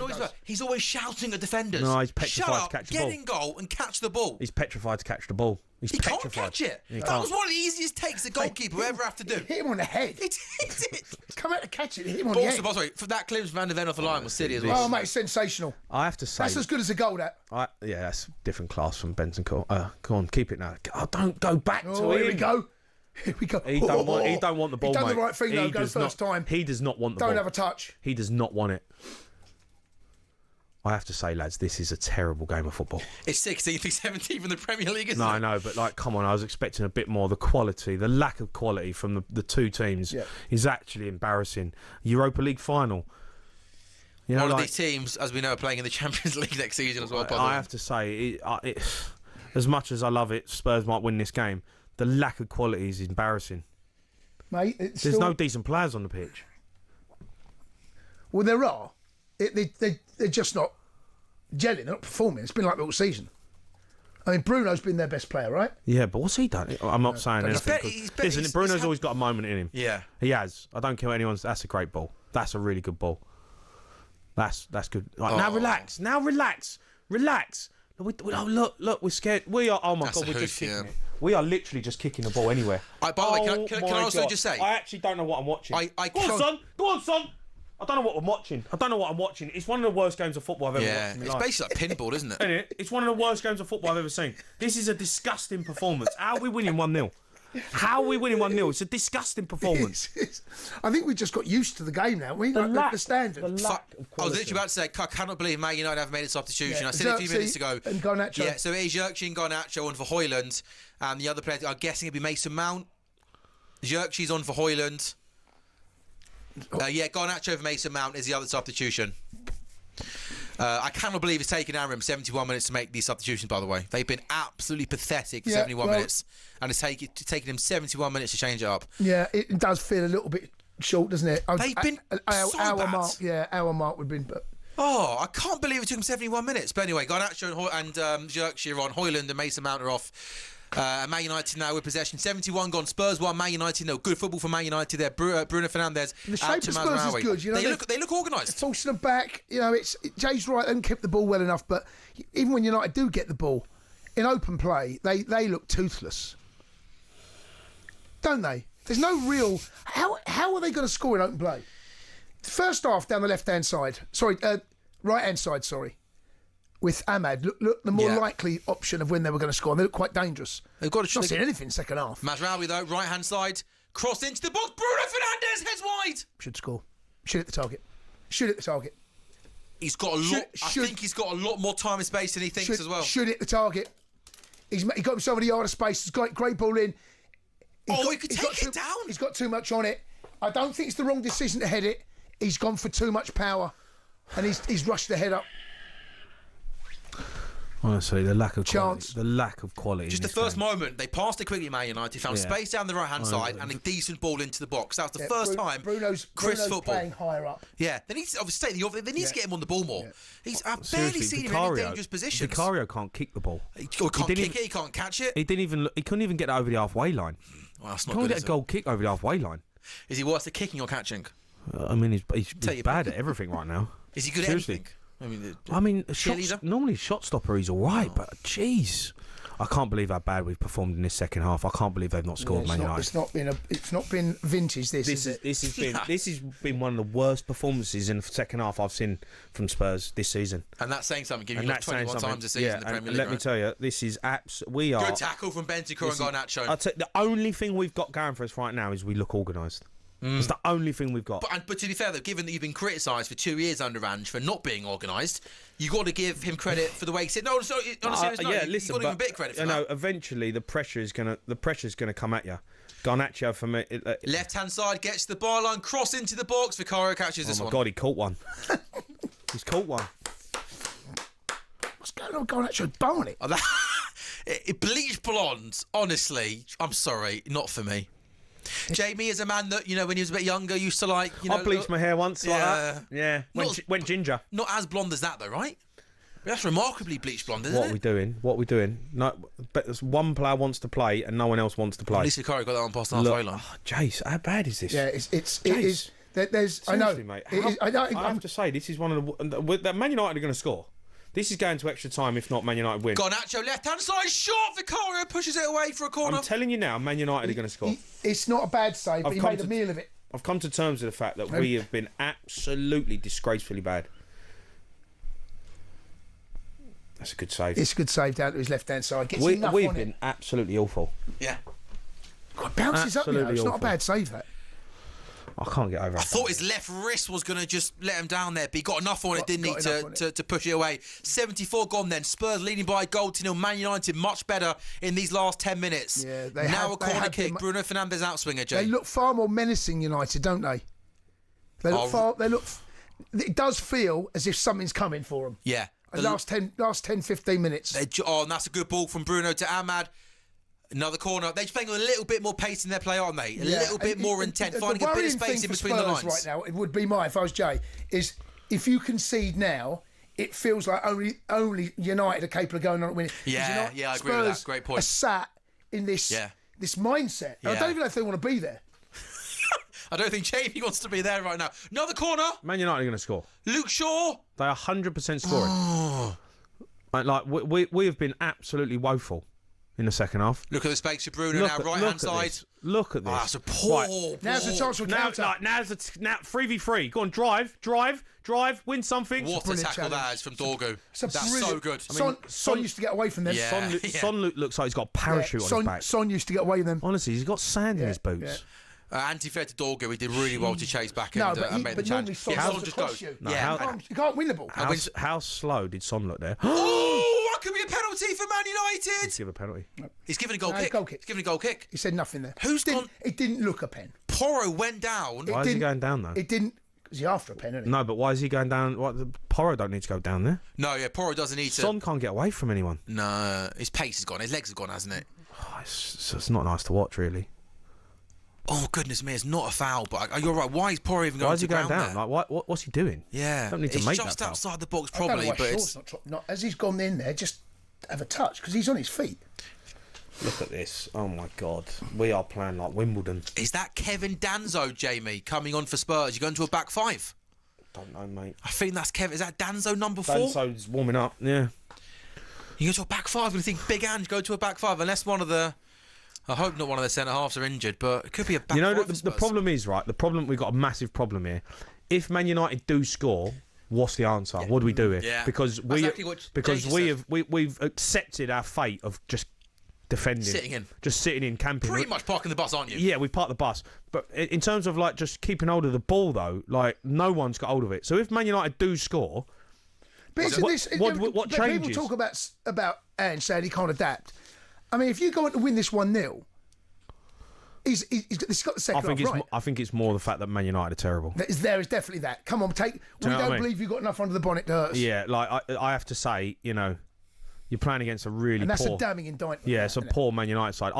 He's always shouting at defenders. No, he's petrified Shut up, to catch the ball. get in goal and catch the ball. He's petrified to catch the ball. He can't catch it. That was one of the easiest takes the goalkeeper will ever have to do. Hit him on the head. He did. Come out to catch it. Hit him on the head. Sorry, for that clearance Van de Ven off the line was silly as well. Oh, mate, sensational. I have to say, that's as good as a goal. That. Yeah, that's different class from Benson Cole. Come on, keep it now. Oh, don't go back to him. Here we go. Here we go. He don't want the ball, He's done mate. the right thing, though. Go first time. He does not want the ball. Don't have a touch. He does not want it. I have to say, lads, this is a terrible game of football. It's 16th, 17th in the Premier League, isn't it? No, I know, but come on, I was expecting a bit more. The quality, the lack of quality from the two teams is actually embarrassing. Europa League final. You know, one of these teams, as we know, are playing in the Champions League next season as well. I have to say, as much as I love it, Spurs might win this game. The lack of quality is embarrassing. Mate, there's no decent players on the pitch. Well, there are. They're just not gelling. They're not performing. It's been like the all season. I mean, Bruno's been their best player, right? Yeah, but what's he done? I'm not saying anything. Listen, Bruno's always got a moment in him. Yeah. He has. I don't care what anyone's... That's a great ball. That's a really good ball. That's good. Right, now relax. Now relax. Relax. Look, we're scared. We are... Oh, my God, we're just kicking it. We are literally just kicking the ball anywhere. By the way, can I also just say... I actually don't know what I'm watching. Go on, son. I don't know what I'm watching. It's one of the worst games of football I've ever watched in my life. It's basically like pinball, isn't it? It's one of the worst games of football I've ever seen. This is a disgusting performance. How are we winning 1-0? How are we winning 1-0? It's a disgusting performance. I think we just got used to the game now. The standard. The lack of quality. I was literally about to say, I cannot believe Man United have made a substitution. I said it a few minutes ago. And Garnacho. Yeah, so it is Yerkji and Garnacho on for Højlund. And the other player, I'm guessing it'd be Mason Mount. Yerkji's on for Højlund. Garnacho for Mason Mount is the other substitution. I cannot believe it's taken Aram 71 minutes to make these substitutions, by the way. They've been absolutely pathetic for 71 minutes. And it's taken him 71 minutes to change it up. Yeah, it does feel a little bit short, doesn't it? They've been so hour bad. mark. Yeah, hour mark would have been. But Oh, I can't believe it took him 71 minutes. But anyway, Garnacho and Xerxes on. Højlund and Mason Mount are off. Man United now with possession. 71 gone. Spurs 1. Man United no. Good football for Man United there. Bruno Fernandes the shape out of to Spurs Mazraoui. is good. You know, they look organised. Forcing them back. You know, Jay's right. They haven't kept the ball well enough. But even when United do get the ball in open play, they look toothless, don't they? There's no real. How are they going to score in open play? First half down the left-hand side. Sorry, right-hand side. Sorry, with Ahmad. Look the more likely option of when they were going to score. And they look quite dangerous. They've got to not seen anything second half. Mazraoui though, right-hand side, crossed into the box. Bruno Fernandes heads wide. Should score. Shoot at the target. Shoot at the target. He's got a lot. I think he's got a lot more time and space than he thinks as well. Shoot at the target. He got himself a yard of space. He's got great ball in. He could take it down. He's got too much on it. I don't think it's the wrong decision to head it. He's gone for too much power, and he's rushed the head up. Honestly, the lack of quality. Just the first moment, they passed it quickly. Man United found space down the right-hand side and a decent ball into the box. That was the first time. Bruno's football playing higher up. Yeah, they need to obviously they need to get him on the ball more. I've barely seen him in any dangerous positions. Vicario can't kick the ball. He can't kick it. He can't catch it. He couldn't even get it over the halfway line. Well, that's not Can't good. get a goal kick over the halfway line. Is he worse at kicking or catching? I mean, he's bad at everything right now. Is he good Seriously. at anything? Normally shot stopper, he's all right, but jeez, I can't believe how bad we've performed in this second half. I can't believe they've not scored. Man United. It's not been vintage. This has been one of the worst performances in the second half I've seen from Spurs this season. And that's saying something. Given you 21 times a season in the Premier League. Let me tell you, this is we are good tackle from Bentancur and Garnacho. I'll tell you, the only thing we've got going for us right now is we look organised. It's the only thing we've got. But to be fair, though, given that you've been criticised for 2 years under Ange for not being organised, you've got to give him credit for the way he said. No, honestly, listen, you've got to give him a bit of credit for that. Eventually the pressure's gonna come at you. Garnacho for me. Left-hand side gets the byline, cross into the box. Vicario catches this one. Oh my God, he caught one. He's caught one. What's going on, Garnacho? Barney. Bleached blonde. Honestly, I'm sorry, not for me. Jamie is a man that, when he was a bit younger, used to I bleached my hair once like that. Yeah. Went ginger. Not as blonde as that, though, right? That's remarkably bleached blonde, isn't it? What are we doing? No, but one player wants to play and no one else wants to play. At least Vicario got that on past the halfway line. Jace, how bad is this? Yeah, it is. There's. Seriously, I know, mate. I have to say, this is one of the Man United are going to score. This is going to extra time if not Man United win. Garnacho left-hand side shot. Vicario pushes it away for a corner. I'm telling you now, Man United are going to score. It's not a bad save, but he made a meal of it. I've come to terms with the fact that we have been absolutely disgracefully bad. That's a good save. It's a good save down to his left-hand side. We've been absolutely awful. Yeah. God, bounces up, It's not a bad save, that. I can't get over it. I thought his left wrist was going to just let him down there, but he got enough on it, didn't he, to push it away. 74 gone then. Spurs leading by a goal to nil. Man United much better in these last 10 minutes. Yeah, a corner kick. Bruno Fernandes outswinger, Jay. They look far more menacing, United, don't they? It does feel as if something's coming for them. Yeah. The last 10, 15 minutes. And that's a good ball from Bruno to Ahmad. Another corner. They're just playing with a little bit more pace in their play, aren't they? A little bit more intent, finding a bit of space in between the lines. Right now, it would be if I was Jay, is if you concede now, it feels like only United are capable of going on and winning. Yeah, I agree with that. Great point. Are sat in this mindset. I don't even know if they want to be there. I don't think Jamie wants to be there right now. Another corner. Man United are going to score. Luke Shaw. They are 100% scoring. We have been absolutely woeful in the second half. Look at the space for Bruno now, right-hand side. Look at this. That's a poor ball. Now's the chance for counter. Now 3v3. Go on, drive, win something. What a tackle that is from Dorgu. That's so good. Son used to get away from them. Son looks like he's got a parachute on his back. Son used to get away with them. Honestly, he's got sand in his boots. Yeah. Anti-fair to Dorgu, he did really well to chase back and make the normally challenge. Son just goes. You can't win the ball. How slow did Son look there? Oh, that could be a penalty for Man United. He's given a penalty. He's given a goal kick. He's given a goal kick. He said nothing there. It didn't look a pen. Porro went down. Why is he going down though? It didn't. Is he after a pen? Isn't he? No, but why is he going down? Porro don't need to go down there. No, Porro doesn't need to. Son can't get away from anyone. No, his pace has gone. His legs have gone, hasn't it? It's not nice to watch, really. Oh, goodness me, it's not a foul, but you're right. Why is Poirier even going Why is he to going ground down? there? Like, what's he doing? Yeah. Don't need to it's make just that foul. outside the box, I don't probably, know why but Shaw's not as he's gone in there, just have a touch, because he's on his feet. Look at this. Oh, my God. We are playing like Wimbledon. Is that Kevin Danzo, Jamie, coming on for Spurs? You going to a back five? Don't know, mate. I think that's Kevin. Is that Danzo number 4? Danso's warming up, yeah. You go to a back five, and you think Big Ange go to a back five, unless one of the... I hope not one of the centre-halves are injured, but it could be a back five. The problem is, right, we've got a massive problem here. If Man United do score, what's the answer? What do we do here? Yeah. Because we've accepted our fate of just defending. Sitting in, camping. Pretty much parking the bus, aren't you? Yeah, we parked the bus. But in terms of, like, just keeping hold of the ball, though, like, no one's got hold of it. So if Man United do score... But what changes? People talk about Ange saying he can't adapt. I mean, if you go on to win this 1-0, he's got the second half right. I think it's more the fact that Man United are terrible. There is definitely that. Come on, we don't believe you've got enough under the bonnet to hurt us. Yeah, like, I have to say, you know, you're playing against a really and that's poor... a damning indictment. Yeah, it's a poor Man United side.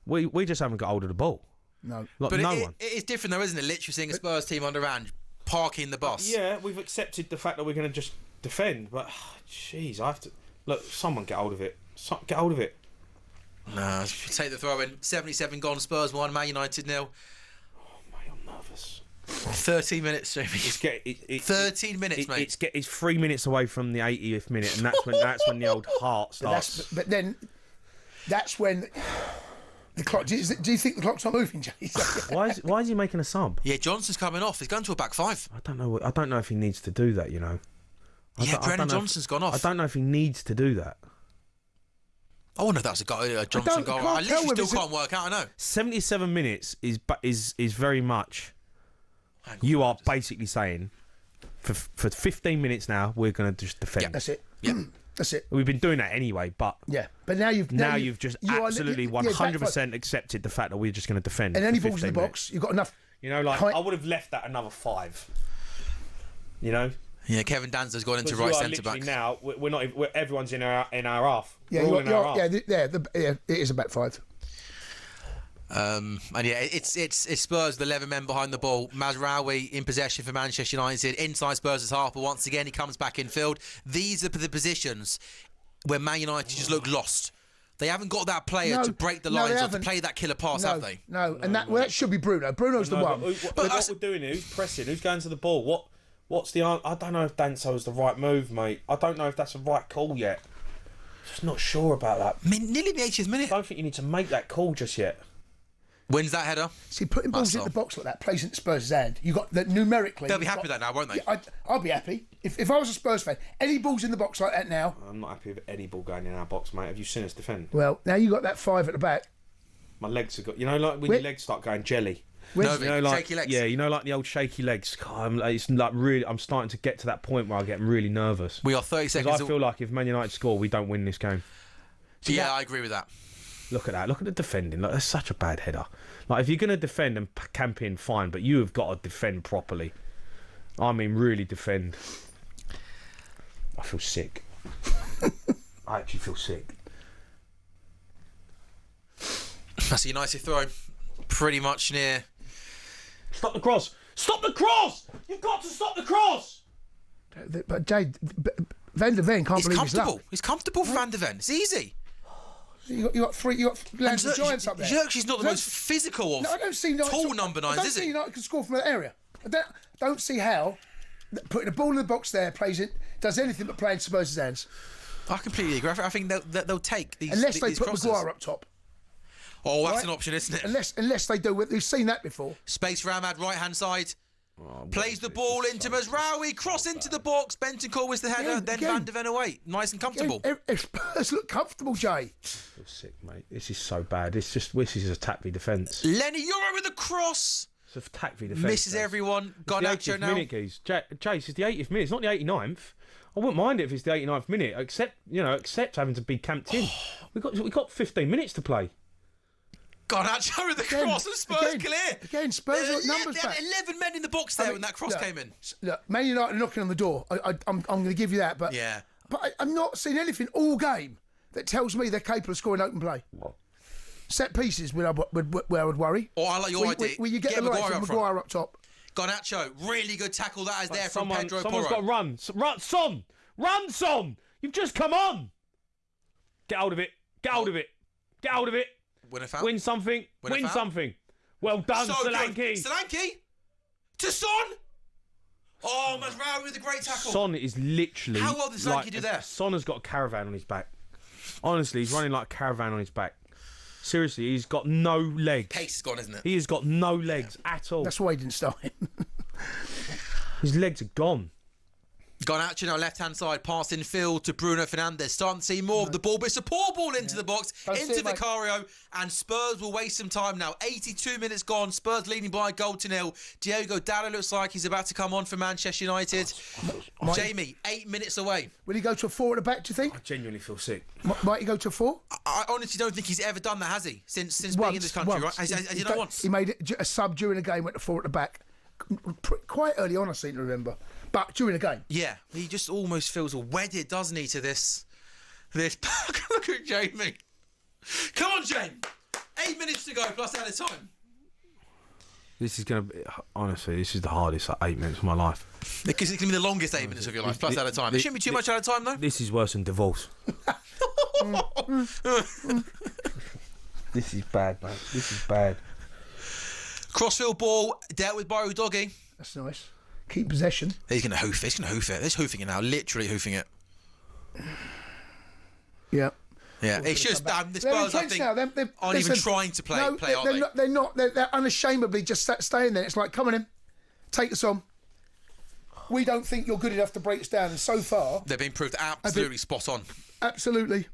We just haven't got hold of the ball. No. Like, but no one. It's different, though, isn't it? Literally seeing a Spurs team under Ange parking the bus. Yeah, we've accepted the fact that we're going to just defend, but jeez, I have to look. Someone get hold of it. Get hold of it. No, take the throw in. 77 gone. Spurs 1. Man United 0. Oh mate, I'm nervous. 13 minutes, Jamie. 13 minutes, mate. It's 3 minutes away from the 80th minute, and that's when the old heart starts. But then that's when the clock. Do you think the clock's not moving, Jay? Why is he making a sub? Yeah, Johnson's coming off. He's going to a back five. I don't know if he needs to do that. You know. Brennan Johnson's gone off. I don't know if he needs to do that. I wonder if that's a Johnson goal. I literally still can't work out. I know. 77 minutes is very much. You are basically saying for 15 minutes now we're going to just defend. Yeah, that's it. Yeah, that's it. We've been doing that anyway, but but now you've just absolutely 100% accepted the fact that we're just going to defend. And any balls in the box, you've got enough. You know, like I would have left that another 5. You know. Yeah, Kevin Danzo's gone into right centre back. Now we're not. Everyone's in our half. Yeah, it is a back 5. And yeah, it's Spurs with 11 men behind the ball. Mazraoui in possession for Manchester United. Inside Spurs' half, but once again he comes back in field. These are the positions where Man United just look lost. They haven't got that player to break the lines or to play that killer pass, have they? No, that should be Bruno. Bruno's the one. But what we're doing here, who's pressing? Who's going to the ball? What's the answer? I don't know if Danso is the right move, mate. I don't know if that's the right call yet. Just not sure about that. Nearly the 80th minute. I don't think you need to make that call just yet. When's that header? See, putting balls in the box like that plays into Spurs' hand. You got that numerically. They'll be happy with that now, won't they? Yeah, I'll be happy if I was a Spurs fan. Any balls in the box like that now. I'm not happy with any ball going in our box, mate. Have you seen us defend? Well, now you got that 5 at the back. My legs have got. You know, like when your legs start going jelly. Shaky legs. Yeah, you know, like the old shaky legs. God, it's like really. I'm starting to get to that point where I get really nervous. We are 30 seconds. I feel like if Man United score, we don't win this game. Yeah, I agree with that. Look at that. Look at the defending. Like, that's such a bad header. Like, if you're going to defend and camp in, fine, but you have got to defend properly. I mean, really defend. I feel sick. I actually feel sick. That's a United throw. Pretty much near. Stop the cross! Stop the cross! You've got to stop the cross! But Jay, Van der Ven can't believe his luck. He's comfortable for Van der Ven. It's easy. You got Lance the Giants up there. Xerxes not the most physical of tall number 9s, is he? I don't see United can score from that area. I don't see how putting a ball in the box there does anything but play in Spurs' hands. I completely agree. I think they'll take these unless they put crosses. Maguire up top. Oh, that's an option, isn't it? Unless they do. We've seen that before. Space for Ahmad, right hand side. Plays the ball into Mazraoui, cross into the box. Bentancur with the header, then Van der Ven away. Nice and comfortable. If Spurs look comfortable, Jay. I feel sick, mate. This is so bad. This is attack v defence. Lenny Euro with the cross. It's attack v defence. Misses everyone. Garnacho now. Minute, Chase, it's the 80th minute. It's not the 89th. I wouldn't mind it if it's the 89th minute, except having to be camped in. We got 15 minutes to play. Garnacho with the cross and Spurs clear. Again, Spurs got numbers back. They had 11 men in the box there when that cross came in. Look, Man United are knocking on the door. I'm going to give you that, but I'm not seeing anything all game that tells me they're capable of scoring open play. Set pieces where I would worry. Or I like your idea. Where you get the likes of Maguire up top. Garnacho, really good tackle that is there from Pedro Porro. Someone's got to run. Son! Run, Son! You've just come on! Get out of it. Get out of it. Get out of it. Win a foul. Win something. Win something. Well done, Solanke. Solanke to Son. Oh, Masraoui with a great tackle. Son is literally... How well did Solanke do there? Son has got a caravan on his back. Honestly, he's running like a caravan on his back. Seriously, he's got no legs. Pace is gone, isn't it? He has got no legs at all. That's why he didn't start him. His legs are gone. Garnacho now left-hand side, pass in field to Bruno Fernandes. Starting to see more of the ball, but it's a poor ball into the box, into Vicario, and Spurs will waste some time now. 82 minutes gone, Spurs leading by a goal to nil. Diogo Dalot looks like he's about to come on for Manchester United. Jamie, 8 minutes away. Will he go to a 4 at the back, do you think? I genuinely feel sick. Might he go to a 4? I honestly don't think he's ever done that, has he? Since being in this country, right? Has he done once? He made it a sub during the game, went to 4 at the back. Quite early on, I seem to remember. But during the game. Yeah, he just almost feels wedded, doesn't he, to this. Look at Jamie. Come on, Jamie. 8 minutes to go, plus out of time. This is going to be... Honestly, this is the hardest 8 minutes of my life. Because it's going to be the longest 8 minutes of your life, plus out of time. It shouldn't be too much out of time, though. This is worse than divorce. This is bad, mate. This is bad. Crossfield ball dealt with by Udogie. That's nice. Keep possession. He's going to hoof it. He's going to hoof it. He's hoofing it now. Literally hoofing it. Yeah. Yeah. It's just the Spurs, I think, aren't even trying to play. They're not. They're unashamedly just staying there. It's like, come on in, take us on. We don't think you're good enough to break us down. And so far, they've been proved absolutely spot on. Absolutely.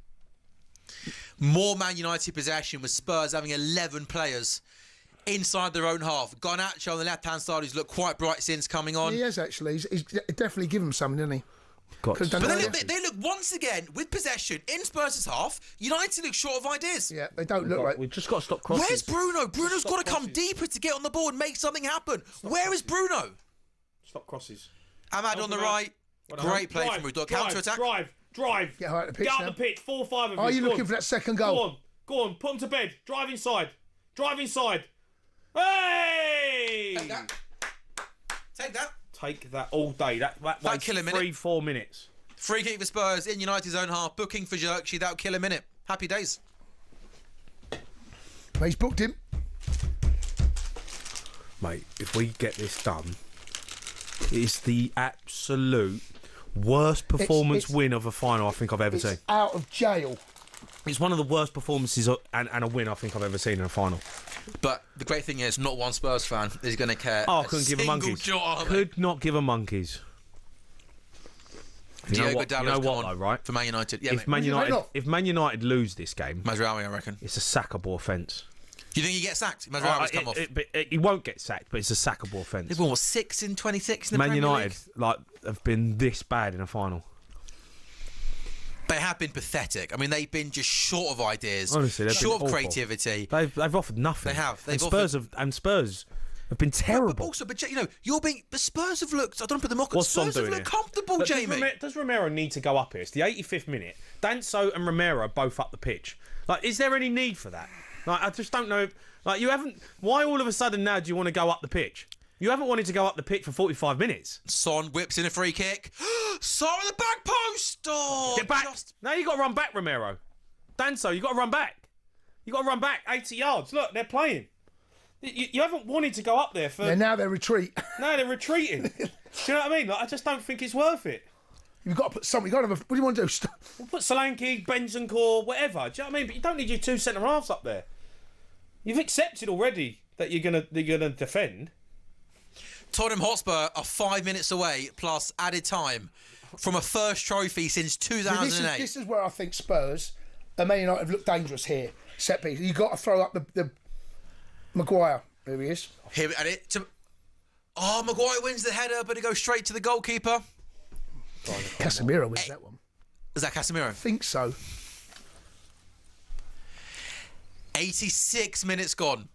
More Man United possession with Spurs having 11 players inside their own half. Garnacho on the left-hand side, who's looked quite bright since coming on. He has, actually. He's definitely given them something, didn't he? But they look once again with possession in Spurs' half. United look short of ideas. Yeah, they don't look right. We've just got to stop crosses. Where's Bruno? Bruno's got to come deeper to get on the ball and make something happen. Where is Bruno? Stop crosses. Ahmad on the right. Great play from Udogie. Counter-attack. Drive. Get out the pitch. Get out the pitch. 4 or 5 of you. Are you looking for that second goal? Go on. Put him to bed. Drive inside. Hey! Take that all day. That kill a minute. 3-4 minutes. Free kick for Spurs in United's own half. Booking for Xerxes. That'll kill a minute. Happy days. He's booked him. Mate, if we get this done, it's the absolute worst performance win of a final I think I've ever seen. Out of jail. It's one of the worst performances and a win I think I've ever seen in a final. But the great thing is, not one Spurs fan is going to care. Oh, I couldn't give a monkeys. Could not give a monkeys. You know what though, right? For Man United. Yeah, if Man United lose this game, Masraoui, I reckon. It's a sackable offence. Do you think he gets sacked? Masraoui's come off. He won't get sacked, but it's a sackable offence. They've won, 6 in 26 in the Man Premier United League? have been this bad in a final. They have been pathetic. I mean, they've been just short of ideas, honestly, short of creativity. They've offered nothing. They have. Spurs have been terrible. But also, the Spurs have looked. I don't put them off. Spurs have looked comfortable, but Jamie. Does Romero need to go up here? It's the 85th minute. Danso and Romero both up the pitch. Is there any need for that? I just don't know. You haven't. Why all of a sudden now do you want to go up the pitch? You haven't wanted to go up the pitch for 45 minutes. Son whips in a free kick. Son at the back post. Oh, get back. Now you got to run back, Romero. Danso, you got to run back. You got to run back 80 yards. Look, they're playing. You haven't wanted to go up there for... Now they retreat. Now they're retreating. Do you know what I mean? I just don't think it's worth it. You've got to put something. What do you want to do? We'll put Solanke, Bentancur, whatever. Do you know what I mean? But you don't need your 2 centre halves up there. You've accepted already that you're gonna defend. Tottenham Hotspur are 5 minutes away plus added time from a first trophy since 2008. This is where I think Spurs and Man United have looked dangerous here. Set piece. You've got to throw up the Maguire. There he is. Maguire wins the header, but it goes straight to the goalkeeper. Casemiro wins that one. Is that Casemiro? I think so. 86 minutes gone.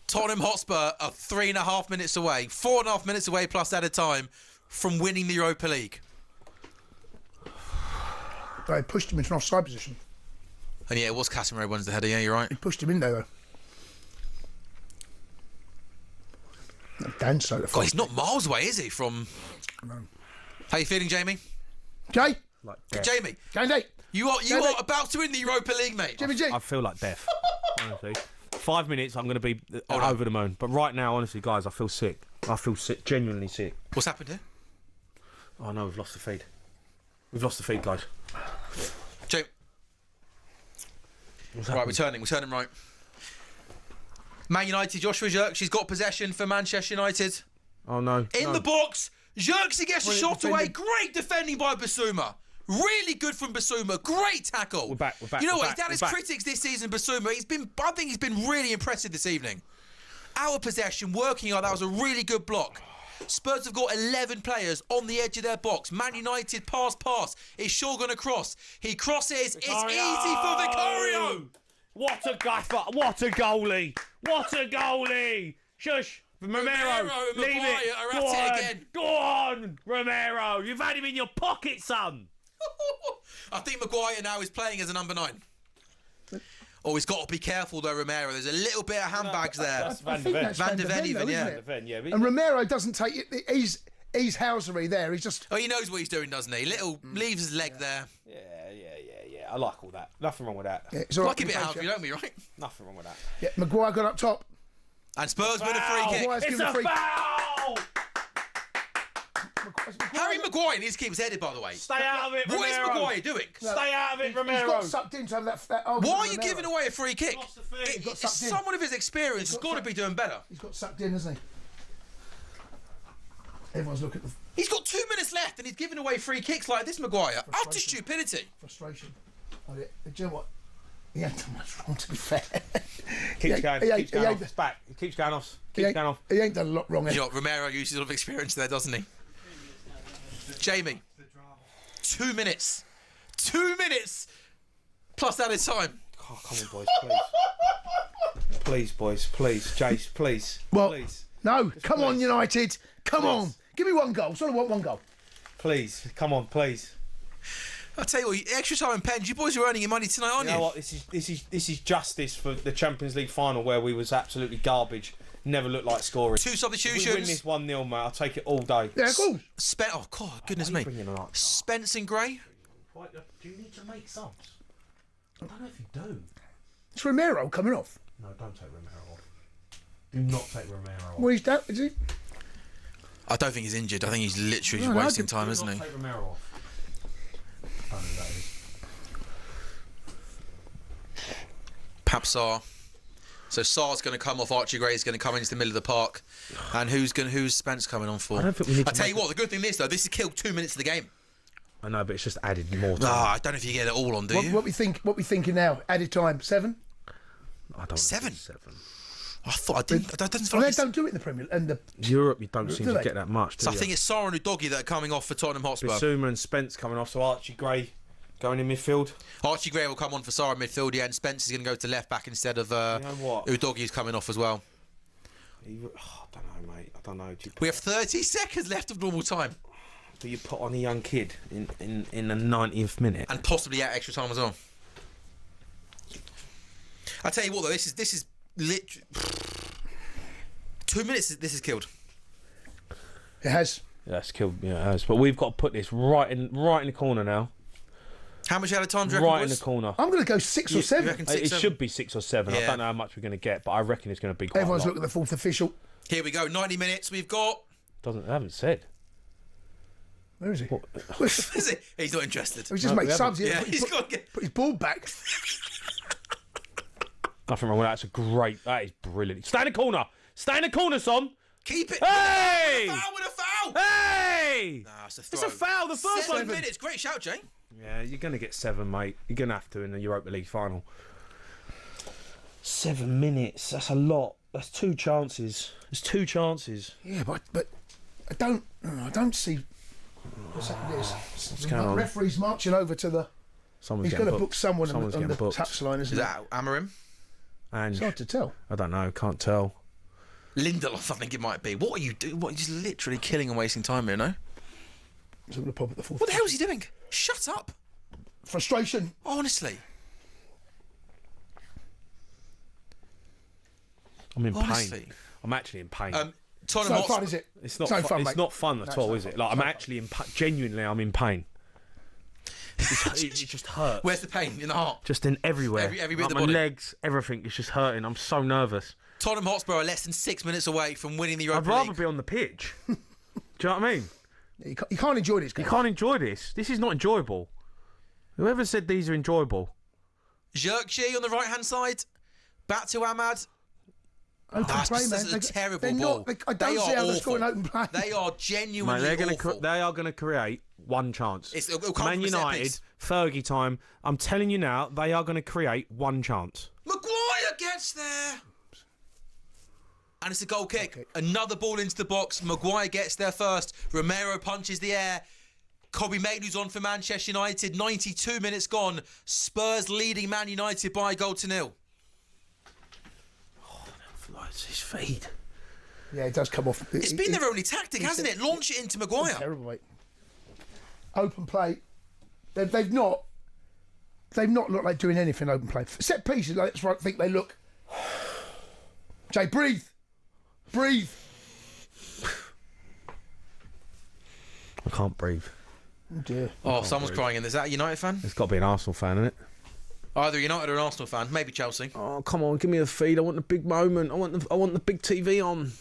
Tottenham Hotspur are 3.5 minutes away, 4.5 minutes away plus added time from winning the Europa League. They pushed him into an offside position. And yeah, it was Casemiro wins the header. Yeah, you're right. He pushed him in there, though. Dan so God, he's not miles away, is he? From. No. How you feeling, Jamie? Jay? Like death. Jamie, Andy? you are about to win the Europa League, mate. Jimmy G? I feel like death. Honestly, 5 minutes, I'm going to be over the moon. But right now, honestly, guys, I feel sick. I feel sick, genuinely sick. What's happened here? Oh no, we've lost the feed. We've lost the feed, guys. Jamie. Right, we're turning right. Man United, Joshua Zirkzee, she's got possession for Manchester United. Oh no. In the box, Zirkzee gets a shot defending. away. Great defending by Basuma. Really good from Basuma. Great tackle. We're back. You know we're what? back, He's had his critics this season, Basuma. I think he's been really impressive this evening. Our possession, working hard. That was a really good block. Spurs have got 11 players on the edge of their box. Man United pass. Is Shaw going to cross? He crosses. Vicario! It's easy for Vicario. What a gaffer! What a goalie! What a goalie! Shush! Romero, and leave Maguire it. are Go at it on, again. go on, Romero! You've had him in your pocket, son. I think Maguire now is playing as a number 9. Oh, he's got to be careful though, Romero. There's a little bit of handbags there. That's I think that's Van de Ven even, though, yeah. isn't it? Van de Ven, yeah. And Romero doesn't take it. He's housery there. He's just. Oh, he knows what he's doing, doesn't he? Leaves his leg there. Yeah. I like all that. Nothing wrong with that. Yeah, it's all right. Like a bit out, don't we, right? Nothing wrong with that. Yeah, Maguire got up top. And Spurs win a free kick. Maguire's It's given a free. foul! Harry Maguire needs to keep his headed, by the way. Stay out of it, Romero. What is Maguire doing? Stay out of it, He's Romero. got sucked into that. Why are you giving away a free kick? Lost the thing. got sucked in. Someone of his experience has got to be doing better. He's got sucked in, hasn't he? Everyone's looking at the He's got 2 minutes left and he's giving away free kicks like this, Maguire. Utter stupidity. frustration. Oh, yeah. Do you know what? He ain't done much wrong, to be fair. Keeps going off. It's back. It keeps going off. He ain't done a lot wrong. You know, Romero uses a lot of experience there, doesn't he? Jamie, 2 minutes. 2 minutes plus added time. Oh, come on, boys, please. Please, boys, please. Jace, please. Well, please. no, come on, United. Come on. Give me one goal. Sort of want one goal. Please, come on, please. I'll tell you what, extra time and pens, you boys are earning your money tonight, aren't You know what? This is justice for the Champions League final where we was absolutely garbage. Never looked like scoring. 2 If substitutions. we win this 1-0, mate, I'll take it all day. Yeah, of course. Oh, God, goodness me. Spence and Gray. Do you need to make subs? I don't know if you do. It's Romero coming off. No, don't take Romero off. Do not take Romero off. Well, he's down, is he? I don't think he's injured. I think he's literally No, just no, wasting do time, Do isn't not he? take Romero off. I don't know who that is. Perhaps Sarr. So Sarr's going to come off. Archie Gray's going to come into the middle of the park. And who's Spence coming on for? I don't think we need I to tell you what, the good thing is though, this has killed 2 minutes of the game. I know, but it's just added more time. I don't know if you get it all on, do you? What we thinking now? Added time 7. I don't 7? 7. I thought I didn't. I don't feel Well, like they don't do it in the Premier and the. Europe, you don't seem Do to they? get that much. So I think it's Sarr and Udogie that are coming off for Tottenham Hotspur. Bissouma and Spence coming off, so Archie Gray going in midfield. Archie Gray will come on for Sarr in midfield, yeah, and Spence is going to go to left back instead of You know what? Udogie's coming off as well. I don't know, mate. I don't know. We have 30 seconds left of normal time. Do you put on a young kid in the 90th minute? And possibly out extra time as well. I tell you what though, this is literally 2 minutes. This is killed. It has. That's killed. Yeah, it has. But we've got to put this right in the corner now. How much out of time do you reckon, Right in boys? the corner. I'm going to go 6 or 7. reckon? It 6, should be 6 or 7. I Yeah. don't know how much we're going to get, but I reckon it's going to be quite Everyone's a lot. looking at the fourth official. Here we go. 90 minutes. We've got. I haven't said. Where is he? Is it? He's not interested. He's just No, made we subs. Yeah, Put, he's got to get. put his ball back. Nothing wrong with that. It's a great. That is brilliant. Stay in the corner. Stay in the corner, Son. Keep it. Hey! Foul with a foul. Hey! Nah, it's a It's throw. a foul. The first 7 one. minutes. Great shout, Jay. Yeah, you're going to get 7, mate. You're going to have to in the Europa League final. 7 minutes. That's a lot. That's 2 chances. There's 2 chances. Yeah, but I don't see. What's happening? The going on? referee's marching over to the. Someone's He's getting going to booked. book someone Someone's on the getting booked. touchline, Is isn't it? that Amarim? And It's hard to tell. I don't know. Can't tell. Lindelof, I think it might be. What are you doing? What, you're just literally killing and wasting time here, no? So I'm going to pop at the fourth. What the hell is he doing? Shut up. Frustration. Honestly. I'm in Honestly. pain. I'm actually in pain. It's Tottenham no Hotspur. fun, is it? It's not no fun. fun, It's mate. not fun at all, no is fun. it? Like It's I'm no actually in genuinely, I'm in pain. It just hurts. Where's the pain? In the heart. Just in everywhere. Every bit of Like the my body. legs, everything is just hurting. I'm so nervous. Tottenham Hotspur are less than 6 minutes away from winning the Europa I'd rather League. be on the pitch. Do you know what I mean? You can't enjoy this game. You can't enjoy this. This is not enjoyable. Whoever said these are enjoyable? Xerxes on the right-hand side. Back to Ahmad. Open play, This man. is a terrible they're ball. Not, I don't see how they're scoring open play. They are genuinely awful. They are going to create one chance. It'll come Man from a set United, piece. Fergie time. I'm telling you now, they are going to create one chance. Maguire gets there. And it's a goal kick. Another ball into the box. Maguire gets there first. Romero punches the air. Kobbie Maitland's on for Manchester United. 92 minutes gone. Spurs leading Man United by a goal to 0. It's his feed. Yeah, it does come off. It's been their only tactic, hasn't it? Launch it into Maguire. Terrible, mate. Open play. They've not looked like doing anything open play. Set pieces, that's right. I think they look. Jay, breathe. Breathe. I can't breathe. Oh dear. Oh, someone's crying in. Is that a United fan? It's got to be an Arsenal fan, isn't it? Either United or an Arsenal fan. Maybe Chelsea. Oh, come on, give me the feed. I want the big moment. I want the big TV on.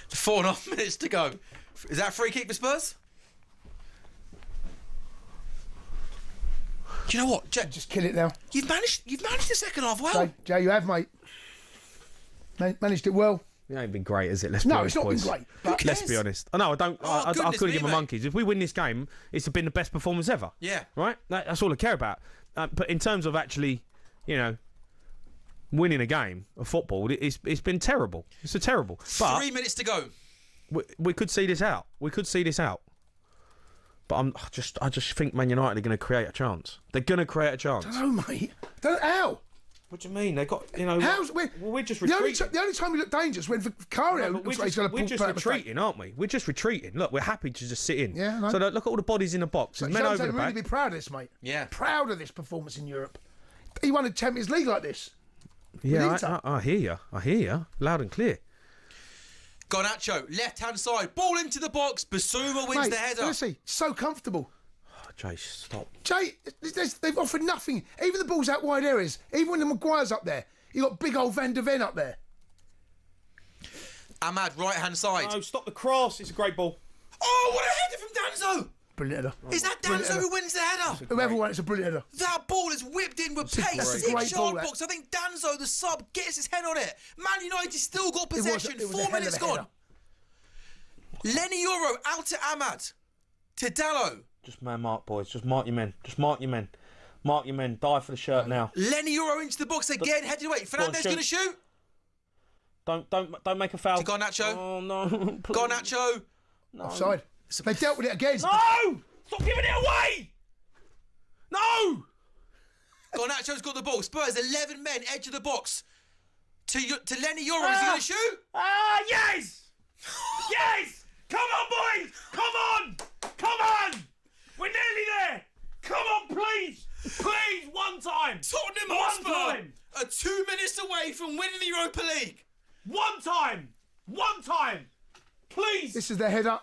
4.5 minutes to go. Is that a free kick for Spurs? Do you know what, Jay? Just kill it now. You've managed the second half well. Jay, you have, mate. Managed it well. It ain't been great, is it? Let's be No, honest, it's not been boys. great. But Let's be honest. I know I don't. Oh, I goodness couldn't me, give a mate. monkeys. If we win this game, it's been the best performance ever. Yeah. Right. That's all I care about. But in terms of actually, winning a game of football, it's been terrible. It's a terrible. But 3 minutes to go. we could see this out. But I just think Man United are going to create a chance. They're going to create a chance. I don't know, mate. How? What do you mean? They got we're just the retreating. only time we look dangerous when Vicario looks like he's going to we're just retreating, aren't we? We're just retreating. Look, we're happy to just sit in. Yeah, I know. So look at all the bodies in the box. There's men over the really back. be proud of this, mate. Yeah. Proud of this performance in Europe. He won a Champions League like this. Yeah, Inter. I hear you, loud and clear. Garnacho, left-hand side, ball into the box. Basuma wins the header. Honestly, so comfortable. Oh, Jay, stop. Jay, they've offered nothing. Even the balls out wide areas. Even when the Maguire's up there. You got big old Van der Ven up there. Ahmad, right-hand side. No, stop the cross. It's a great ball. Oh, what a header from Danzo! Brilliant header. Is that Danzo who wins the header? Whoever won, it's a brilliant header. That ball is whipped in with pace. That's a 6 great yard ball, box. I think Danzo, the sub, gets his head on it. Man United still got was possession. a 4 hell of minutes a gone. Lenny Euro out to Ahmad. To Dallo. Just man mark, boys. Just mark your men. Mark your men. Die for the shirt now. Lenny Euro into the box again, headed away. Fernandez going to shoot. Don't make a foul. To Garnacho. Oh no. Garnacho. No. Offside. They dealt with it again. No! Stop giving it away! No! Garnacho's got the ball. Spurs 11 men, edge of the box. To Lenny Euro. Is he going to shoot? Yes! Yes! Come on, boys! Come on! We're nearly there! Come on, please! Please, one time! Tottenham One Hotspur time! are 2 minutes away from winning the Europa League. One time! Please! This is their header.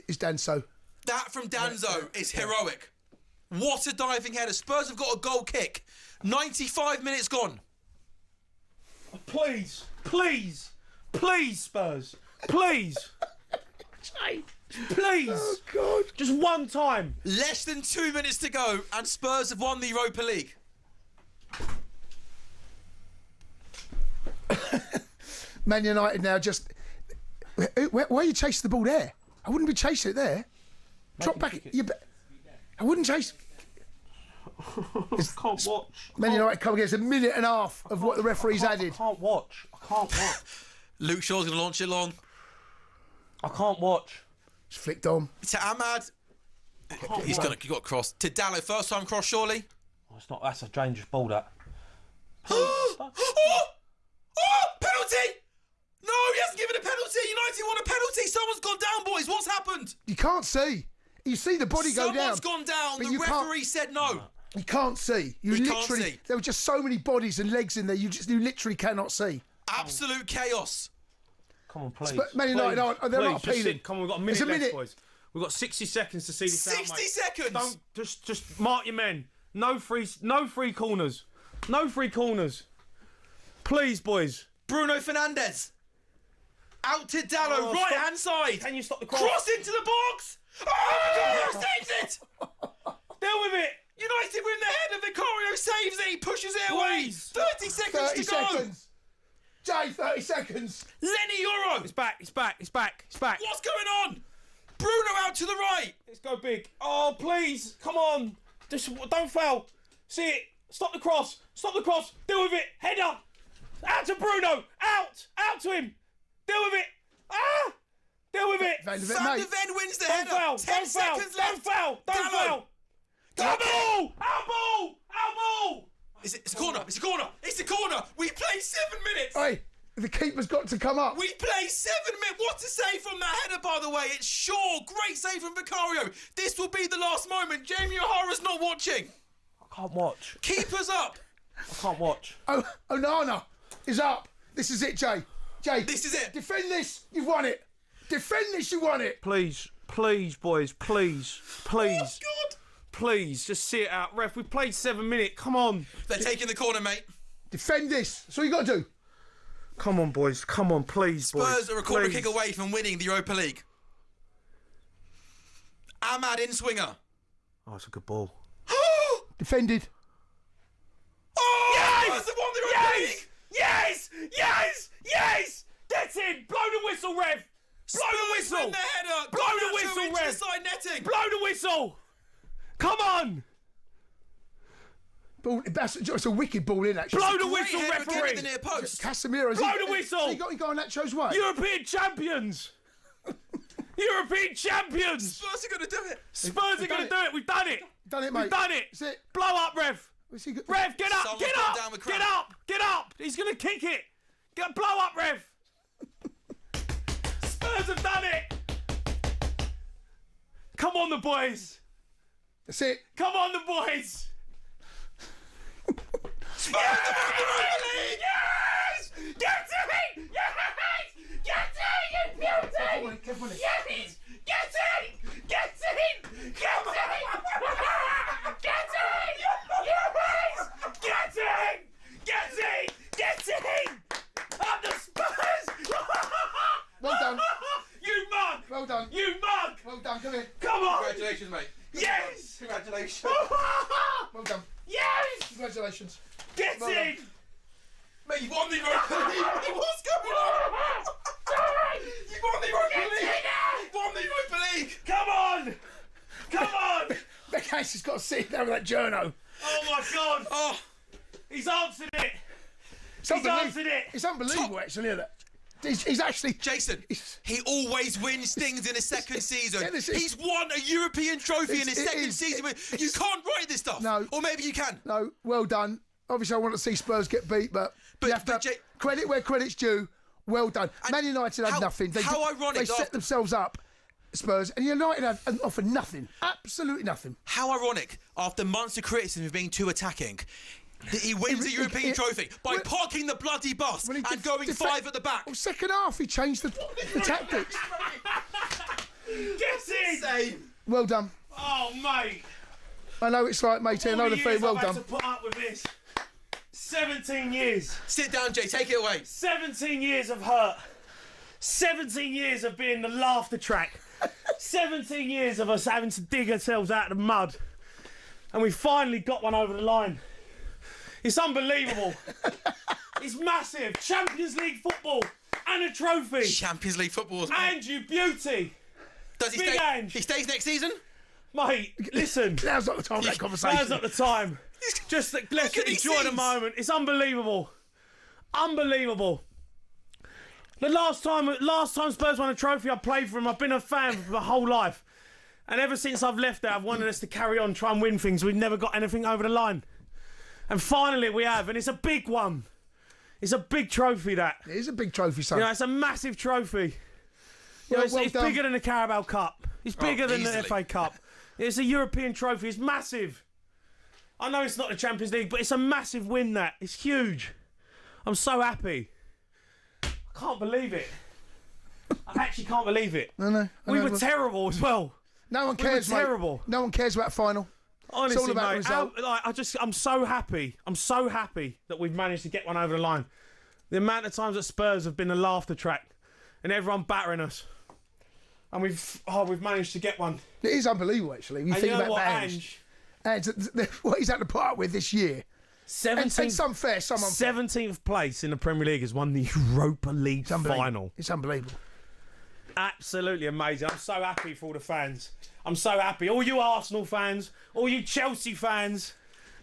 It's Danso. That from Danzo is heroic. What a diving header. Spurs have got a goal kick. 95 minutes gone. Please, Spurs. Please. Please. Oh, God. Just one time. Less than 2 minutes to go, and Spurs have won the Europa League. Man United now just... Why are you chasing the ball there? I wouldn't be chasing it there. Drop back. I wouldn't chase... Can't watch. Man United come against a minute and a half of what the referee's added. I can't watch. Luke Shaw's going to launch it long. I can't watch. It's flicked on. To Ahmad. He's got a cross. To Dallo, first time cross, surely. Oh, it's not. That's a dangerous ball, that. Oh, penalty! No, he hasn't given a penalty. United want a penalty. Someone's gone down, boys. What's happened? You can't see. You see the body go down. Someone's gone down. but The you can't- referee said no. You can't see. You literally. There were just so many bodies and legs in there. You literally cannot see. Absolute chaos. Come on, please. Man United they're not appealing. Come on, we've got a minute left, boys. We've got 60 seconds to see this out, mate. 60 seconds. Don't just mark your men. No free corners. No free corners. Please, boys. Bruno Fernandes. Out to Dallo, right hand side. Can you stop the cross? Cross into the box. Oh, Vicario saves it. Deal with it. United win the header. Vicario saves it. He pushes it away. 30 seconds 30 to go. seconds. Jay, 30 seconds. Lenny Euro. It's back. What's going on? Bruno out to the right. Let's go big. Oh, please. Come on. Just don't foul. See it. Stop the cross. Deal with it. Header. Out to Bruno. Out to him. Deal with it. Deal with it. Van de Ven wins the header. Foul. 10 seconds left. Don't foul. Our ball. It's a corner. It's a corner. We play 7 minutes. Hey, the keeper's got to come up. We play 7 minutes. What a save from that header, by the way. It's Shaw. Great save from Vicario. This will be the last moment. Jamie O'Hara's not watching. I can't watch. Keeper's up. I can't watch. Oh, Onana is up. This is it, Jay. This is it. Defend this. You've won it. Defend this. You won it. Please, boys. Please. Oh, God. Please, just see it out. Ref, we played 7 minutes. Come on. They're taking the corner, mate. Defend this. That's all you got to do. Come on, boys. Come on, please, boys. Spurs are a corner kick away from winning the Europa League. Ahmad in swinger. Oh, it's a good ball. Defended. Oh! Spurs have won the Europa League. Yes! Get in! Blow the whistle, ref! Blow the whistle! Win the header. Blow the whistle, ref! Inside netting. Blow the whistle! Come on! Ball, it's a wicked ball in, actually. Blow the whistle, Great header again referee! at the near post. Casemiro's. Blow the whistle! He got on Nacho's way. European champions! European champions! Spurs are going to do it. Spurs are going to do it. We've done it. Done it, mate. We've done it. That's it. Blow up, ref. Ref, get up. Someone's Get gone up. down with cramp. Get up. He's going to kick it. Blow up, ref. Spurs have done it. Come on, the boys. That's it. Come on, the boys. Spurs have won the Europa League. Yes! Get it! Yes! Get it, you beauty! Careful. Yes! Get it! Get it! Get it! Get it! Yes! Get it! Get it! Get it! I'm the Spurs! Well done. You mug! Well done. You mug! Well done. Come here. Come on! Congratulations, mate. Yes! Congratulations. Well done. Yes! Congratulations. Get Well in! done. Mate, you won the Europa League. What's going on? You won the Europa League. You won the Europa League. Come on! Come on! Beckhouse has got to sit there with that journo. Oh my God! Oh, He's answered it! It's He's unbelievable. answered it! It's unbelievable, actually, isn't it? He's actually... Jason, he always wins things in his second season. Yeah, this is- He's won a European trophy in his It second is. season. You can't write this stuff. No. Or maybe you can. No, well done. Obviously, I want to see Spurs get beat, but you have to credit where credit's due. Well done. Man United had nothing. They set themselves up, Spurs, and United had offered nothing. Absolutely nothing. How ironic, after months of criticism of being too attacking, that he wins a European trophy by parking the bloody bus and going 5 at the back. Well, second half, he changed the tactics. Get in! Same. Well done. Oh, mate. I know it's like, mate, I know the feeling. Well I've done. had to put up with this. 17 years. Sit down, Jay. Take it away. 17 years of hurt. 17 years of being the laughter track. 17 years of us having to dig ourselves out of the mud. And we finally got one over the line. It's unbelievable. It's massive. Champions League football and a trophy. Champions League football. And you beauty. Does he Big stay? Ange. He stays next season? Mate, listen. Now's not the time for that conversation. Now's not the time. Just let's enjoy the moment. It's unbelievable. Unbelievable. The last time Spurs won a trophy, I played for them. I've been a fan for my whole life. And ever since I've left there, I've wanted us to carry on, try and win things. We've never got anything over the line. And finally we have, and it's a big one. It's a big trophy, that. It is a big trophy, son. You know, it's a massive trophy. You know, it's done. bigger than the Carabao Cup. It's bigger than the easily. FA Cup. It's a European trophy. It's massive. I know it's not the Champions League, but it's a massive win. That it's huge. I'm so happy. I can't believe it. I actually can't believe it. No. We were terrible as well. No one cares, mate. Terrible. No one cares about final. Honestly, it's all about mate, the result. I'm so happy. I'm so happy that we've managed to get one over the line. The amount of times that Spurs have been a laughter track, and everyone battering us, and we've managed to get one. It is unbelievable, actually. You think about Ange, what he's had to put up with this year. 17th, and some fair, some unfair. 17th place in the Premier League has won the Europa League final. It's unbelievable. Absolutely amazing. I'm so happy for all the fans. I'm so happy. All you Arsenal fans, all you Chelsea fans,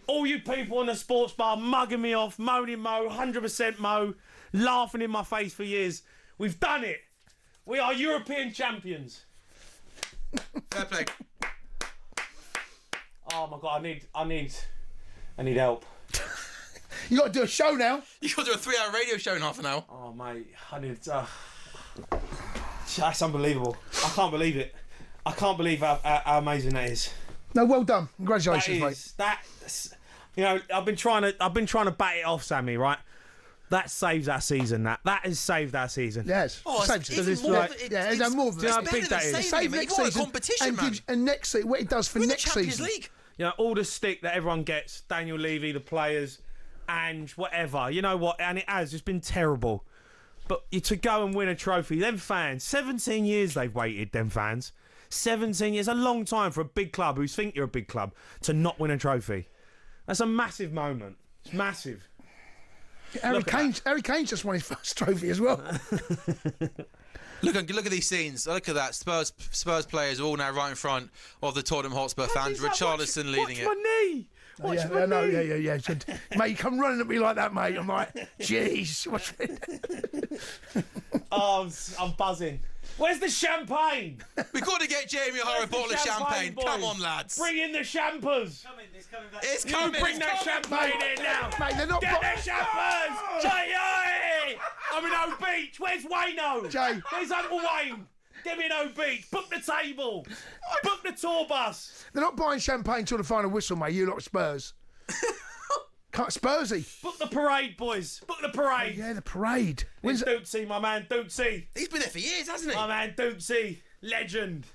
all you people on the sports bar mugging me off, moaning Mo, 100% Mo, laughing in my face for years. We've done it. We are European champions. Fair play. Oh my God, I need help. You got to do a show now. You got to do a 3-hour radio show in half an hour. Oh mate, I need. That's unbelievable. I can't believe it. I can't believe how amazing that is. No, well done. Congratulations, mate. That's, you know, I've been trying to bat it off, Sammy. Right, that saves our season. That has saved our season. Yes. Oh, saves it's it. more. It's more than how that. big that is. Save next season. Competition, man. And next season, what it does for next Champions season. League. You know, all the stick that everyone gets, Daniel Levy, the players, Ange, whatever. You know what? And it has. It's been terrible. But to go and win a trophy, them fans, 17 years they've waited, them fans. 17 years, a long time for a big club who think you're a big club to not win a trophy. That's a massive moment. It's massive. Harry Kane just won his first trophy as well. Look at these scenes. Look at that. Spurs players all now right in front of the Tottenham Hotspur fans. Richarlison leading it. Watch my knee. Watch my knee. Yeah. Mate, you come running at me like that, mate. I'm like, jeez. Oh, I'm buzzing. Where's the champagne? We've got to get Jamie O'Hara a bottle of champagne. Boys? Come on, lads. Bring in the champers. It's coming. Bring that champagne in now. Mate, they're not... Get the champers. Jay, I'm in O Beach. Where's Wayno? Jay. Where's Uncle Wayne? Get me in O Beach. Book the table. Book the tour bus. They're not buying champagne till the final whistle, mate. You lot of Spurs. Spursy. Book the parade, boys. Book the parade. Yeah, the parade. When's Dootsy, my man, Dootsy. He's been there for years, hasn't he? My man, Dootsy. Legend.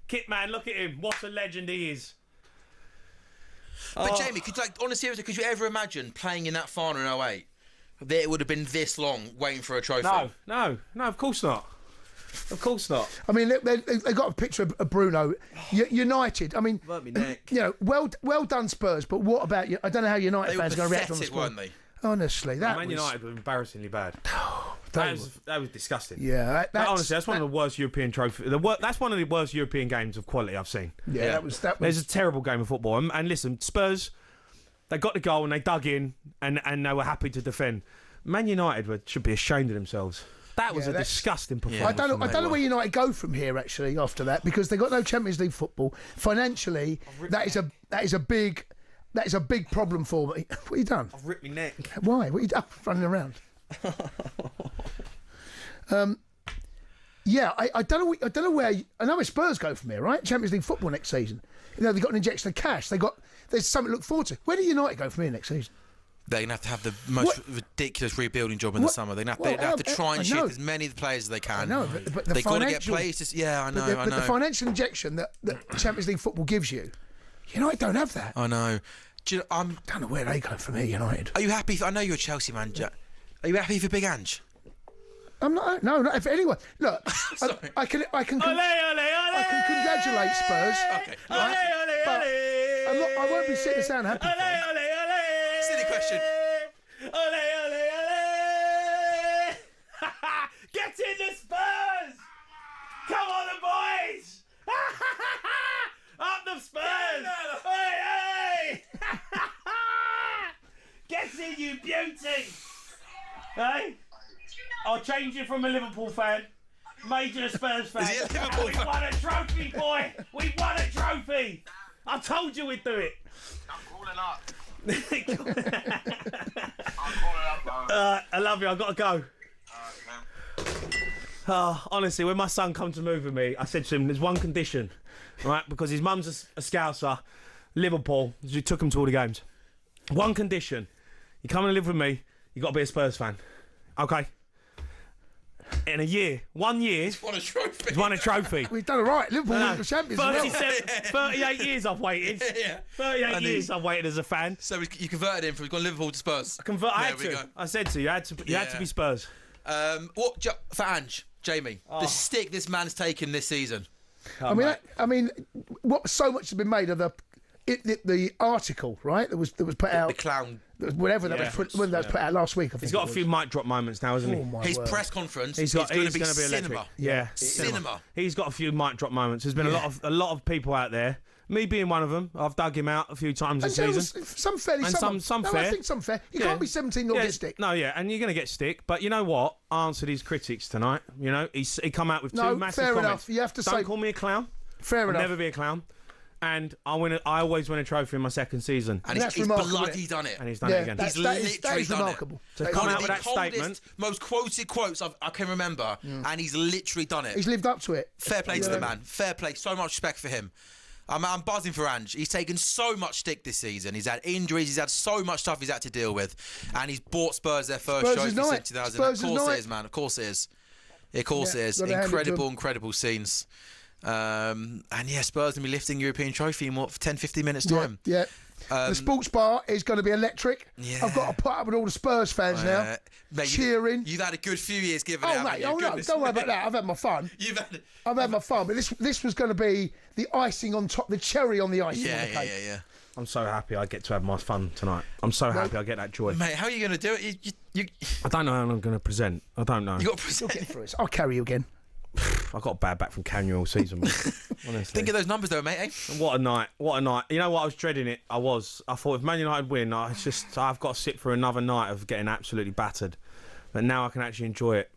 Kit man, look at him. What a legend he is. But Jamie, honestly, could you ever imagine playing in that final in 08? That it would have been this long waiting for a trophy. No, of course not. Of course not. I mean, they got a picture of Bruno. United. I mean, you know, well done Spurs. But what about you? I don't know how United fans are going to react on the squad. Weren't they? Honestly, Man United were embarrassingly bad. That was disgusting. Yeah, honestly, that's one of the worst European trophies. That's one of the worst European games of quality I've seen. Yeah, that was. There's a terrible game of football. And listen, Spurs, they got the goal and they dug in and they were happy to defend. Man United should be ashamed of themselves. That was a disgusting performance. I don't know where United go from here actually after that, because they got no Champions League football. Financially, that is a big problem for me. What have you done? I've ripped my neck. Why? What are you done running around? Yeah, I don't know where. I know where Spurs go from here, right? Champions League football next season. You know, they got an injection of cash. There's something to look forward to. Where do United go from here next season? They're going to have the most ridiculous rebuilding job in the summer. They're going to have to try and shift as many of the players as they can. I know, but they've got to get players. I know. But the financial injection that Champions League football gives you, United don't have that. I know. I don't know where they go from here, United. Are you happy? I know you're a Chelsea man, Jack. Are you happy for Big Ange? I'm not. No, not if anyone. Look, I can congratulate Spurs. Okay. I won't be sitting and sound happy. Silly question. Get in the Spurs! Come on, the boys! Up the Spurs! Hey! Get in, you beauty! Hey? I'll change you from a Liverpool fan. Major Spurs fan. Is he a Liverpool fan? We won a trophy, boy! We won a trophy! I told you we'd do it. I'm calling up. I love you. I've got to go. Honestly, when my son come to move with me, I said to him, there's one condition, right? Because his mum's a Scouser. Liverpool. You took them to all the games. One condition: you come and live with me. You got to be a Spurs fan. Okay. In a year, 1 year, He's won a trophy. he's won a trophy. We've done it right. Liverpool won the champions. 38 years I've waited. Yeah. 38 years I've waited as a fan. So you converted him from Liverpool to Spurs. I had to. I said to you, you had to be Spurs. For Ange, Jamie, the stick this man's taken this season. I mean, what so much has been made of the article, right? That was put out. The clown. Whatever that was put out last week. I think he's got a few mic drop moments now, hasn't he? His press conference. He's going to be cinema. electric. Yeah, cinema. He's got a few mic drop moments. There's been a lot of people out there. Me being one of them. I've dug him out a few times this season. Some fairly, and some fair. I think some fair. You can't be 17 nor get stick. No, yeah, and you're going to get stick. But you know what? I answered his critics tonight. You know, he come out with two massive fair comments. enough. You have to Don't call me a clown. Fair enough. Never be a clown. And I always win a trophy in my second season. And he's bloody done it. And he's done it again. He's literally done remarkable. To come out with that statement. Most quoted quotes I can remember, and he's literally done it. He's lived up to it. Fair play to the man. Fair play. So much respect for him. I'm buzzing for Ange. He's taken so much stick this season. He's had injuries. He's had so much stuff he's had to deal with. And he's bought Spurs their first trophy since 2000. Of course it is, man. Of course it is. Of course it is. Incredible scenes. And yeah, Spurs going to be lifting European trophy in 10-15 minutes time. Yeah. The sports bar is going to be electric. Yeah. I've got to put up with all the Spurs fans now, mate, cheering. You've had a good few years giving it. Mate, no, don't worry about that. I've had my fun. I've had my fun, but this was going to be the icing on top, the cherry on the icing on the cake. Yeah. I'm so happy I get to have my fun tonight. I'm so happy I get that joy. Mate, how are you going to do it? I don't know how I'm going to present. I don't know. You got to present. You'll get through it. I'll carry you again. I got a bad back from Canyon all season, honestly. Think of those numbers though, mate. What a night. You know what? I was dreading it. I thought if Man United win, I've got to sit for another night of getting absolutely battered. But now I can actually enjoy it.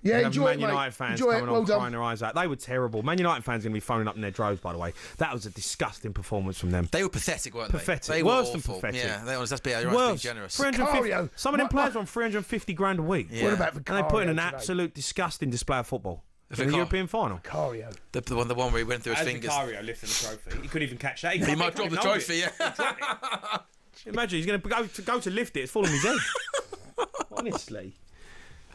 Yeah, enjoy Man it, United mate. fans Enjoy coming it. Well on done. crying their eyes out. They were terrible. Man United fans are going to be phoning up in their droves, by the way. That was a disgusting performance from them. They were pathetic, weren't they? Pathetic. They Worse were awful. than pathetic. Yeah, that's being generous. 350, some of them players are on 350 grand a week. What about and they put in an absolute disgusting display of football. In the European final. Vicario. The one where he went through his fingers. Vicario lifting the trophy. He couldn't even catch that. He might drop the trophy, yeah. Imagine he's going to go to lift it. It's falling on his head. Honestly.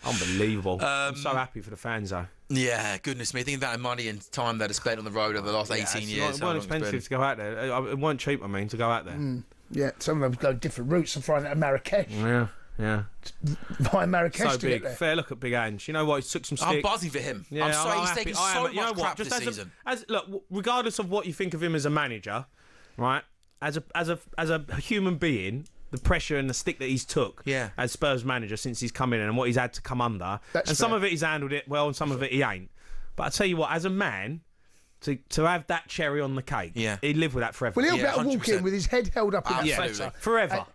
Unbelievable. I'm so happy for the fans, though. Yeah, goodness me. Think about the money and time they'd have spent on the road over the last 18 years. It weren't expensive to go out there. It weren't cheap, to go out there. Yeah, some of them go different routes and find out Marrakesh. Yeah. Via Marrakesh so to big. get there. Fair look at Big Ange. You know what? He took some stick. I'm buzzing for him. Yeah, I'm sorry, he's happy. taken so much crap Just this season. Look, regardless of what you think of him as a manager, right? As a human being, the pressure and the stick that he's took as Spurs manager since he's come in and what he's had to come under, some of it he's handled it well and some of it he ain't. But I tell you what, as a man, to have that cherry on the cake, he'd live with that forever. Well, he'll be able to walk in with his head held up in that Absolutely. Forever.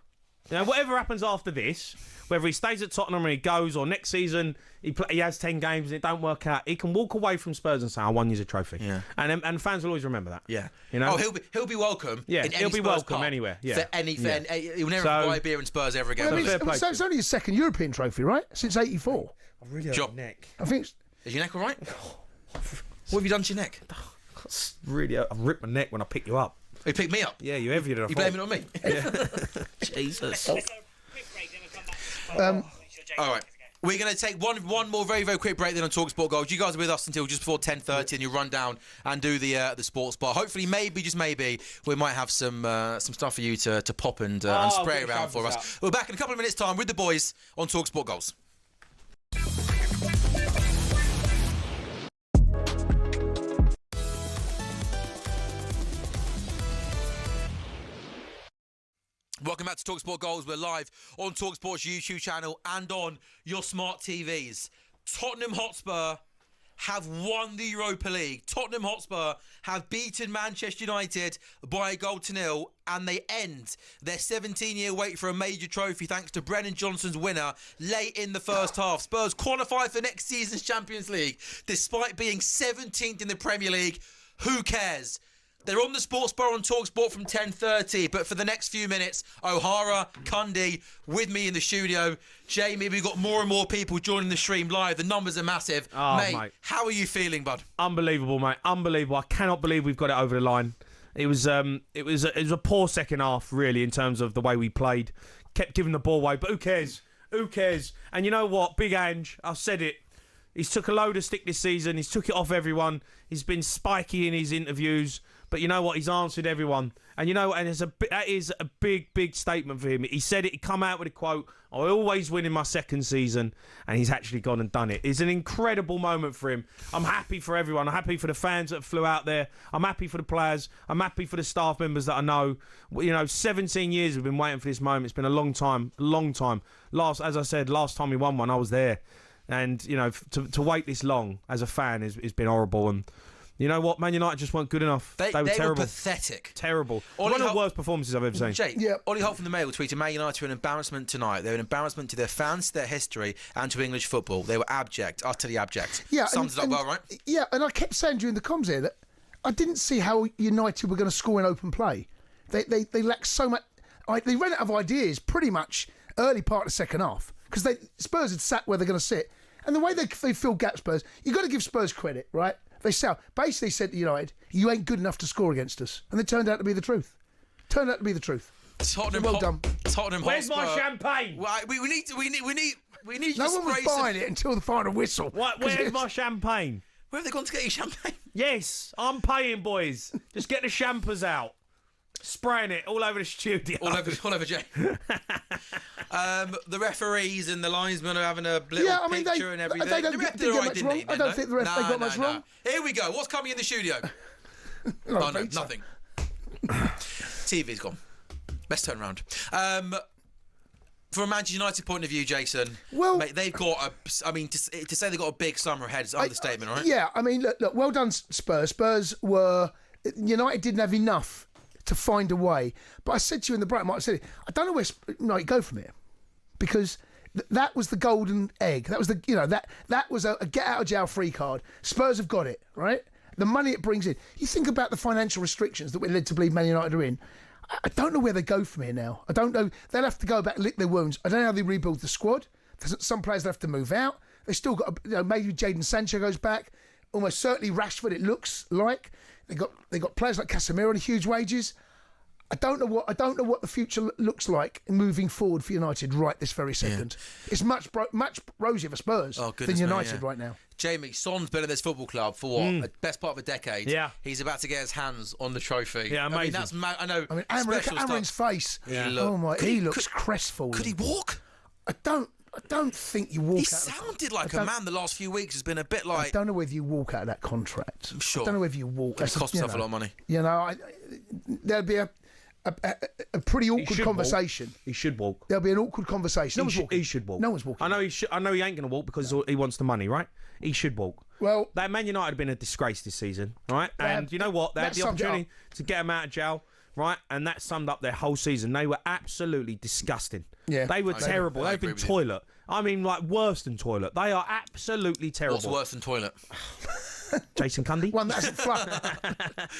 Whatever happens after this, whether he stays at Tottenham or he goes, or next season he has 10 games and it don't work out, he can walk away from Spurs and say, "I won you a trophy." Yeah. And fans will always remember that. Yeah. You know. Oh, he'll be welcome. Yeah. He'll be Spurs welcome pub anywhere. Yeah. For anything. He'll never buy a beer in Spurs ever again. Well, it's only his second European trophy, right? Since '84. I really hurt my neck. I think. Is your neck all right? What have you done to your neck? I ripped my neck when I picked you up. You picked me up. Yeah, you're heavier than I You thought. blaming it on me? Jesus. All right. We're going to take one more very, very quick break then on talkSPORT Gold. You guys are with us until just before 10:30 and you run down and do the sports bar. Hopefully, just maybe, we might have some stuff for you to pop and spray around for us. We're back in a couple of minutes' time with the boys on talkSPORT Goals. Welcome back to talkSPORT Goals. We're live on talkSPORT's YouTube channel and on your smart TVs. Tottenham Hotspur have won the Europa League. Tottenham Hotspur have beaten Manchester United by 1-0, and they end their 17-year wait for a major trophy thanks to Brennan Johnson's winner late in the first half. Spurs qualify for next season's Champions League despite being 17th in the Premier League. Who cares? They're on the Sports Bar on talkSPORT from 10:30, but for the next few minutes, O'Hara, Cundy, with me in the studio. Jamie, we've got more and more people joining the stream live. The numbers are massive. Oh, mate, how are you feeling, bud? Unbelievable, mate. Unbelievable. I cannot believe we've got it over the line. It was a poor second half, really, in terms of the way we played. Kept giving the ball away, but who cares? Who cares? And you know what? Big Ange, I've said it. He's took a load of stick this season. He's took it off everyone. He's been spiky in his interviews. But you know what? He's answered everyone. And you know, and that is a big, big statement for him. He said it. He come out with a quote, "I always win in my second season." And he's actually gone and done it. It's an incredible moment for him. I'm happy for everyone. I'm happy for the fans that flew out there. I'm happy for the players. I'm happy for the staff members that I know. 17 years we've been waiting for this moment. It's been a long time, As I said, last time we won one, I was there. And, to wait this long as a fan has been horrible. And you know what? Man United just weren't good enough. They were terrible. Were pathetic. Terrible. One of the worst performances I've ever seen. Jake, Ollie Holt from the Mail tweeted, Man United are an embarrassment tonight. They're an embarrassment to their fans, to their history, and to English football. They were abject, utterly abject. Yeah, sums it up well, right? Yeah, and I kept saying during the comms here that I didn't see how United were going to score in open play. They lacked so much. They ran out of ideas pretty much early part of the second half because Spurs had sat where they're going to sit. And the way they fill gap Spurs, you've got to give Spurs credit, right? They basically said to United, you ain't good enough to score against us. And it turned out to be the truth. Tottenham, well done. Tottenham Where's Hotspur. my champagne? Well, we need No one was buying it until the final whistle. Where's my champagne? Where have they gone to get your champagne? Yes, I'm paying, boys. Just get the champers out. Spraying it all over the studio. All over Jay. The referees and the linesmen are having a little picture and everything. They don't get much wrong. I don't think the ref got much wrong. Here we go. What's coming in the studio? No, nothing. TV's gone. Let's turn around. From a Manchester United point of view, Jason, mate, they've got to say they've got a big summer ahead is an understatement, right? Yeah, I mean, look, well done, Spurs. United didn't have enough to find a way. But I said to you in the break, I said, I don't know where United go from here. Because that was the golden egg. That was that was a get out of jail free card. Spurs have got it, right? The money it brings in. You think about the financial restrictions that we're led to believe Man United are in. I don't know where they go from here now. I don't know. They'll have to go back, lick their wounds. I don't know how they rebuild the squad. Some players will have to move out. They still got, maybe Jadon Sancho goes back. Almost certainly Rashford, it looks like. They got players like Casemiro on huge wages. I don't know what the future looks like moving forward for United right this very second. Yeah. It's much rosier for Spurs than United right now. Jamie, Son's been in this football club for what? The best part of a decade. Yeah. He's about to get his hands on the trophy. Yeah, amazing. I know. Look at Amarin's face. Yeah. He looks crestfallen. Could he walk? I don't think you walk. He sounded like a man. The last few weeks has been a bit like. I don't know whether you walk out of that contract. I'm sure. I don't know whether you walk. It costs himself a lot of money. There'll be a pretty awkward conversation. He should walk. There'll be an awkward conversation. He should walk. No one's walking. I know he ain't going to walk because he wants the money, right? He should walk. Well, that Man United have been a disgrace this season, right? And you know what? They had the opportunity to get him out of jail, right? And that summed up their whole season. They were absolutely disgusting. Yeah, they were terrible. They've been toilet. I mean, like worse than toilet. They are absolutely terrible. What's worse than toilet? Jason Cundy. One that hasn't flown.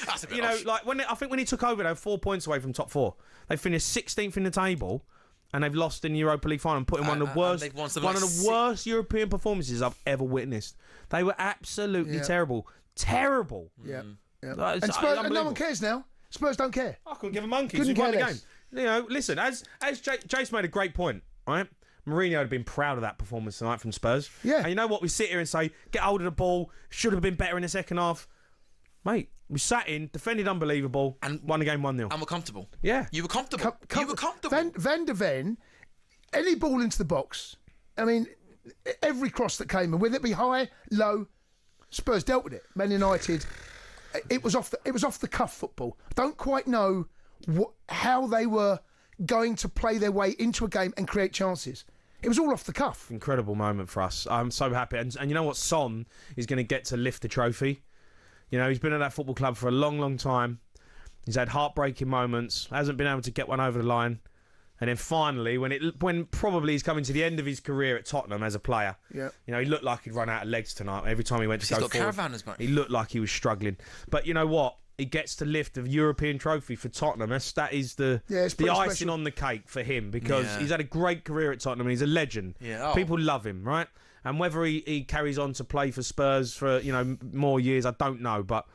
That's a bit I think when he took over, they were 4 points away from top four. They finished 16th in the table, and they've lost in the Europa League final and put in one of the worst European performances I've ever witnessed. They were absolutely terrible. Terrible. Yeah. And Spurs, and no one cares now. Spurs don't care. I couldn't give a monkeys. We won the game. Listen, as Jace made a great point, right? Mourinho had been proud of that performance tonight from Spurs. Yeah. And you know what? We sit here and say, get hold of the ball, should have been better in the second half. Mate, we sat in, defended unbelievable, and won the game 1-0. And we're comfortable. Yeah. You were comfortable. You were comfortable. Van de Ven, any ball into the box, I mean, every cross that came in, whether it be high, low, Spurs dealt with it. Man United, it was off the cuff football. I don't quite know how they were going to play their way into a game and create chances. It was all off the cuff. Incredible moment for us. I'm so happy. And you know what? Son is going to get to lift the trophy. He's been at that football club for a long, long time. He's had heartbreaking moments. Hasn't been able to get one over the line. And then finally, when probably he's coming to the end of his career at Tottenham as a player, he looked like he'd run out of legs tonight. Every time he went to go forward, he looked like he was struggling. But you know what? He gets to lift a European trophy for Tottenham. That is the icing on the cake for him because he's had a great career at Tottenham and he's a legend. People love him, right? And whether he carries on to play for Spurs for more years, I don't know. But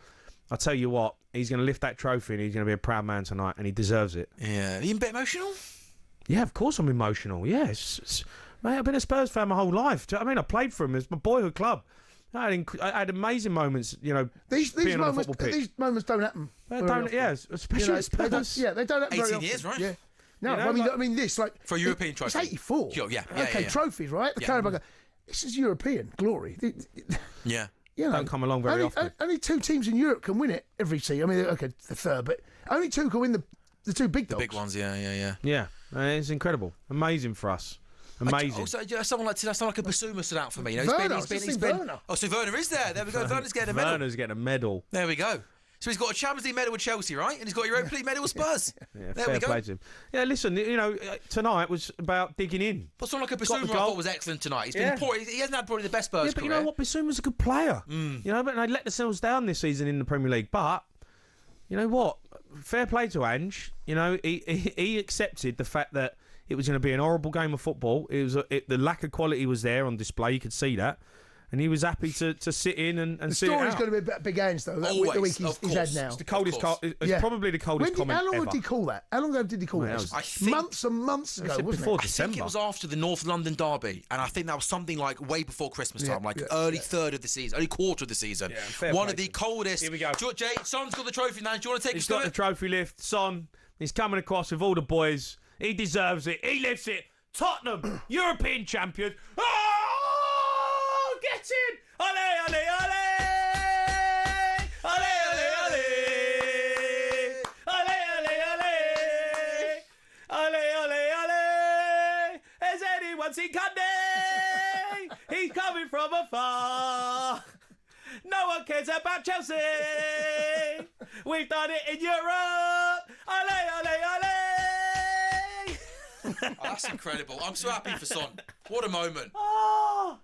I tell you what, he's going to lift that trophy and he's going to be a proud man tonight, and he deserves it. Yeah. Are you a bit emotional? Yeah, of course I'm emotional. Yes. Mate, I've been a Spurs fan my whole life. Do you know what I mean? I played for him. It's my boyhood club. I had amazing moments, you know, these being on a moments, football pitch. These moments don't happen. Especially at Spurs. They don't happen very 18 often. years, right? Yeah. No, You know, I mean this, like... For a European trophy. It's 84. Sure, yeah. Okay, trophies, right? The Carabao. This is European glory. Yeah. You know, Don't come along very often. Only 2 teams in Europe can win it every season. I mean, okay, the third, but only 2 can win the 2 big dogs. The big ones, yeah. Yeah, it's incredible. Amazing for us. Amazing. Also, someone like a Basuma stood out for me. You know, Werner, he's been. Oh, so Werner is there. There we go. Werner's getting a medal. Werner's getting a medal. There we go. So he's got a Champions League medal with Chelsea, right? And he's got a Europa League medal with Spurs. Yeah, there fair we go. play to him. Yeah, listen, you know, tonight was about digging in. But someone like a Basuma I thought was excellent tonight. He's been poor. He hasn't had probably the best Spurs Yeah, but career. you know what? Basuma's a good player. You know, but they let themselves down this season in the Premier League. But you know what? Fair play to Ange. You know, he accepted the fact that it was going to be an horrible game of football. It was the lack of quality was there on display. You could see that. And he was happy to sit in and see it out. The story's going to be about Big Ange, though. The week he's had now. It's the coldest. It's probably the coldest comment How long ever. did he call that? How long ago did he call that? I think months and months ago, wasn't before it? December. I think it was after the North London derby, and I think that was something like way before Christmas time, early third of the season, early quarter of the season. Yeah, one of the coldest. Here we go. Jay, Son's got the trophy now. Do you want to take He's us to got the it? trophy lift. Son, he's coming across with all the boys. He deserves it. He lifts it. Tottenham, European champion. Oh, get in! Ole, ole, ole! Ole, ole, ole! Ole, ole, ole! Ole, ole, ole! Has anyone seen Cundy? He's coming from afar. No one cares about Chelsea. We've done it in Europe. Ole, ole, ole! Oh, that's incredible. I'm so happy for Son. What a moment. Oh,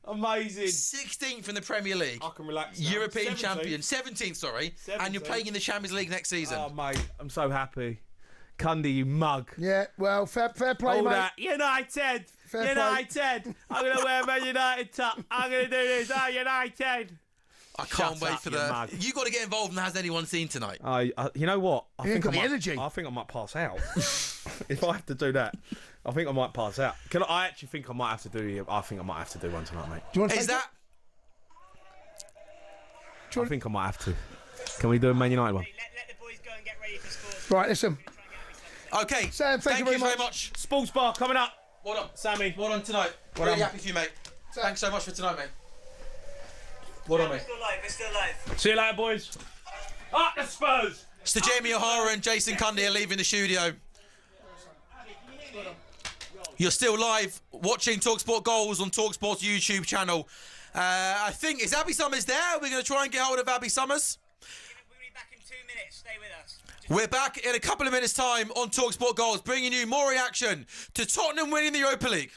amazing. 16th in the Premier League. I can relax now. European 17th. champion. 17th, sorry. 17th. And you're playing in the Champions League next season. Oh, mate, I'm so happy. Cundy, you mug. Yeah, well, fair play, All mate. that. United. Fair United. I'm going to wear my United top. I'm going to do this. Oh, United. I can't Shut wait up, for you mug. you got to get involved in Has Anyone Seen tonight? You know what? I You ain't got the might, energy. I think I might pass out. If I have to do that, I think I might pass out. I actually think I might have to do. I think I might have to do one tonight, mate. Do you want to Is take that... I think I might have to. Can we do a Man United one? Let the boys go and get ready for sports. Right, listen. Okay. Sam, thank you very much. Sports bar coming up. Well done. Sammy. Well done tonight. Well really done. happy for you, mate. Thanks so much for tonight, mate. Well done, mate. We're still live. See you later, boys. Up the Spurs. So Jamie O'Hara and Jason Cundy are leaving the studio. You're still live watching talkSPORT Goals on talkSPORT's YouTube channel. I think, is Abby Summers there? We're going to try and get hold of Abby Summers. We'll be back in 2 minutes. Stay with us. We're back in a couple of minutes' time on talkSPORT Goals, bringing you more reaction to Tottenham winning the Europa League.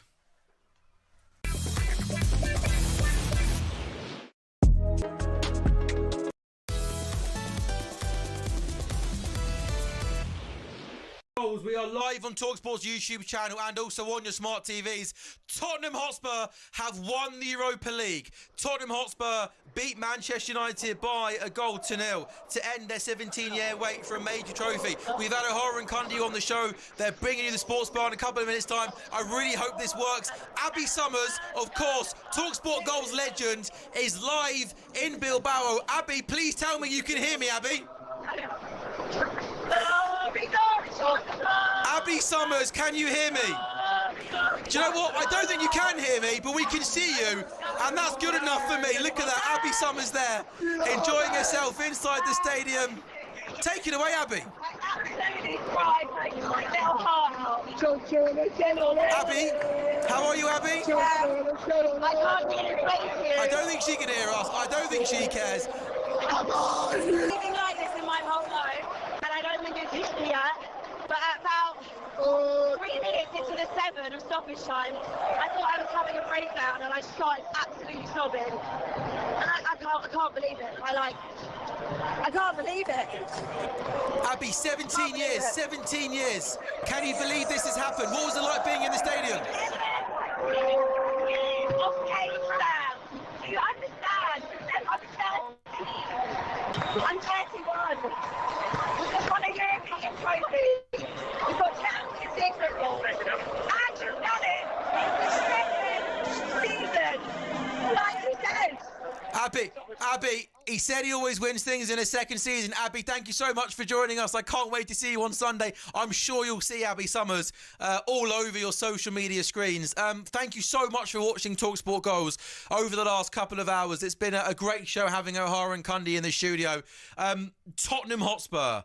We are live on talkSPORT's YouTube channel and also on your smart TVs. Tottenham Hotspur have won the Europa League. Tottenham Hotspur beat Manchester United by a goal to 0 to end their 17-year wait for a major trophy. We've had O'Hara and Cundy on the show. They're bringing you the sports bar in a couple of minutes' time. I really hope this works. Abby Summers, of course, talkSPORT Goals legend, is live in Bilbao. Abby, please tell me you can hear me, Abby. Abby Summers, can you hear me? Do you know what? I don't think you can hear me, but we can see you, and that's good enough for me. Look at that, Abby Summers there, enjoying herself inside the stadium. Take it away, Abby. Abby, how are you, Abby? I don't think she can hear us. I don't think she cares. Living like this in my whole life, and I don't think it's history yet. But at about 3 minutes into the 7 of stoppage time, I thought I was having a breakdown, and I started absolutely sobbing. And I can't believe it. I can't believe it. Abby, 17 years, 17 years. Can you believe this has happened? What was it like being in the stadium? Okay, Sam. Do you understand? I'm 31. Abby, he said he always wins things in his second season. Abby, thank you so much for joining us. I can't wait to see you on Sunday. I'm sure you'll see Abby Summers all over your social media screens. Thank you so much for watching talkSPORT Goals over the last couple of hours. It's been a great show having O'Hara and Cundy in the studio. Tottenham Hotspur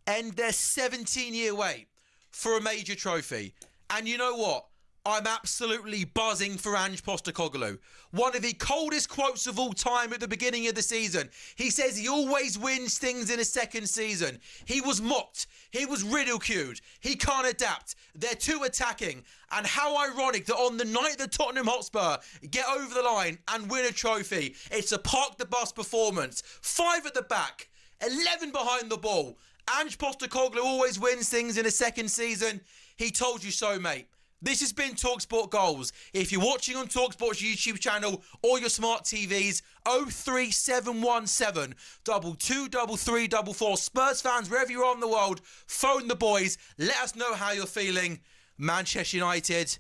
end their 17-year wait for a major trophy. And you know what? I'm absolutely buzzing for Ange Postecoglou. One of the coldest quotes of all time at the beginning of the season. He says he always wins things in a second season. He was mocked. He was ridiculed. He can't adapt. They're too attacking. And how ironic that on the night that Tottenham Hotspur get over the line and win a trophy, it's a park the bus performance. 5 at the back, 11 behind the ball. Ange Postecoglou always wins things in a second season. He told you so, mate. This has been talkSPORT Goals. If you're watching on talkSPORT's YouTube channel or your smart TVs, 03717 223344. Spurs fans, wherever you are in the world, phone the boys. Let us know how you're feeling. Manchester United,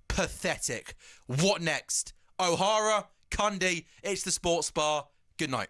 pathetic. What next? O'Hara, Cundy, it's the Sports Bar. Good night.